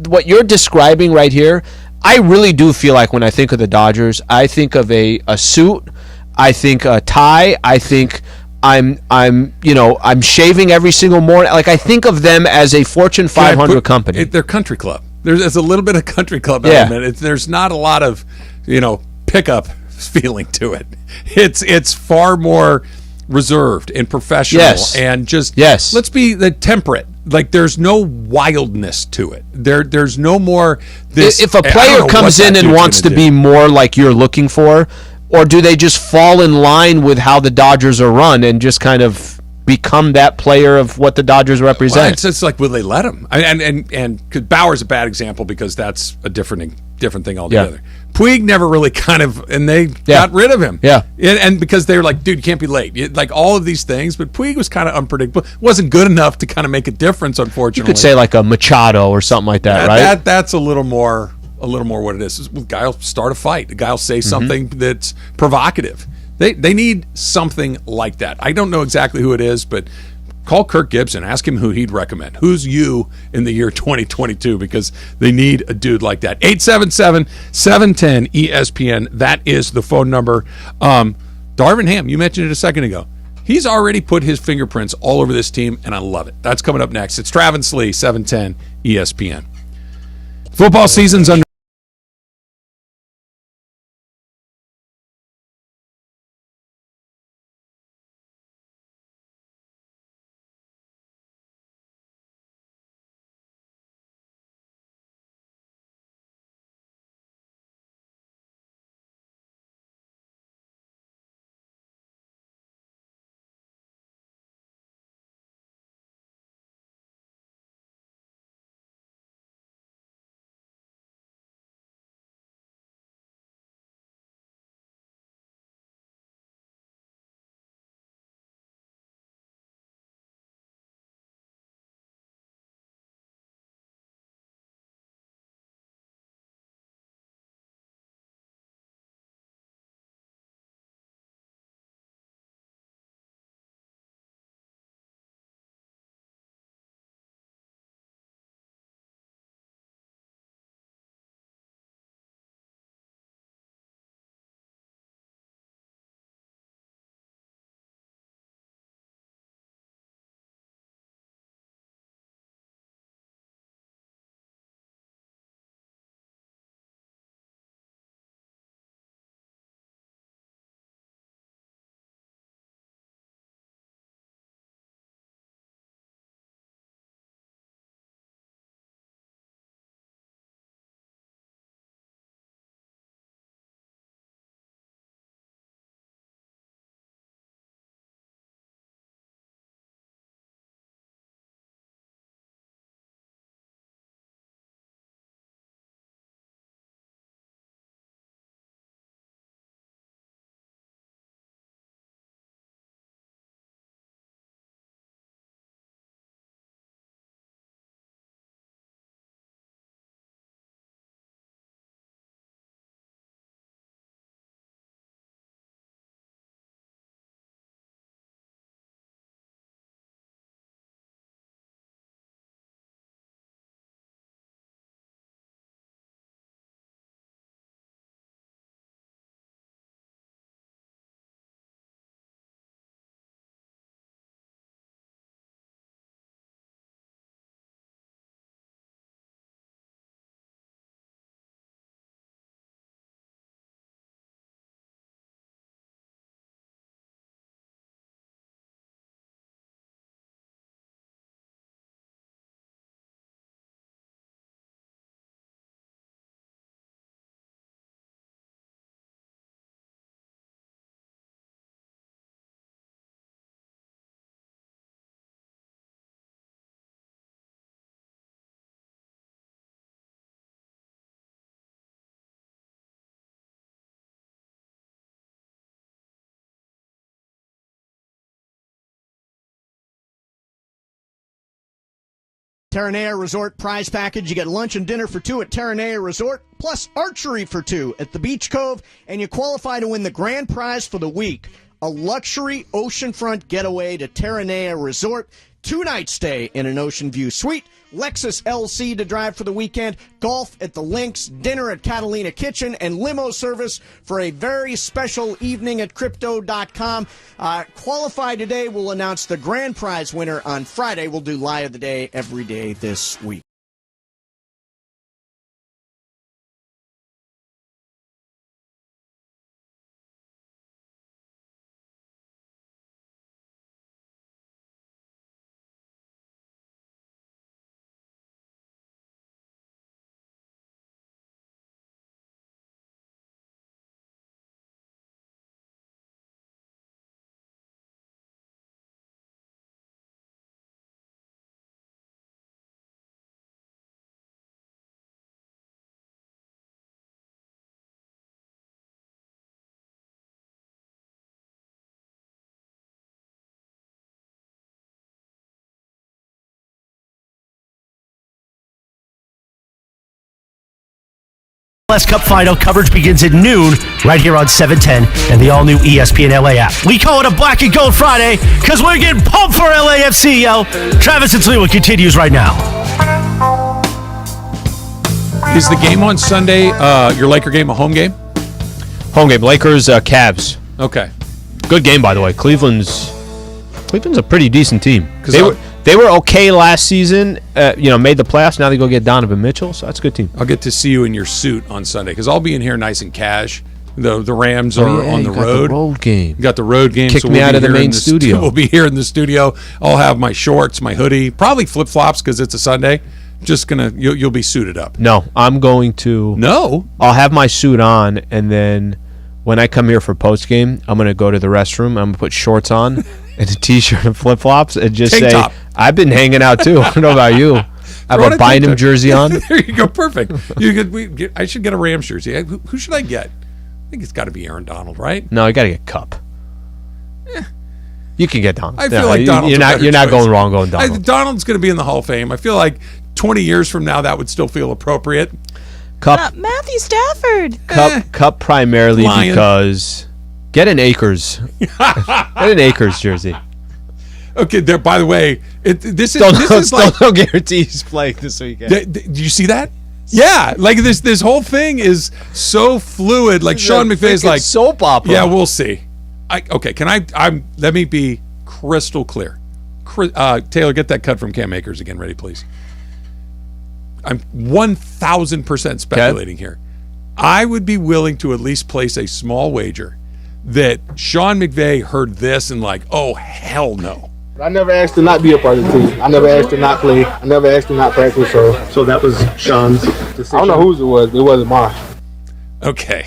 what you're describing right here? I really do feel like when I think of the Dodgers, I think of a suit, I think a tie, I think I'm shaving every single morning. Like, I think of them as a Fortune 500 company. They're country club. There's a little bit of country club element. There's not a lot of pickup feeling to it. It's far more reserved and professional and just let's be temperate. Like, there's no wildness to it. There's no more this. If a player comes in and wants to be more like you're looking for, or do they just fall in line with how the Dodgers are run and just kind of become that player of what the Dodgers represent? Well, it's like, will they let him? And Bauer's a bad example because that's a different thing altogether. Yeah. Puig never really and they got rid of him. Yeah. And because they were like, dude, you can't be late. Like, all of these things, but Puig was kind of unpredictable. Wasn't good enough to kind of make a difference, unfortunately. You could say like a Machado or something like that, right? That's a little more what it is. A guy will start a fight. A guy will say something that's provocative. They need something like that. I don't know exactly who it is, but call Kirk Gibson. Ask him who he'd recommend. Who's you in the year 2022? Because they need a dude like that. 877-710-ESPN. That is the phone number. Darvin Ham, you mentioned it a second ago. He's already put his fingerprints all over this team, and I love it. That's coming up next. It's Travis Lee, 710 ESPN. Football season's under. Terranea Resort prize package. You get lunch and dinner for 2 at Terranea Resort, plus archery for 2 at the Beach Cove, and you qualify to win the grand prize for the week, a luxury oceanfront getaway to Terranea Resort, 2-night stay in an Ocean View suite, Lexus LC to drive for the weekend, golf at the links, dinner at Catalina Kitchen, and limo service for a very special evening at Crypto.com. Qualify today. We'll announce the grand prize winner on Friday. We'll do Lie of the Day every day this week. MLS Cup final coverage begins at noon right here on 710 and the all-new ESPNLA app. We call it a Black and Gold Friday because we're getting pumped for LAFC, yo. Travis and Sliwa continues right now. Is the game on Sunday, your Laker game, a home game? Home game. Lakers, Cavs. Okay. Good game, by the way. Cleveland's a pretty decent team. They were okay last season, made the playoffs. Now they go get Donovan Mitchell, so that's a good team. I'll get to see you in your suit on Sunday because I'll be in here nice and cash. The Rams are on the road. The road game. You got the road game. Kick me out of the main studio. We'll be here in the studio. I'll have my shorts, my hoodie, probably flip-flops because it's a Sunday. Just you'll be suited up. No, I'm going to. No? I'll have my suit on, and then when I come here for post game, I'm going to go to the restroom. I'm going to put shorts on and a T-shirt and flip-flops and just Tank say, top. I've been hanging out too. I don't know about you. I have a Bynum jersey on. There you go. Perfect. I should get a Rams jersey. Who should I get? I think it's got to be Aaron Donald, right? No, you got to get Kupp. You can get Donald. I feel like Donald's you're not going wrong going Donald. Donald's going to be in the Hall of Fame. I feel like 20 years from now that would still feel appropriate. Kupp. Matthew Stafford. Kupp primarily because get an Akers. Get an Akers jersey. Okay, there. By the way, this is no guarantees playing this weekend. Did you see that? Yeah, like this whole thing is so fluid. Like Sean McVay's like soap opera. Yeah, we'll see. Let me be crystal clear. Taylor, get that cut from Cam Akers again. Ready, please. I'm 1,000% speculating here. I would be willing to at least place a small wager that Sean McVay heard this and like, oh hell no. I never asked to not be a part of the team. I never asked to not play. I never asked to not practice. So that was Sean's decision. I don't know whose it was. It wasn't mine. Okay.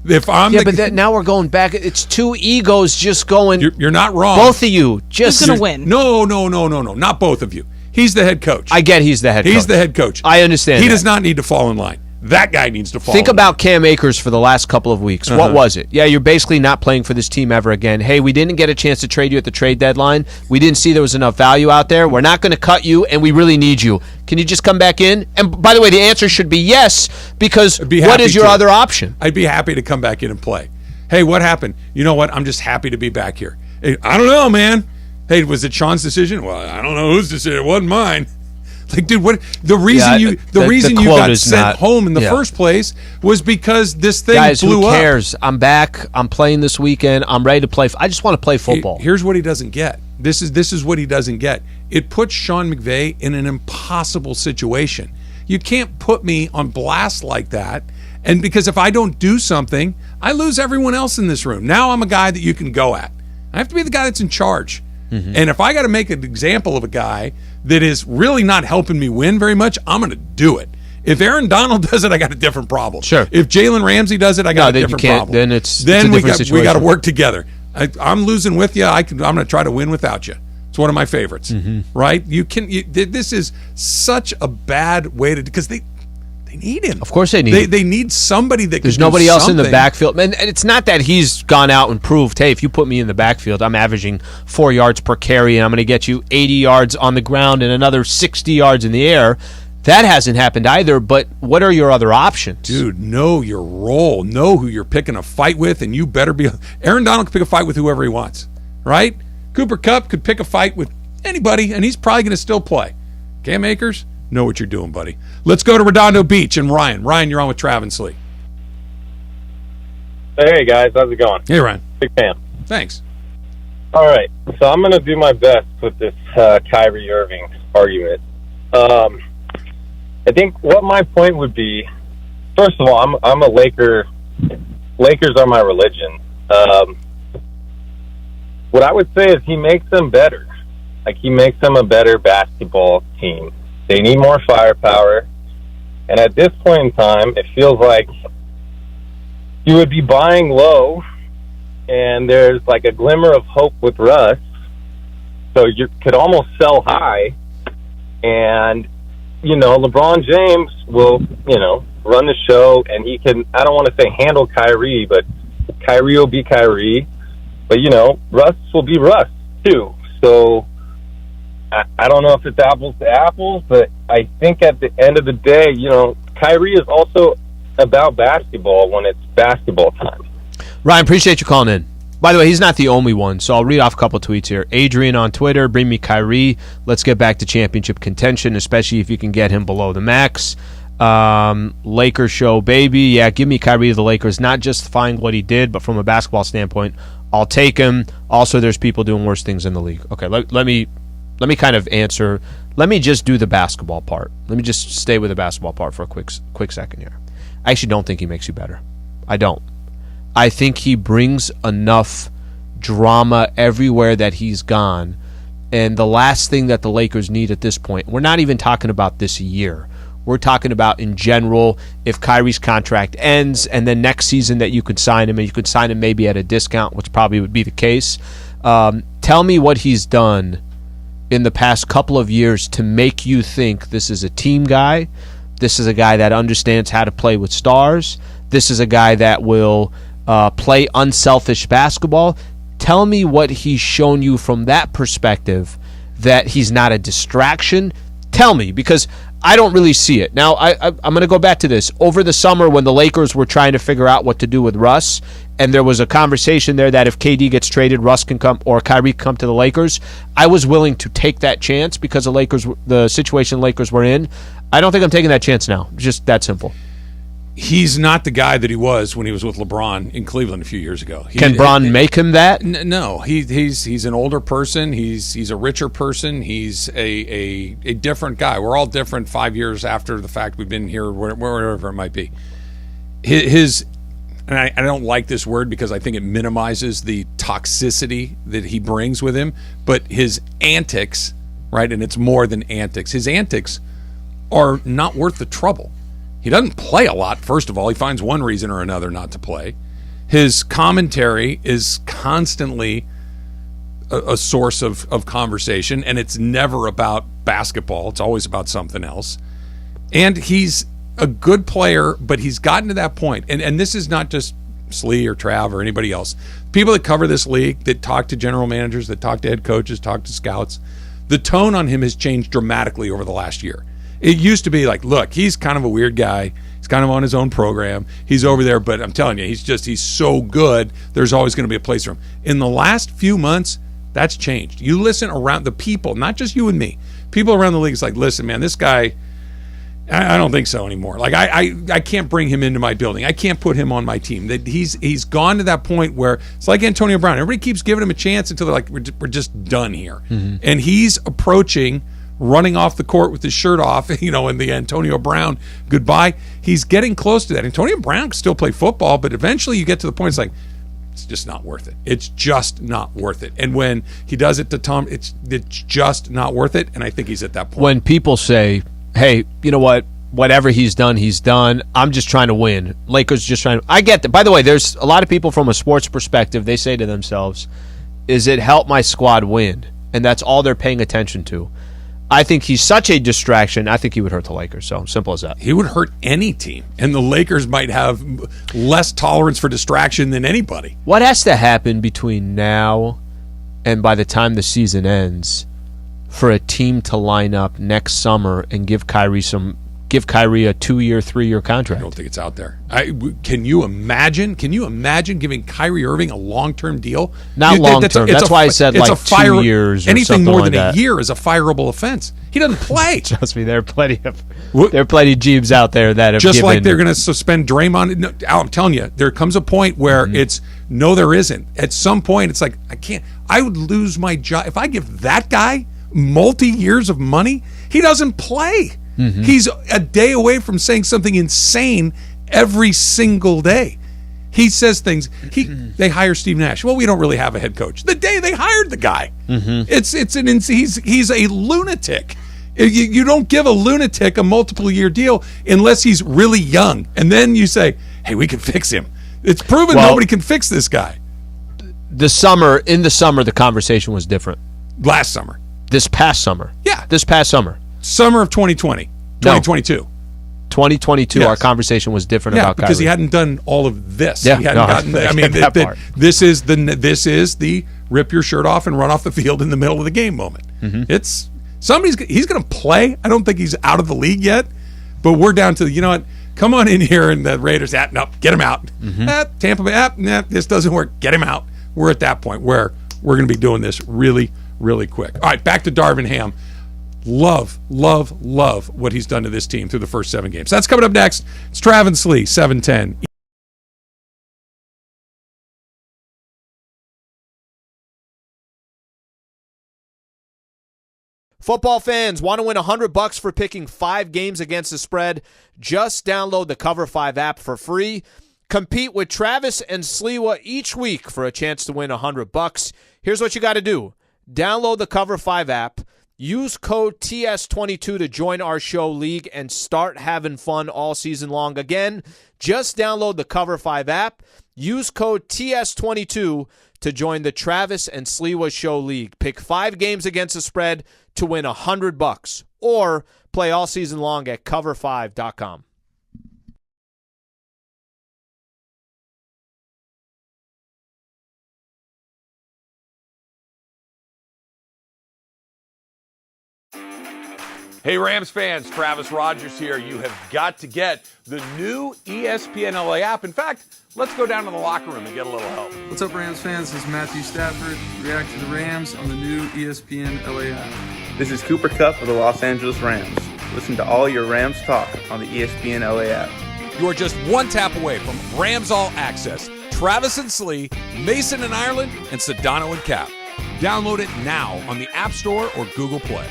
If I'm now we're going back. It's two egos just going. You're not wrong. Both of you just going to win. No. Not both of you. He's the head coach. I get he's the head coach. He's the head coach. I understand. He does not need to fall in line. That guy needs to fall Think in about line. Cam Akers for the last couple of weeks. What was it? Yeah, you're basically not playing for this team ever again. Hey, we didn't get a chance to trade you at the trade deadline. We didn't see there was enough value out there. We're not going to cut you, and we really need you. Can you just come back in? And by the way, the answer should be yes, because what is your other option? I'd be happy to come back in and play. Hey, what happened? You know what? I'm just happy to be back here. Hey, I don't know, man. Hey, was it Sean's decision? Well, I don't know whose decision. It wasn't mine. Like, dude, what the reason you got sent home in the first place was because this thing blew up. Who cares? I'm back. I'm playing this weekend. I'm ready to play. I just want to play football. Here's what he doesn't get. This is what he doesn't get. It puts Sean McVay in an impossible situation. You can't put me on blast like that. And because if I don't do something, I lose everyone else in this room. Now I'm a guy that you can go at. I have to be the guy that's in charge. Mm-hmm. And if I got to make an example of a guy that is really not helping me win very much, I'm going to do it. If Aaron Donald does it, I got a different problem. Sure. If Jalen Ramsey does it, I got a different problem. Then it's a different situation. We got to work together. I'm losing with you. I'm going to try to win without you. It's one of my favorites, right? This is such a bad way to, because they They need him. Of course they need him. They need somebody that There's can do nobody else in the something. backfield. And it's not that he's gone out and proved, hey, if you put me in the backfield, I'm averaging 4 yards per carry and I'm going to get you 80 yards on the ground and another 60 yards in the air. That hasn't happened either, but what are your other options? Dude, know your role. Know who you're picking a fight with, and you better be... Aaron Donald can pick a fight with whoever he wants, right? Cooper Kupp could pick a fight with anybody, and he's probably going to still play. Cam Akers, know what you're doing, buddy. Let's go to Redondo Beach and Ryan. Ryan, you're on with Trav and Slee. Hey, guys. How's it going? Hey, Ryan. Big fan. Thanks. All right. So I'm going to do my best with this Kyrie Irving argument. I think what my point would be, first of all, I'm a Laker. Lakers are my religion. What I would say is he makes them better. Like, he makes them a better basketball team. They need more firepower. And at this point in time, it feels like you would be buying low, and there's like a glimmer of hope with Russ. So you could almost sell high. And, you know, LeBron James will, you know, run the show, and he can, I don't want to say handle Kyrie, but Kyrie will be Kyrie. But, you know, Russ will be Russ, too. So I don't know if it's apples to apples, but I think at the end of the day, you know, Kyrie is also about basketball when it's basketball time. Ryan, appreciate you calling in. By the way, he's not the only one, so I'll read off a couple tweets here. Adrian on Twitter, bring me Kyrie. Let's get back to championship contention, especially if you can get him below the max. Lakers show, baby. Yeah, give me Kyrie to the Lakers. Not justifying what he did, but from a basketball standpoint, I'll take him. Also, there's people doing worse things in the league. Okay, let me kind of answer. Let me just do the basketball part. Let me just stay with the basketball part for a quick second here. I actually don't think he makes you better. I don't. I think he brings enough drama everywhere that he's gone. And the last thing that the Lakers need at this point, we're not even talking about this year. We're talking about in general, if Kyrie's contract ends and then next season that you could sign him, and you could sign him maybe at a discount, which probably would be the case. Tell me what he's done in the past couple of years to make you think this is a team guy, this is a guy that understands how to play with stars, this is a guy that will play unselfish basketball. Tell me what he's shown you from that perspective, that he's not a distraction. Tell me, because I don't really see it. Now, I'm going to go back to this. Over the summer when the Lakers were trying to figure out what to do with Russ, and there was a conversation there that if KD gets traded, Russ can come, or Kyrie can come to the Lakers, I was willing to take that chance because the situation the Lakers were in. I don't think I'm taking that chance now. Just that simple. He's not the guy that he was when he was with LeBron in Cleveland a few years ago. Can Bron make him that? No, he's an older person. He's a richer person. He's a different guy. We're all different 5 years after the fact. We've been here, wherever it might be. And I don't like this word because I think it minimizes the toxicity that he brings with him. But his antics, right, and it's more than antics. His antics are not worth the trouble. He doesn't play a lot, first of all. He finds one reason or another not to play. His commentary is constantly a source of conversation, and it's never about basketball. It's always about something else. And he's a good player, but he's gotten to that point. And this is not just Slee or Trav or anybody else. People that cover this league, that talk to general managers, that talk to head coaches, talk to scouts, the tone on him has changed dramatically over the last year. It used to be like, look, he's kind of a weird guy. He's kind of on his own program. He's over there, but I'm telling you, he's so good, there's always going to be a place for him. In the last few months, that's changed. You listen around the people, not just you and me. People around the league is like, listen, man, this guy, I don't think so anymore. Like, I can't bring him into my building. I can't put him on my team. That he's gone to that point where it's like Antonio Brown. Everybody keeps giving him a chance until they're like, we're just done here. Mm-hmm. And he's approaching running off the court with his shirt off, in the Antonio Brown goodbye. He's getting close to that. Antonio Brown can still play football, but eventually you get to the point it's like, it's just not worth it. It's just not worth it. And when he does it to Tom, it's just not worth it, and I think he's at that point. When people say, hey, you know what? Whatever he's done. I'm just trying to win. Lakers just trying to... I get that. By the way, there's a lot of people from a sports perspective, they say to themselves, is it help my squad win? And that's all they're paying attention to. I think he's such a distraction. I think he would hurt the Lakers. So simple as that. He would hurt any team, and the Lakers might have less tolerance for distraction than anybody. What has to happen between now and by the time the season ends for a team to line up next summer and give Kyrie a 2-year, 3-year contract? I don't think it's out there. Can you imagine? Can you imagine giving Kyrie Irving a long-term deal? Not long-term. That's why I said like 2 years or anything more like than that. a year is a fireable offense. He doesn't play. Trust me, there are plenty of Jeebs out there that have just given, like they're going to suspend Draymond. No, I'm telling you, there comes a point where it's no, there isn't. At some point, it's like I would lose my job if I give that guy multi-years of money. He doesn't play. He's a day away from saying something insane every single day. He says things. They hire Steve Nash. Well, we don't really have a head coach. The day they hired the guy, he's a lunatic. You don't give a lunatic a multiple-year deal unless he's really young, and then you say, "Hey, we can fix him." It's proven nobody can fix this guy. In the summer, the conversation was different. Last summer, this past summer, summer of 2020, 2022. 2022, our conversation was different about because Kyrie. he hadn't done all of this. Yeah, he hadn't gotten. This is the rip your shirt off and run off the field in the middle of the game moment. It's he's going to play. I don't think he's out of the league yet, but we're down to what? Come on in here, and the Raiders. No, get him out. Tampa Bay. This doesn't work. Get him out. We're at that point where we're going to be doing this really, really quick. All right, back to Darvin Ham. Love what he's done to this team through the first 7 games. That's coming up next. It's Travis Lee, 710. Football fans, want to win $100 for picking 5 games against the spread? Just download the Cover 5 app for free. Compete with Travis and Sliwa each week for a chance to win $100. Here's what you got to do. Download the Cover 5 app. Use code TS22 to join our show league and start having fun all season long. Again, just download the Cover 5 app. Use code TS22 to join the Travis and Sliwa Show League. Pick 5 games against the spread to win $100 or play all season long at cover5.com. Hey, Rams fans, Travis Rogers here. You have got to get the new ESPNLA app. In fact, let's go down to the locker room and get a little help. What's up, Rams fans? This is Matthew Stafford. React to the Rams on the new ESPNLA app. This is Cooper Kupp of the Los Angeles Rams. Listen to all your Rams talk on the ESPNLA app. You are just one tap away from Rams All Access. Travis and Slee, Mason and Ireland, and Sedano and Cap. Download it now on the App Store or Google Play.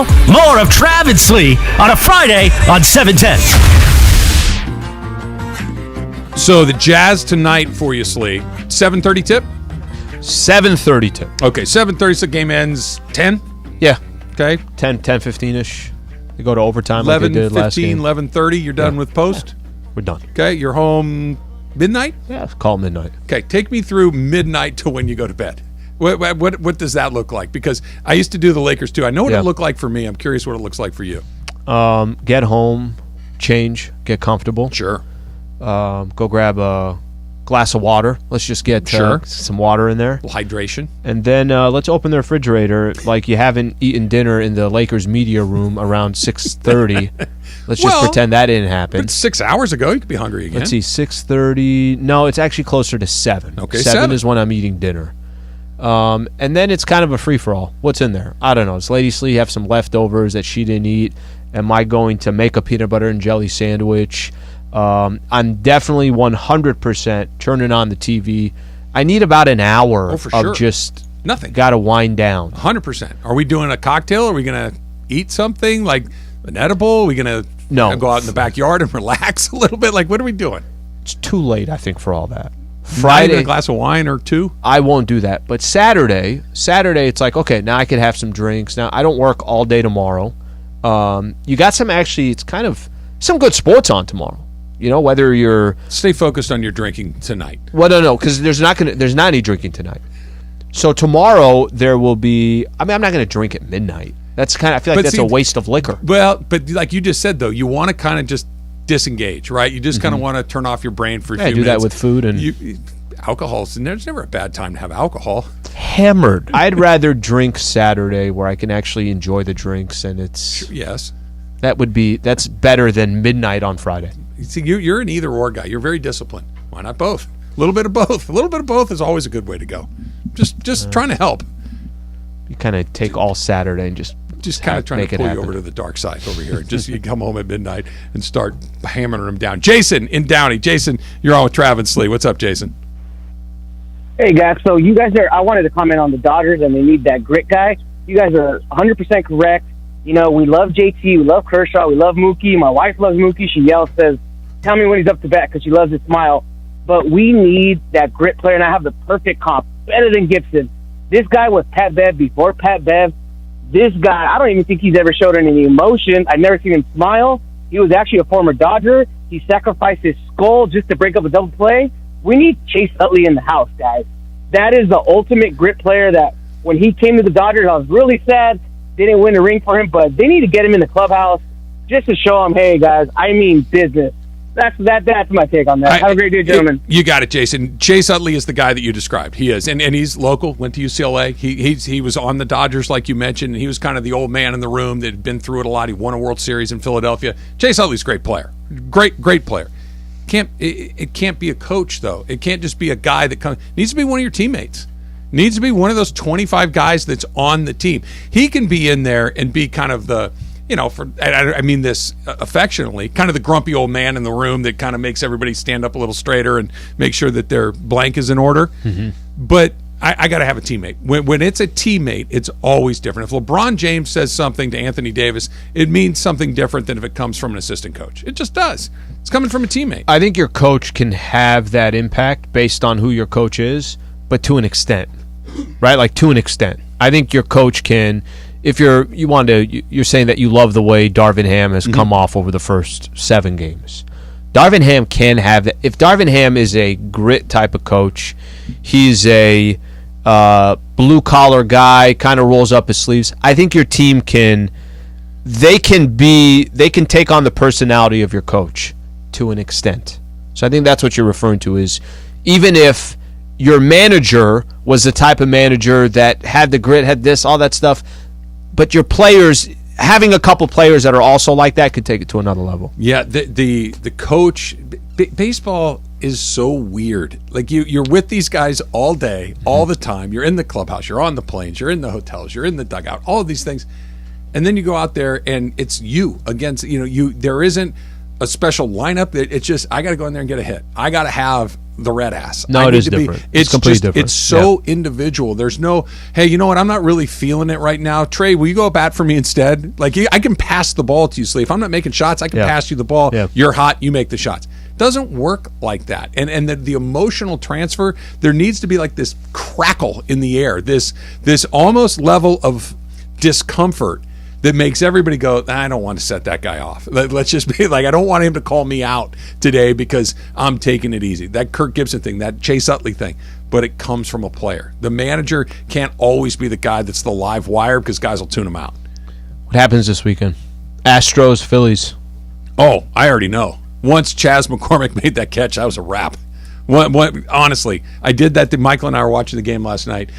now, more of Trav and Slee on a Friday on 710. So the Jazz tonight for you, Slee. 7:30 tip? 7:30 tip. Okay, 7:30, so game ends 10? Yeah. Okay. 10:15-ish. They go to overtime 11, like they did last 15, game. 11:30, you're done with post? We're done. Okay, you're home midnight? Yeah, call it midnight. Okay, take me through midnight to when you go to bed. What does that look like? Because I used to do the Lakers too. I know what it looked like for me. I'm curious what it looks like for you. Get home, change, get comfortable. Sure. Go grab a glass of water. Let's just get some water in there. Hydration. And then let's open the refrigerator like you haven't eaten dinner in the Lakers media room around 6:30. Let's just pretend that didn't happen. But 6 hours ago, you could be hungry again. Let's see, 6:30. No, it's actually closer to 7. Okay, 7 is when I'm eating dinner. And then it's kind of a free-for-all. What's in there? I don't know. Does Lady Slee have some leftovers that she didn't eat? Am I going to make a peanut butter and jelly sandwich? I'm definitely 100% turning on the TV. I need about an hour of just nothing. Got to wind down. 100%. Are we doing a cocktail? Are we going to eat something like an edible? Are we going to go out in the backyard and relax a little bit? Like, what are we doing? It's too late, I think, for all that. Friday, a glass of wine or two? I won't do that. But Saturday, it's like, okay, now I can have some drinks. Now, I don't work all day tomorrow. You got it's kind of some good sports on tomorrow. You know, whether you're... Stay focused on your drinking tonight. Well, no, because there's not any drinking tonight. So tomorrow there will be... I mean, I'm not going to drink at midnight. That's I feel like that's a waste of liquor. Well, but like you just said, though, you want to kind of just disengage, right? You just kind of want to turn off your brain for a few minutes. do that with food and... Alcohol, and there's never a bad time to have alcohol. Hammered. I'd rather drink Saturday where I can actually enjoy the drinks, and it's... Yes. That's better than midnight on Friday. See, you're an either-or guy. You're very disciplined. Why not both? A little bit of both. A little bit of both is always a good way to go. Just trying to help. You kind of take all Saturday and just kind of trying to pull you over to the dark side over here. Just you come home at midnight and start hammering them down. Jason in Downey. Jason, you're on with Trav and Slee. What's up, Jason? Hey, guys. So you guys I wanted to comment on the Dodgers, and they need that grit guy. You guys are 100% correct. You know, we love JT, we love Kershaw, we love Mookie. My wife loves Mookie. She says, tell me when he's up to bat because she loves his smile. But we need that grit player, and I have the perfect comp, better than Gibson. This guy was Pat Bev before Pat Bev. This guy, I don't even think he's ever showed any emotion. I've never seen him smile. He was actually a former Dodger. He sacrificed his skull just to break up a double play. We need Chase Utley in the house, guys. That is the ultimate grit player that when he came to the Dodgers, I was really sad. They didn't win a ring for him, but they need to get him in the clubhouse just to show him, hey, guys, I mean business. That's my take on that. Have a great day, gentlemen. You got it, Jason. Chase Utley is the guy that you described. He is, and he's local. Went to UCLA. He was on the Dodgers, like you mentioned. He was kind of the old man in the room that had been through it a lot. He won a World Series in Philadelphia. Chase Utley's a great player. Great player. It can't be a coach though. It can't just be a guy that comes. Needs to be one of your teammates. Needs to be one of those 25 guys that's on the team. He can be in there and be kind of the, I mean this affectionately, kind of the grumpy old man in the room that kind of makes everybody stand up a little straighter and make sure that their blank is in order. Mm-hmm. But I got to have a teammate. When it's a teammate, it's always different. If LeBron James says something to Anthony Davis, it means something different than if it comes from an assistant coach. It just does. It's coming from a teammate. I think your coach can have that impact based on who your coach is, but to an extent, right? Like to an extent. I think your coach can, if you're saying that you love the way Darvin Ham has come off over the first 7 games. Darvin Ham can have that. If Darvin Ham is a grit type of coach, he's a blue collar guy, kind of rolls up his sleeves. I think your team can take on the personality of your coach to an extent. So I think that's what you're referring to is even if your manager was the type of manager that had the grit, had this, all that stuff, but your players, having a couple players that are also like that could take it to another level. Yeah, the coach, baseball is so weird. Like you're with these guys all day, all the time. You're in the clubhouse, you're on the planes, you're in the hotels, you're in the dugout, all of these things. And then you go out there and it's you against, there isn't a special lineup. It's just, I got to go in there and get a hit. I got to have the red ass. No, it is different. It's completely different. It's so individual. There's no, hey, you know what? I'm not really feeling it right now. Trey, will you go bat for me instead? Like, I can pass the ball to you, Slee. If I'm not making shots, I can pass you the ball. Yeah. You're hot. You make the shots. Doesn't work like that. And the emotional transfer, there needs to be like this crackle in the air, this almost level of discomfort that makes everybody go, I don't want to set that guy off. Let's just be like, I don't want him to call me out today because I'm taking it easy. That Kirk Gibson thing, that Chase Utley thing, but it comes from a player. The manager can't always be the guy that's the live wire because guys will tune him out. What happens this weekend? Astros, Phillies. Oh, I already know. Once Chas McCormick made that catch, that was a wrap. Honestly, I did that. Michael and I were watching the game last night.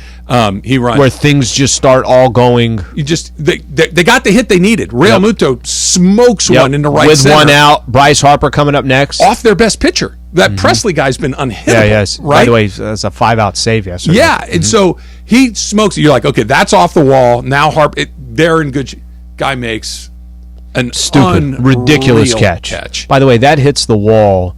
He runs where things just start all going. They got the hit they needed. Real Muto smokes one in the right with center. One out. Bryce Harper coming up next off their best pitcher. That Presley guy's been unhittable. Yeah, yes. Right? By the way, that's a 5-out save yesterday. Yeah, and so he smokes it. You're like, okay, that's off the wall. Now Harper, they're in good. Guy makes an stupid, ridiculous catch. By the way, that hits the wall.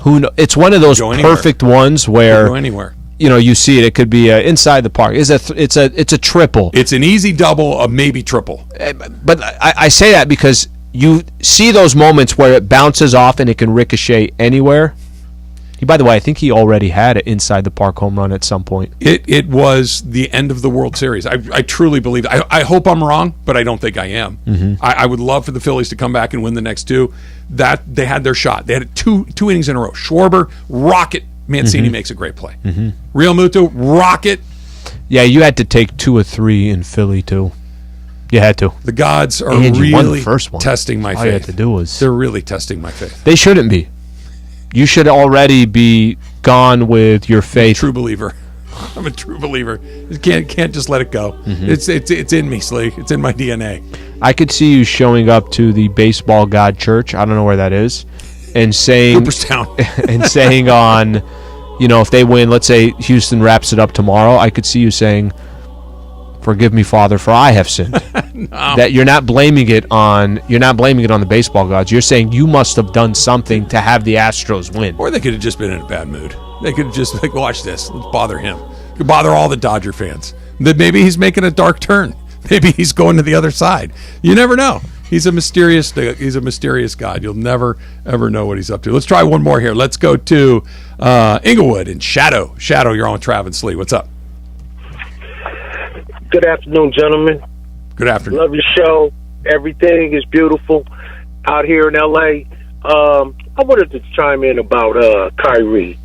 It's one of those perfect ones where go anywhere. You see it. It could be inside the park. It's a triple. It's an easy double, a maybe triple. But I say that because you see those moments where it bounces off and it can ricochet anywhere. By the way, I think he already had an inside the park home run at some point. It was the end of the World Series. I truly believe. I hope I'm wrong, but I don't think I am. I would love for the Phillies to come back and win the next two. That they had their shot. They had two innings in a row. Schwarber, rocket. Mancini makes a great play. Real Muto, rocket. Yeah, you had to take 2 or 3 in Philly too. You had to. The gods are really testing my faith. All you had to do was. They're really testing my faith. They shouldn't be. You should already be gone with your faith. True believer. I'm a true believer. You can't just let it go. It's in me, Slee. It's in my DNA. I could see you showing up to the Baseball God Church. I don't know where that is, and saying Cooperstown. And saying on, if they win, let's say Houston wraps it up tomorrow. I could see you saying, "Forgive me, Father, for I have sinned." No. That you're not blaming it on the baseball gods. You're saying you must have done something to have the Astros win. Or they could have just been in a bad mood. They could have just watch this. Let's bother him. Could bother all the Dodger fans. That maybe he's making a dark turn. Maybe he's going to the other side. You never know. He's a mysterious God. You'll never ever know what he's up to. Let's try one more here. Let's go to Inglewood and Shadow. Shadow, you're on with Travis Slee. What's up? Good afternoon, gentlemen. Good afternoon. Love your show. Everything is beautiful out here in LA. I wanted to chime in about Kyrie.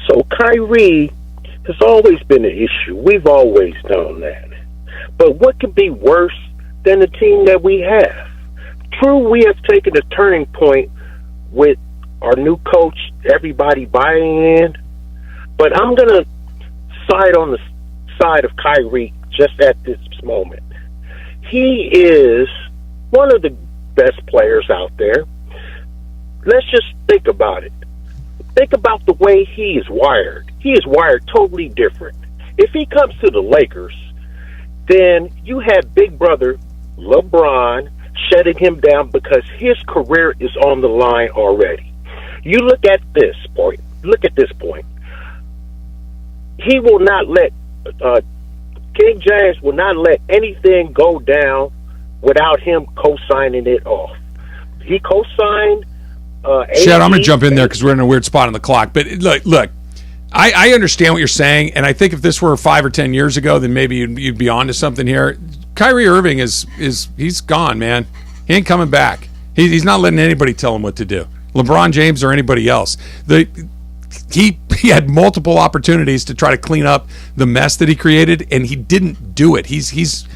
So Kyrie has always been an issue. We've always known that. But what could be worse than the team that we have? True, we have taken a turning point with our new coach, everybody buying in. But I'm going to side on the side of Kyrie just at this moment. He is one of the best players out there. Let's just think about it. Think about the way he is wired. He is wired totally different. If he comes to the Lakers, then you have big brother LeBron shutting him down because his career is on the line already. You look at this point. He will not let King James will not let anything go down without him co-signing it off. He co-signed. Chad, I'm going to jump in there because we're in a weird spot on the clock. But look, I understand what you're saying, and I think if this were 5 or 10 years ago, then maybe you'd be on to something here. Kyrie Irving he's gone, man. He ain't coming back. He's not letting anybody tell him what to do. LeBron James or anybody else. He had multiple opportunities to try to clean up the mess that he created, and he didn't do it. He's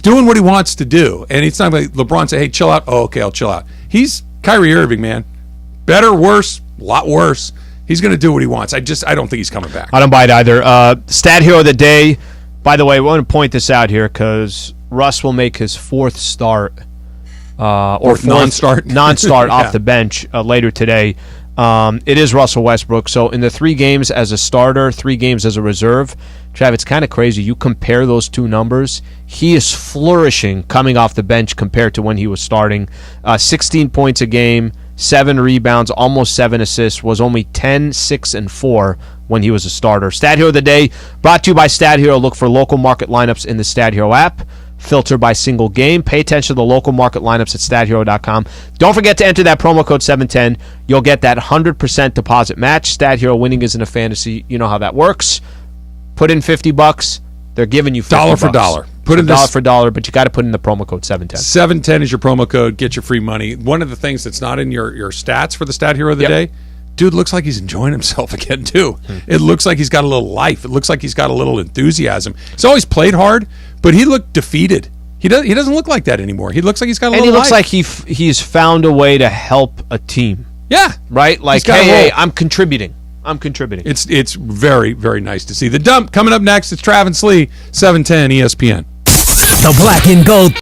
doing what he wants to do, and it's not like LeBron say, "Hey, chill out." Oh, okay, I'll chill out. He's Kyrie Irving, man. Better, worse, a lot worse. He's going to do what he wants. I don't think he's coming back. I don't buy it either. Stat hero of the day. By the way, I want to point this out here because Russ will make his 4th start or non-start off the bench later today. It is Russell Westbrook. So in the 3 games as a starter, 3 games as a reserve, Trav, it's kind of crazy. You compare those 2 numbers. He is flourishing coming off the bench compared to when he was starting. 16 points a game, 7 rebounds, almost 7 assists, was only 10, 6, and 4 when he was a starter. Stat Hero of the Day, brought to you by Stat Hero. Look for local market lineups in the Stat Hero app. Filter by single game. Pay attention to the local market lineups at stathero.com. Don't forget to enter that promo code 710. You'll get that 100% deposit match. Stat Hero winning isn't a fantasy. You know how that works. Put in $50. They're giving you $50. Dollar for dollar. Put in dollar for dollar, but you got to put in the promo code 710. 710 is your promo code. Get your free money. One of the things that's not in your stats for the Stat Hero of the Day, dude looks like he's enjoying himself again, too. It looks like he's got a little life. It looks like he's got a little enthusiasm. He's always played hard, but he looked defeated. He doesn't look like that anymore. He looks like he's got a little life. And he looks like he's found a way to help a team. Yeah. Right? Like, hey, I'm contributing. It's very, very nice to see. The Dump coming up next. It's Travis Lee, 710 ESPN. The Black and Gold.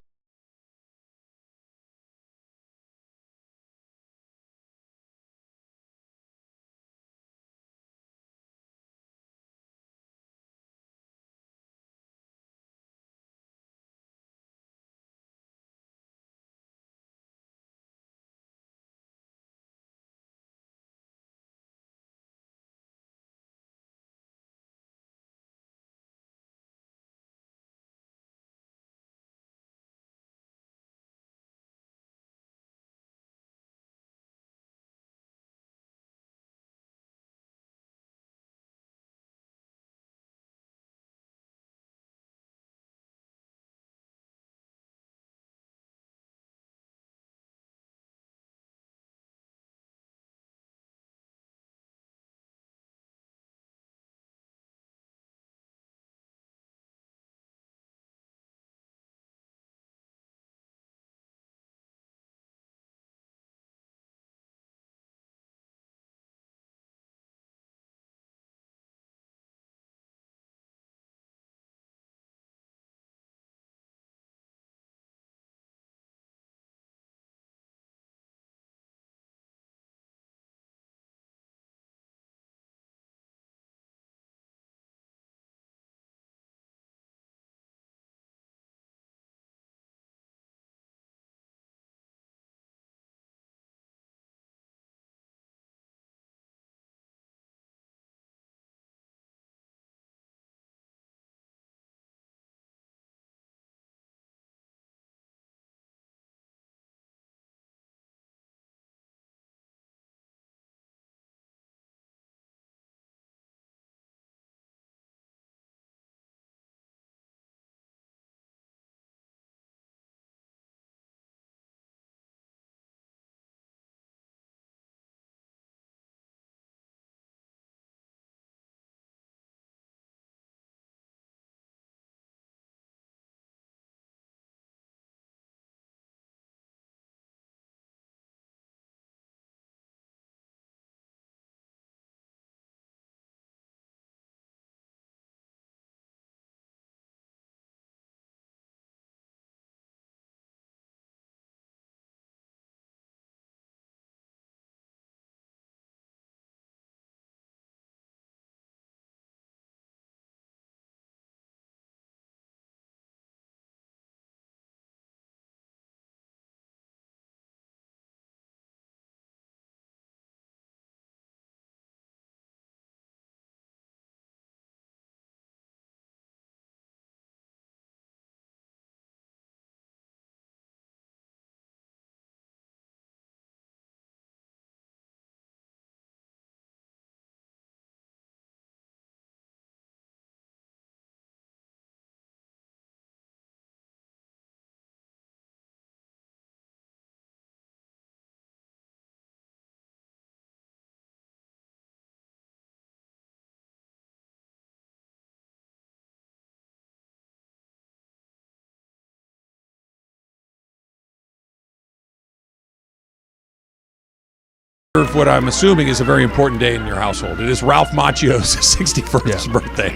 What I'm assuming is a very important day in your household. It is Ralph Macchio's 61st birthday.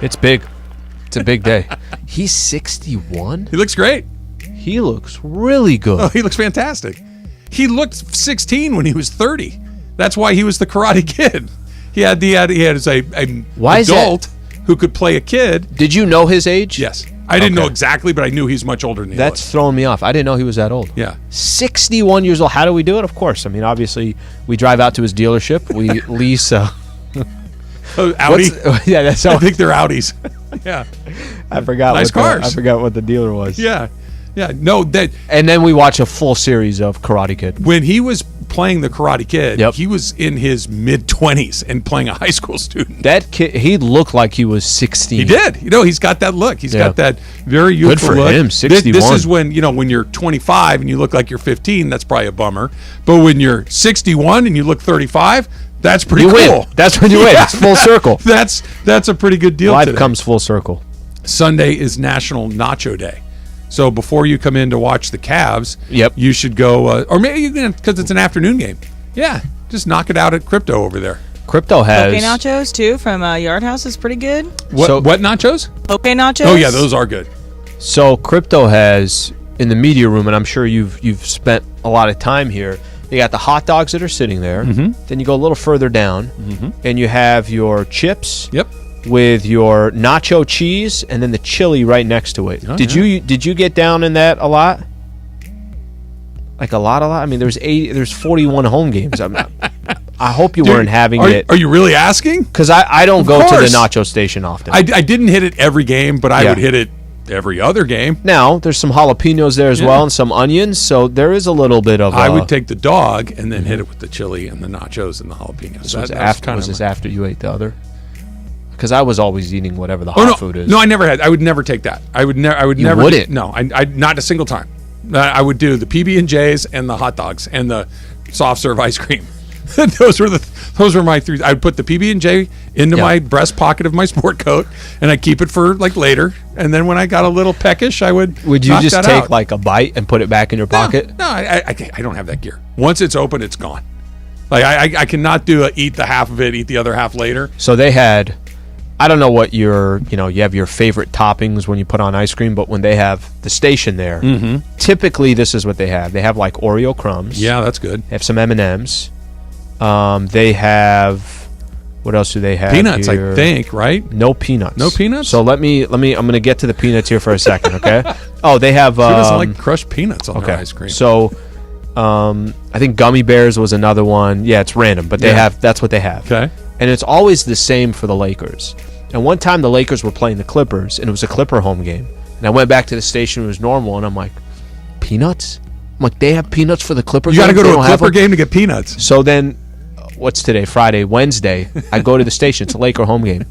It's big. It's a big day. He's 61? He looks great. He looks really good. Oh, he looks fantastic. He looked 16 when he was 30. That's why he was the Karate Kid. He had as a adult who could play a kid. Did you know his age? Yes. I didn't know exactly, but I knew he's much older than he was. That's throwing me off. I didn't know he was that old. Yeah. 61 years old. How do we do it? Of course. I mean, obviously, we drive out to his dealership. We lease Audi? Yeah, that's I think they're Audis. Yeah. I forgot. Nice cars. I forgot what the dealer was. Yeah. Yeah. No, and then we watch a full series of Karate Kid. When he was playing the Karate Kid, he was in his mid-20s and playing a high school student. That kid, he looked like he was 16. He did. He's got that look. He's got that very youthful look. Good for him, 61. This is when, when you're 25 and you look like you're 15, that's probably a bummer. But when you're 61 and you look 35, that's pretty cool. Win. That's when you win. It's full circle. That's a pretty good deal. Life today. comes full circle. Sunday is National Nacho Day. So before you come in to watch the Cavs, you should go, or maybe you can, because it's an afternoon game. Yeah, just knock it out at Crypto over there. Crypto has Poke nachos too from Yard House is pretty good. What nachos? Poke nachos. Oh yeah, those are good. So Crypto has in the media room, and I'm sure you've spent a lot of time here. You got the hot dogs that are sitting there. Mm-hmm. Then you go a little further down, and you have your chips. Yep. With your nacho cheese and then the chili right next to it. Oh, did you get down in that a lot? Like a lot? I mean, there's 41 home games. I hope you weren't having it. Are you really asking? Because I don't go to the nacho station often. I didn't hit it every game, but I would hit it every other game. Now, there's some jalapenos there as well and some onions, so there is a little bit of... I would take the dog and then hit it with the chili and the nachos and the jalapenos. Was this after you ate the other? Because I was always eating whatever the hot food is. No, I never had. I would never take that. I would never. Wouldn't? No, I not a single time. I would do the PB&Js and the hot dogs and the soft serve ice cream. those were my three. I would put the PB&J into my breast pocket of my sport coat, and I keep it for like later. And then when I got a little peckish, I would. Would you knock just that take out. like a bite and put it back in your pocket? No, I don't have that gear. Once it's open, it's gone. Like I cannot do eat the half of it, eat the other half later. So they had. I don't know what you have your favorite toppings when you put on ice cream, but when they have the station there, typically this is what they have. They have like Oreo crumbs. Yeah, that's good. They have some M&Ms. They have, what else do they have? Peanuts, here? I think, right? No peanuts. No peanuts? So I'm going to get to the peanuts here for a second, okay? Oh, they have... Who doesn't like crushed peanuts on their ice cream? So, I think gummy bears was another one. Yeah, it's random, but that's what they have. Okay. And it's always the same for the Lakers. And one time the Lakers were playing the Clippers, and it was a Clipper home game. And I went back to the station, it was normal, and I'm like, peanuts? I'm like, they have peanuts for the Clipper game? You got to go to a Clipper game to get peanuts. So then, what's today? Friday, Wednesday, I go to the station. It's a Laker home game.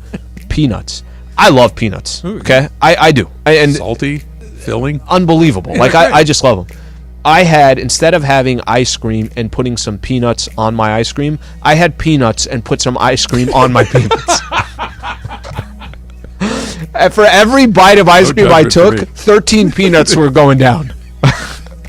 Peanuts. I love peanuts, okay? I do. And salty, filling. Unbelievable. Like, I just love them. I had, instead of having ice cream and putting some peanuts on my ice cream, I had peanuts and put some ice cream on my peanuts. And for every bite of ice cream I took, 13 peanuts were going down.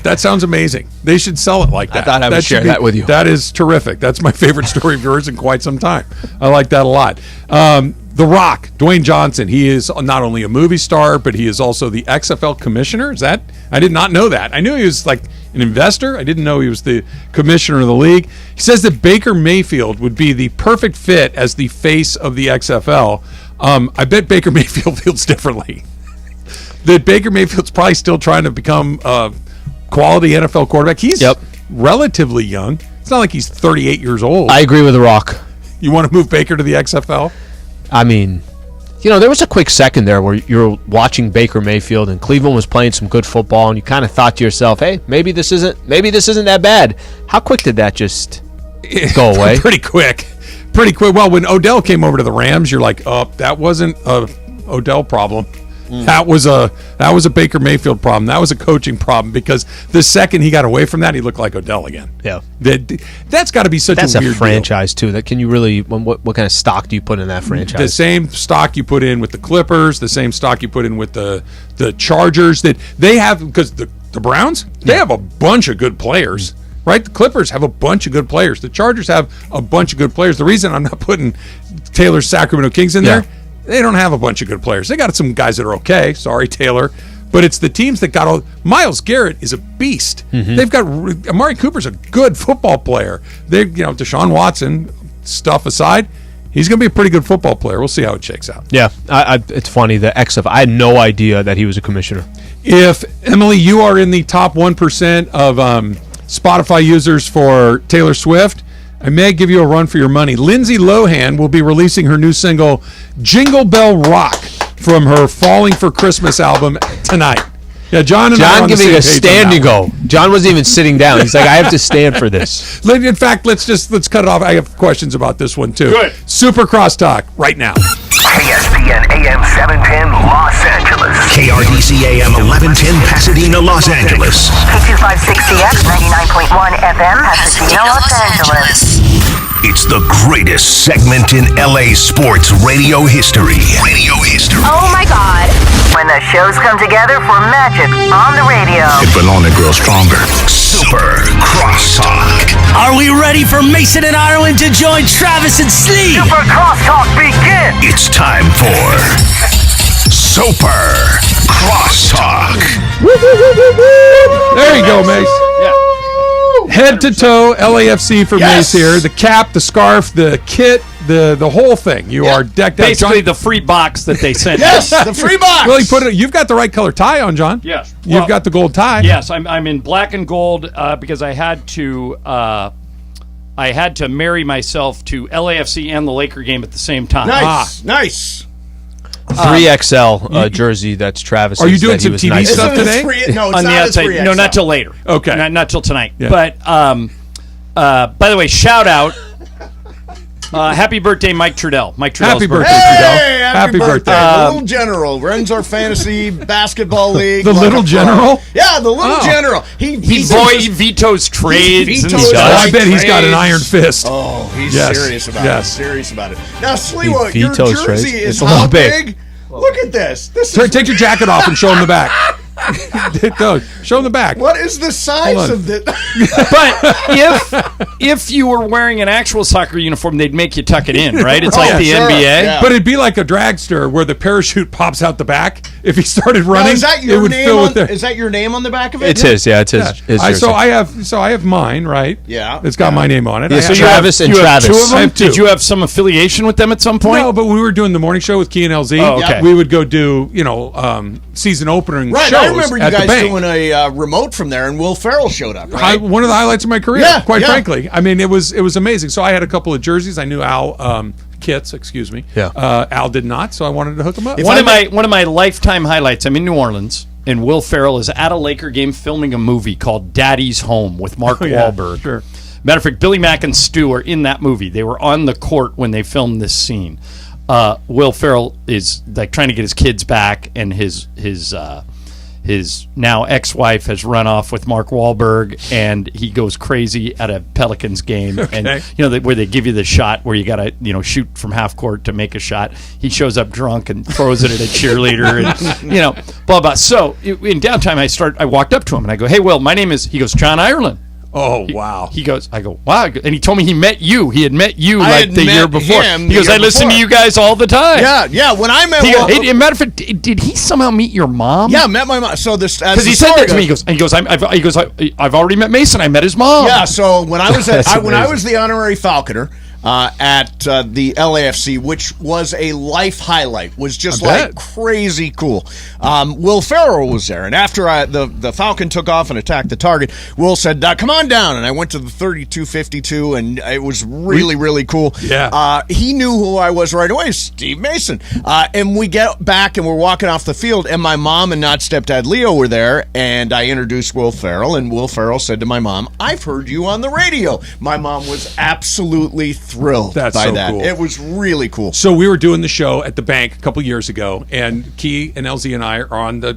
That sounds amazing. They should sell it like that. I thought I would share that with you. That is terrific. That's my favorite story of yours in quite some time. I like that a lot. The Rock, Dwayne Johnson, he is not only a movie star, but he is also the XFL commissioner. Is that? I did not know that. I knew he was like an investor. I didn't know he was the commissioner of the league. He says that Baker Mayfield would be the perfect fit as the face of the XFL. I bet Baker Mayfield feels differently. That Baker Mayfield's probably still trying to become a quality NFL quarterback. He's relatively young. It's not like he's 38 years old. I agree with The Rock. You want to move Baker to the XFL? I mean, there was a quick second there where you were watching Baker Mayfield and Cleveland was playing some good football, and you kind of thought to yourself, "Hey, maybe this isn't that bad." How quick did that just go away? Pretty quick. Well, when Odell came over to the Rams, you're like, "Oh, that wasn't a Odell problem. That was a Baker Mayfield problem. That was a coaching problem." Because the second he got away from that, he looked like Odell again. Yeah, that's got to be such a weird That's a franchise too. That can you really? What kind of stock do you put in that franchise? The same stock you put in with the Clippers, the same stock you put in with the Chargers. That they have, because the Browns, they have a bunch of good players. Right? The Clippers have a bunch of good players. The Chargers have a bunch of good players. The reason I'm not putting Taylor's Sacramento Kings in there, they don't have a bunch of good players. They got some guys that are okay. Sorry, Taylor. But it's the teams that got all... Myles Garrett is a beast. They've got... Amari Cooper's a good football player. Deshaun Watson, stuff aside, He's going to be a pretty good football player. We'll see how it shakes out. Yeah, it's funny. The XF, I had no idea that he was a commissioner. If, Emily, you are in the top 1% of Spotify users for Taylor Swift, I may give you a run for your money. Lindsay Lohan will be releasing her new single, Jingle Bell Rock, from her Falling for Christmas album tonight. Yeah, John I are on giving the a same page standing go. John wasn't even sitting down. He's like, I have to stand for this. In fact, let's cut it off. I have questions about this one too. Good. Super Crosstalk right now. ESPN AM 710 Los Angeles. KRDC AM 1110 Pasadena, Los Angeles. K2560X 99.1 FM Pasadena, Los Angeles. It's the greatest segment in LA sports radio history. Oh my God. When the shows come together for magic on the radio. It will only grow stronger. Super Crosstalk. Are we ready for Mason and Ireland to join Travis and Slee? Super Crosstalk begin. It's time for Super Crosstalk. There you go, Mace. Head to toe LAFC for Mace here. The cap, the scarf, the kit, the whole thing. You are decked out. Basically, the free box that they sent. Yes, the free box. Well, you've got the right color tie on, John. Yes. You've got the gold tie. Yes, I'm in black and gold because I had to marry myself to LAFC and the Laker game at the same time. Nice. 3XL jersey. That's Travis. Are you doing some TV stuff today? No, it's on the not outside. 3XL. No, not till later. Okay, not till tonight. Yeah. But by the way, shout out. Happy birthday, Mike Trudell. Happy birthday, Hey, happy birthday. The Little General runs our fantasy basketball league. The Little General? Yeah, the Little General. He vetoes trades. I bet he's got an iron fist. Oh, he's Yes. serious about Yes. it. Serious about it. Now, Sliwa, He your vetoes jersey trades. is It's a how little big. big? Look at this. Take your jacket off and show him the back. Show him the back. What is the size of this? But if you were wearing an actual soccer uniform, they'd make you tuck it in, right? It's like the NBA. Yeah. But it'd be like a dragster where the parachute pops out the back. If he started running, Now, is that it your would name fill on, with their... Is that your name on the back of it? It's his. Yeah, it's his. his jersey. So I have mine, right? Yeah. It's got my name on it. Yeah, I so have- Travis and you have Travis. two of them? I have two. Did you have some affiliation with them at some point? No, but we were doing the morning show with Key and LZ. Oh, okay. We would go do, season opening Right, shows I remember you at the guys bank. doing a remote from there, and Will Ferrell showed up, right? One of the highlights of my career, Yeah, quite yeah. frankly. I mean, it was amazing. So I had a couple of jerseys. I knew Al Kitts, excuse me. Yeah. Al did not, so I wanted to hook him up. One of my lifetime highlights. I'm in New Orleans, and Will Ferrell is at a Laker game filming a movie called Daddy's Home with Mark Wahlberg. Sure. Matter of fact, Billy Mack and Stu are in that movie. They were on the court when they filmed this scene. Will Ferrell is like trying to get his kids back, and his now ex-wife has run off with Mark Wahlberg, and he goes crazy at a Pelicans game. Okay. And where they give you the shot where you got to shoot from half court to make a shot. He shows up drunk and throws it at a cheerleader, and blah blah. So in downtime, I walked up to him and I go, "Hey, Will, my name is." He goes, "John Ireland." Oh, wow. He goes, I go, wow. And he told me he met you. He had met you I like had the met year before. him He goes, the I year listen to before. you guys all the time. Yeah. When I met He Will, goes, matter of fact, did he somehow meet your mom? yeah, met my mom. So this Because he said that to me. He goes, I've already met Mason. I met his mom. Yeah, so when I was when I amazing. was the honorary Falconer at the LAFC, which was a life highlight, was just like crazy cool. Will Ferrell was there, and after the Falcon took off and attacked the target, Will said, "Come on down," and I went to the 3252, and it was really really cool. Yeah, he knew who I was right away, Steve Mason, and we get back and we're walking off the field, and my mom and not stepdad Leo were there, and I introduced Will Ferrell, and Will Ferrell said to my mom, "I've heard you on the radio." My mom was absolutely thrilled by that. Cool. It was really cool. So we were doing the show at the bank a couple years ago, and Key and LZ and I are on the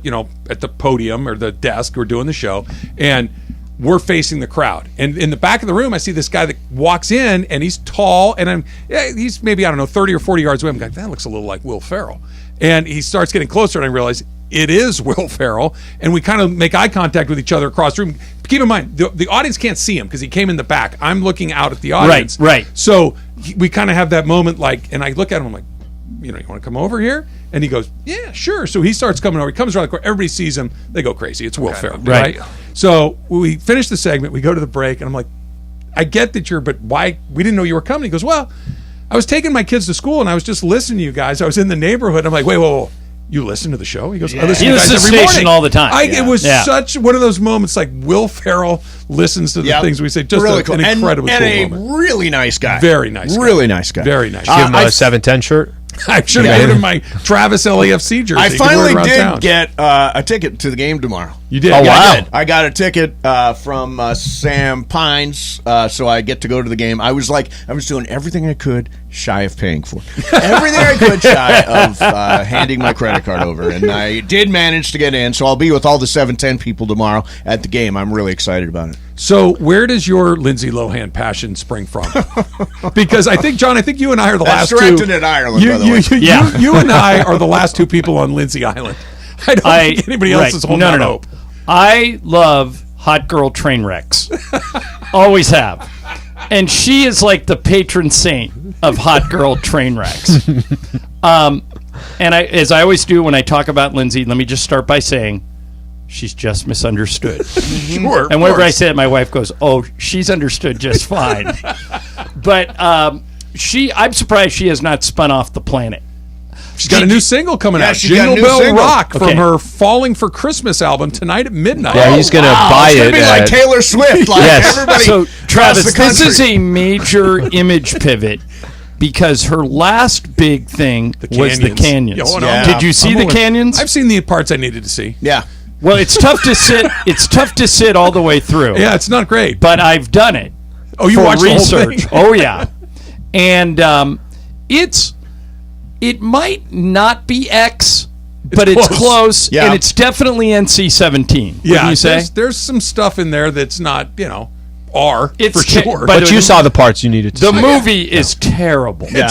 at the podium or the desk. We're doing the show, and we're facing the crowd. And in the back of the room, I see this guy that walks in, and he's tall, and he's maybe 30 or 40 yards away. I'm like, that looks a little like Will Ferrell. And he starts getting closer, and I realize it is Will Ferrell, and we kind of make eye contact with each other across the room. Keep in mind, the audience can't see him because he came in the back. I'm looking out at the audience. Right. So we kind of have that moment, and I look at him, I'm like, you want to come over here? And he goes, yeah, sure. So he starts coming over. He comes around the corner. Everybody sees him. They go crazy. It's Will Ferrell, right? So we finish the segment. We go to the break, and I'm like, I get that but why? We didn't know you were coming. He goes, well, I was taking my kids to school, and I was just listening to you guys. I was in the neighborhood. I'm like, wait, whoa. You listen to the show? He goes, I listen to you guys every morning. All the time. It was such one of those moments like Will Ferrell listens to the things we say. Just really cool. An incredibly cool and moment. A really nice guy. Very nice guy. Really nice guy. Very nice. Give him a 710 shirt. I should have made him my Travis LAFC jersey. I finally did get a ticket to the game tomorrow. You did? Oh, wow. I did. I got a ticket from Sam Pines, so I get to go to the game. I was doing everything I could shy of paying for. Everything I could shy of handing my credit card over. And I did manage to get in, so I'll be with all the 710 people tomorrow at the game. I'm really excited about it. So where does your Lindsay Lohan passion spring from? Because I think, John, you and I are the last two. That's directed at Ireland, by the way. You and I are the last two people on Lindsay Island. I don't think anybody else is holding out hope. I love hot girl train wrecks. Always have. And she is like the patron saint of hot girl train wrecks. And as I always do when I talk about Lindsay, let me just start by saying she's just misunderstood. Sure. And whenever I say it, my wife goes, "Oh, she's understood just fine." But I'm surprised she has not spun off the planet. She's got a new single coming out, Jingle Bell Rock, from her Falling for Christmas album tonight at midnight. Yeah, he's going to buy it's it. It's going to be like Taylor Swift, like everybody. So, Travis, this is a major image pivot because her last big thing was the canyons. Did you see the canyons? I've seen the parts I needed to see. Yeah. Well, it's tough to sit. It's tough to sit all the way through. Yeah, it's not great. But I've done it. Oh, you watched research. The whole thing? Oh, yeah. And it might not be X, but it's close. Yeah. And it's definitely NC-17. Yeah, Wouldn't you say? There's some stuff in there that's not, R It's for sure. But you saw the parts you needed to see. The movie is terrible. Yeah.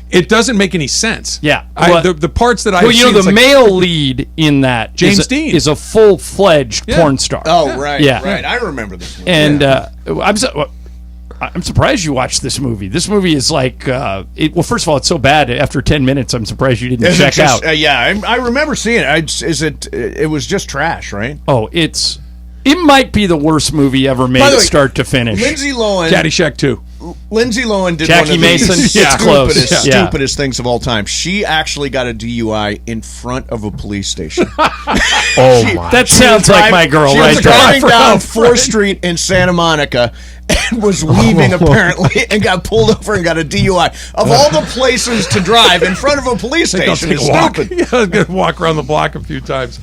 It doesn't make any sense. Yeah. The parts that I Well, the male lead in that James Dean is a full-fledged porn star. Oh, right. Yeah. Right. I remember this movie. And I'm surprised you watched this movie. This movie is like, well, first of all, it's so bad. After 10 minutes, I'm surprised you didn't check out. I remember seeing it. It was just trash, right? Oh, it might be the worst movie ever made, start to finish. Lindsay Lohan. Caddyshack 2. Lindsay Lohan did Jackie one of Mason. the stupidest things of all time. She actually got a DUI in front of a police station. That sounds like my girl she right was there. driving down 4th Street in Santa Monica and was weaving apparently and got pulled over and got a DUI. Of all the places to drive in front of a police station, it's stupid. Yeah, I was going to walk around the block a few times.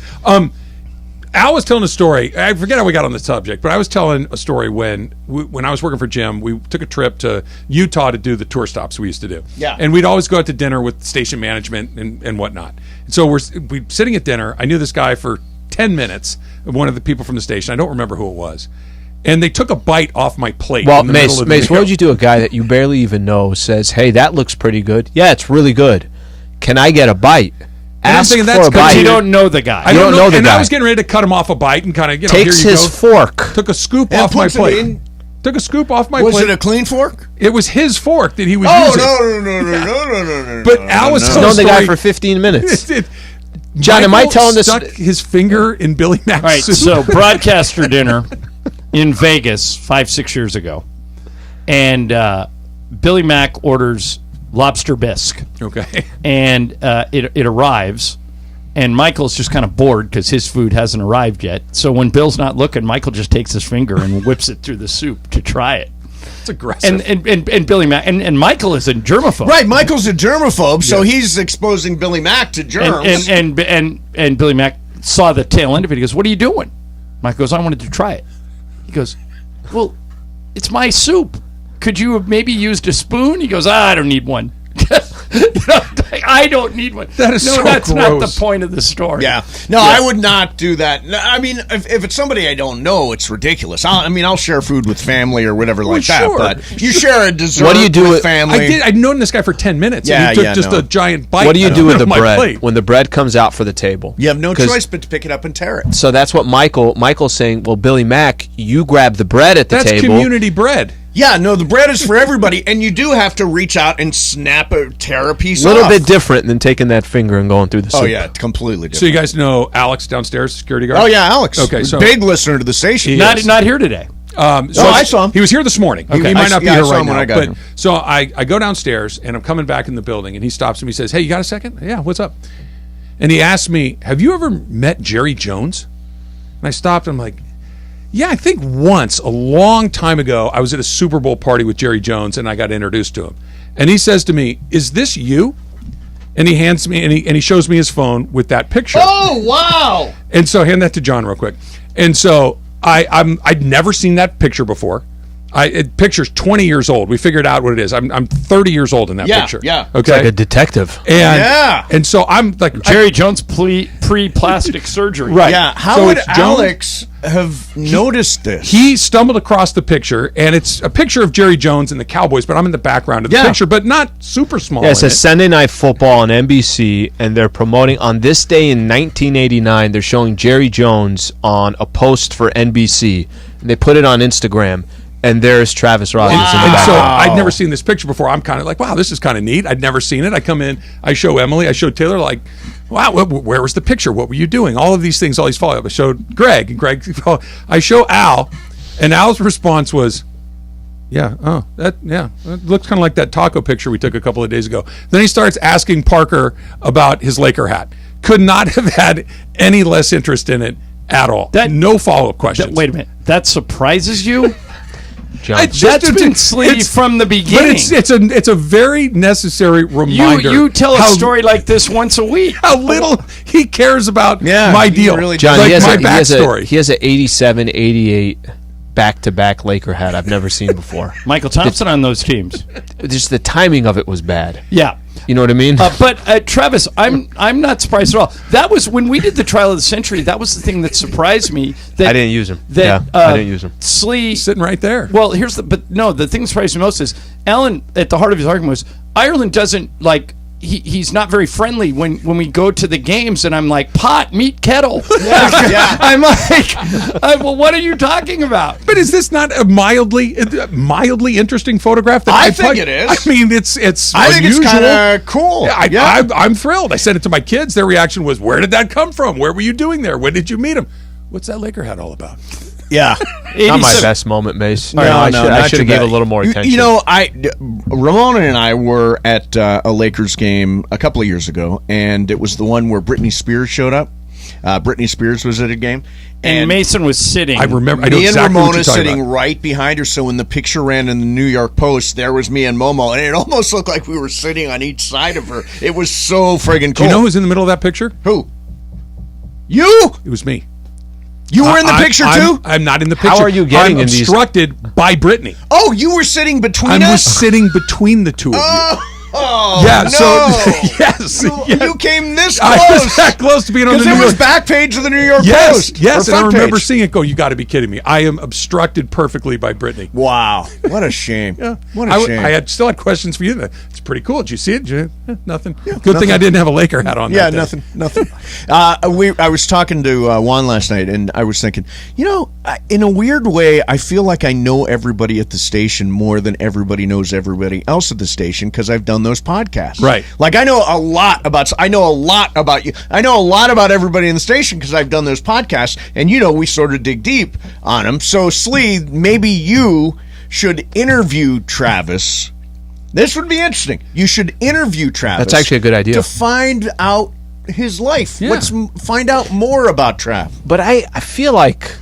Al was telling a story. I forget how we got on the subject, but I was telling a story when I was working for Jim. We took a trip to Utah to do the tour stops we used to do. Yeah. And we'd always go out to dinner with station management and whatnot. And so we're sitting at dinner. I knew this guy for 10 minutes, one of the people from the station. I don't remember who it was. And they took a bite off my plate. Well, in the middle of the Mace, what would you do? A guy that you barely even know says, "Hey, that looks pretty good." Yeah, it's really good. Can I get a bite? Ask for a bite. You don't know the guy. I don't know the guy. I was getting ready to cut him off a bite and kind of, takes here you his go. fork. Took a scoop off my plate. Took a scoop off my plate. Was it a clean fork? It was his fork that he was using. No. But Al was telling known the guy for 15 minutes. John, am I telling this? Stuck his finger in Billy Mac's All right, soup. so broadcaster dinner in Vegas 5-6 years ago, and Billy Mack orders lobster bisque. Okay. And it arrives, and Michael's just kind of bored because his food hasn't arrived yet. So when Bill's not looking, Michael just takes his finger and whips it through the soup to try it. It's aggressive. And Billy Mack and Michael is a germaphobe. Right, Michael's a germaphobe, so he's exposing Billy Mack to germs. And Billy Mack saw the tail end of it. He goes, "What are you doing?" Michael goes, "I wanted to try it." He goes, "Well, it's my soup. Could you have maybe used a spoon?" He goes, "I don't need one." I don't need one. That is so that's gross. not the point of the story. Yeah. No, I would not do that. I mean, if it's somebody I don't know, it's ridiculous. I'll share food with family or whatever like that. But if you share a dessert with family. I'd known this guy for 10 minutes. Yeah, and he took a giant bite. What do you do with the bread plate. when the bread comes out for the table? You have no choice but to pick it up and tear it. So that's what Michael's saying. Well, Billy Mack, you grab the bread at the table. That's community bread. Yeah, no, the bread is for everybody, and you do have to reach out and tear a piece off. A little bit different than taking that finger and going through the soup. Oh, yeah, completely different. So you guys know Alex downstairs, security guard? Oh, yeah, Alex. Okay, so big listener to the station. Not here today. I saw him. He was here this morning. Okay. He might not be I here saw right him when now. I got But here. so I go downstairs and I'm coming back in the building, and he stops and he says, "Hey, you got a second? Yeah, what's up?" And he asked me, "Have you ever met Jerry Jones?" And I stopped. And I'm like, "Yeah, I think once, a long time ago, I was at a Super Bowl party with Jerry Jones, and I got introduced to him." And he says to me, "Is this you?" And he hands me, and he shows me his phone with that picture. Oh, wow. And so hand that to John real quick. And so I'd never seen that picture before. Picture's 20 years old. We figured out what it is. I'm 30 years old in that picture. Yeah. Okay. It's like a detective. And so I'm like Jerry Jones pre-plastic surgery. Right. Yeah. How So would it's Jones. Alex have noticed this? He stumbled across the picture, and it's a picture of Jerry Jones and the Cowboys, but I'm in the background of the picture, but not super small. Yeah, it in says Sunday Night Football on NBC, and they're promoting on this day in 1989. They're showing Jerry Jones on a post for NBC, and they put it on Instagram. And there's Travis Rogers in the And so background. I'd never seen this picture before. I'm kind of like, wow, this is kind of neat. I'd never seen it. I come in, I show Emily, I show Taylor, like, wow, where was the picture? What were you doing? All of these things, all these follow-up. I showed Greg, and I show Al, and Al's response was, it looks kind of like that taco picture we took a couple of days ago. Then he starts asking Parker about his Laker hat. Could not have had any less interest in it at all. No follow-up questions. Wait a minute. That surprises you? It's That's been Slee from the beginning. But it's a very necessary reminder. You tell a story like this once a week. How little he cares about my deal. Really John, like he has my a, backstory. He has an 87, 88 back-to-back Laker hat I've never seen before. Michael Thompson on those teams. Just the timing of it was bad. Yeah. You know what I mean? But Travis, I'm not surprised at all. That was when we did the trial of the century. That was the thing that surprised me. That I didn't use him. That, I didn't use him. Slee sitting right there. Well, the thing that surprised me most is Alan. At the heart of his argument was Ireland doesn't like. He's not very friendly when we go to the games, and I'm like, pot, meat, kettle. Yeah. I'm like, well, what are you talking about? But is this not a mildly interesting photograph? That I think it is. I mean, it's I think it's unusual. kind of cool. I'm thrilled. I sent it to my kids. Their reaction was, "Where did that come from? Where were you doing there? When did you meet him? What's that Laker hat all about?" Yeah. Not my best moment, Mace. No, I should have gave a little more attention. You know, Ramona and I were at a Lakers game a couple of years ago, and it was the one where Britney Spears showed up. Britney Spears was at a game. And Mason was sitting. I remember. I know Me exactly and what Ramona you're talking sitting about. right behind her, so when the picture ran in the New York Post, there was me and Momo, and it almost looked like we were sitting on each side of her. It was so friggin' Do cool. you know who's in the middle of that picture? Who? You? It was me. You were in the picture too? I'm not in the picture. How are you getting I'm in these- obstructed by Brittany. Oh, you were sitting between I was us? sitting between the two of you. Oh, Yeah, no. so yes, You came this I was close. that close to being on the Because New it was York. back page of the New York Yes, Post. yes, or and I front remember page. seeing it go, you got to be kidding me. I am obstructed perfectly by Brittany. Wow. What a shame. Yeah. What a shame. I still had questions for you. It's pretty cool. Did you see it? Nothing. Good thing I didn't have a Laker hat on Yeah, that day. nothing. I was talking to Juan last night, and I was thinking, in a weird way, I feel like I know everybody at the station more than everybody knows everybody else at the station because I've done those podcasts. Right. Like I know a lot about you. I know a lot about everybody in the station because I've done those podcasts, and we sort of dig deep on them. So, Slee, maybe you should interview Travis. This would be interesting. You should interview Travis. That's actually a good idea. To find out his life. Yeah. Find out more about Trav. But I feel like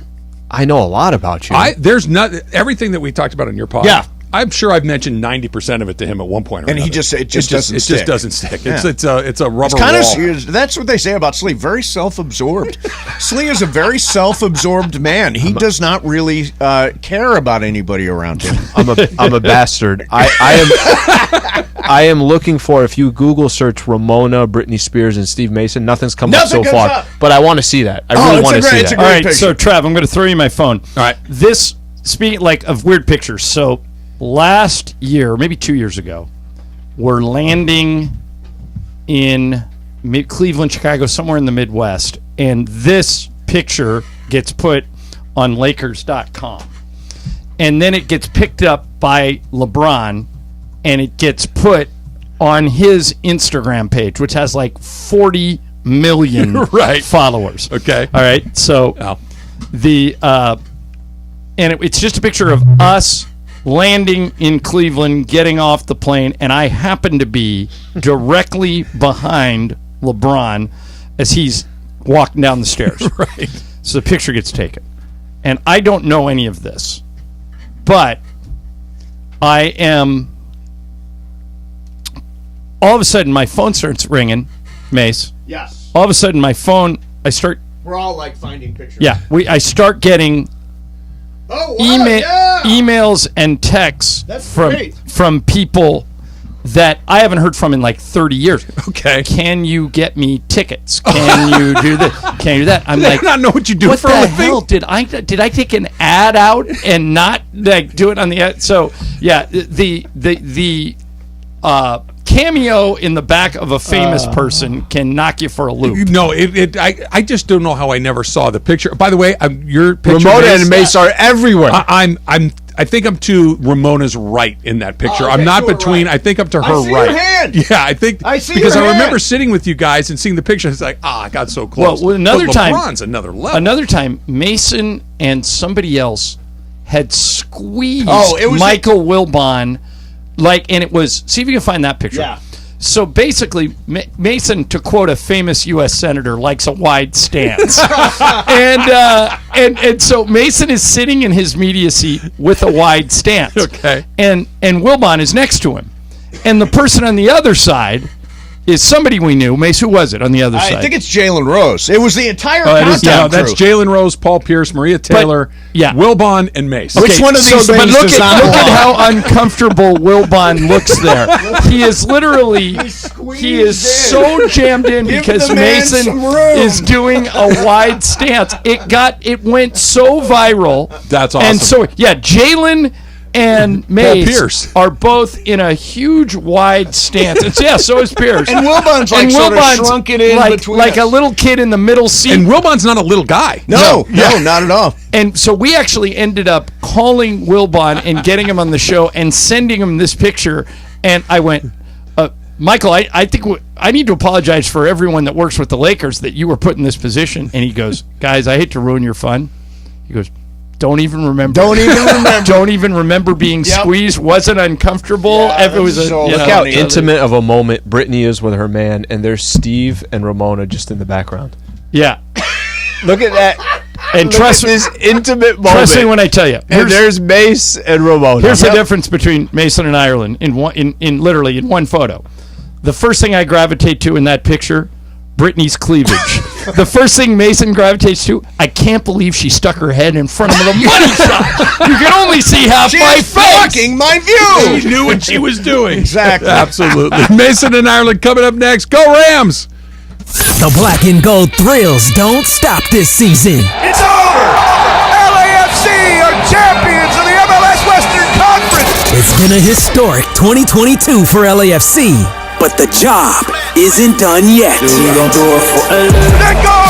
I know a lot about you. There's not everything that we talked about on your pod. Yeah. I'm sure I've mentioned 90% of it to him at one point or And another. it just doesn't stick. It just doesn't stick. Yeah. It's a rubber Kind wall. of. That's what they say about Slee. Very self-absorbed. Slee is a very self-absorbed man. He does not really care about anybody around him. I'm a bastard. I am looking for, if you Google search Ramona, Britney Spears, and Steve Mason, nothing's come up so far. up. But I want to see that. I really want to see that. All right, picture. so Trav, I'm going to throw you my phone. All right. This, speaking of weird pictures, so last year, maybe 2 years ago, we're landing in Cleveland, Chicago, somewhere in the Midwest, and this picture gets put on Lakers.com. And then it gets picked up by LeBron, and it gets put on his Instagram page, which has like 40 million Right. followers. Okay. All right. So the and it's just a picture of us landing in Cleveland, getting off the plane, and I happen to be directly behind LeBron as he's walking down the stairs. Right. So the picture gets taken. And I don't know any of this, but I am... All of a sudden, my phone starts ringing, Mace. Yes. All of a sudden, my phone, We're all like finding pictures. Yeah, I start getting emails and texts from people that I haven't heard from in like 30 years. Okay. Can you get me tickets? Can you do this? Can you do that? I'm Did I like, not know what you do what for the a living? hell? Did I take an ad out and not like do it on the ad? So yeah, the cameo in the back of a famous person can knock you for a loop. No, I just don't know how I never saw the picture. By the way, your picture, Ramona and Mace are everywhere. I think I'm to Ramona's right in that picture. Oh, okay, I'm not you were between. right. I think I'm to her I see right. your hand. Yeah, I think I see because your I remember hand. sitting with you guys and seeing the picture. It's like, I got so close. Well, another but time, LeBron's another level. Another time, Mason and somebody else had squeezed it was Michael Wilbon, and it was. See if you can find that picture. Yeah. So basically, Mason, to quote a famous U.S. senator, likes a wide stance, and so Mason is sitting in his media seat with a wide stance. Okay. And Wilbon is next to him, and the person on the other side is somebody we knew. Mace, who was it on the other side? I think it's Jalen Rose. It was the entire countdown crew. That's Jalen Rose, Paul Pierce, Maria Taylor, Wilbon, and Mace. Which one of these things look does not at belong? how uncomfortable Wilbon looks there. He is literally, he is so jammed in Give because the man Mason some room. is doing a wide stance. It went so viral. That's awesome. And so, yeah, Jalen and Mace Pierce are both in a huge wide stance. So is Pierce. And Wilbon's like sort of shrunken in between like us. a little kid in the middle seat. And Wilbon's not a little guy. No, not at all. And so we actually ended up calling Wilbon and getting him on the show and sending him this picture. And I went, Michael, I think I need to apologize for everyone that works with the Lakers that you were put in this position. And he goes, guys, I hate to ruin your fun. He goes, don't even remember. Don't even remember being squeezed. Wasn't uncomfortable. Yeah, it was Look how intimate of a moment Britney is with her man, and there's Steve and Ramona just in the background. Yeah. Look at that. And trust this intimate moment. Trust me when I tell you. And there's Mace and Ramona. Here's the difference between Mason and Ireland in literally in one photo. The first thing I gravitate to in that picture, Britney's cleavage. The first thing Mason gravitates to, I can't believe she stuck her head in front of the money shot. You can only see half my face. Blocking my view. She knew what she was doing. Exactly. Absolutely. Mason and Ireland coming up next. Go Rams! The black and gold thrills don't stop this season. It's over! LAFC are champions of the MLS Western Conference! It's been a historic 2022 for LAFC, but the job isn't done yet. They're going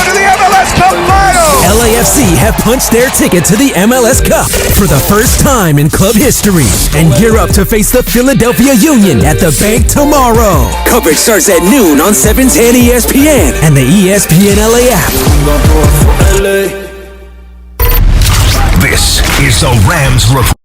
to the MLS Cup Final! LAFC have punched their ticket to the MLS Cup for the first time in club history and gear up to face the Philadelphia Union at the Bank tomorrow. Coverage starts at noon on 710 ESPN and the ESPNLA app. This is the Rams Report.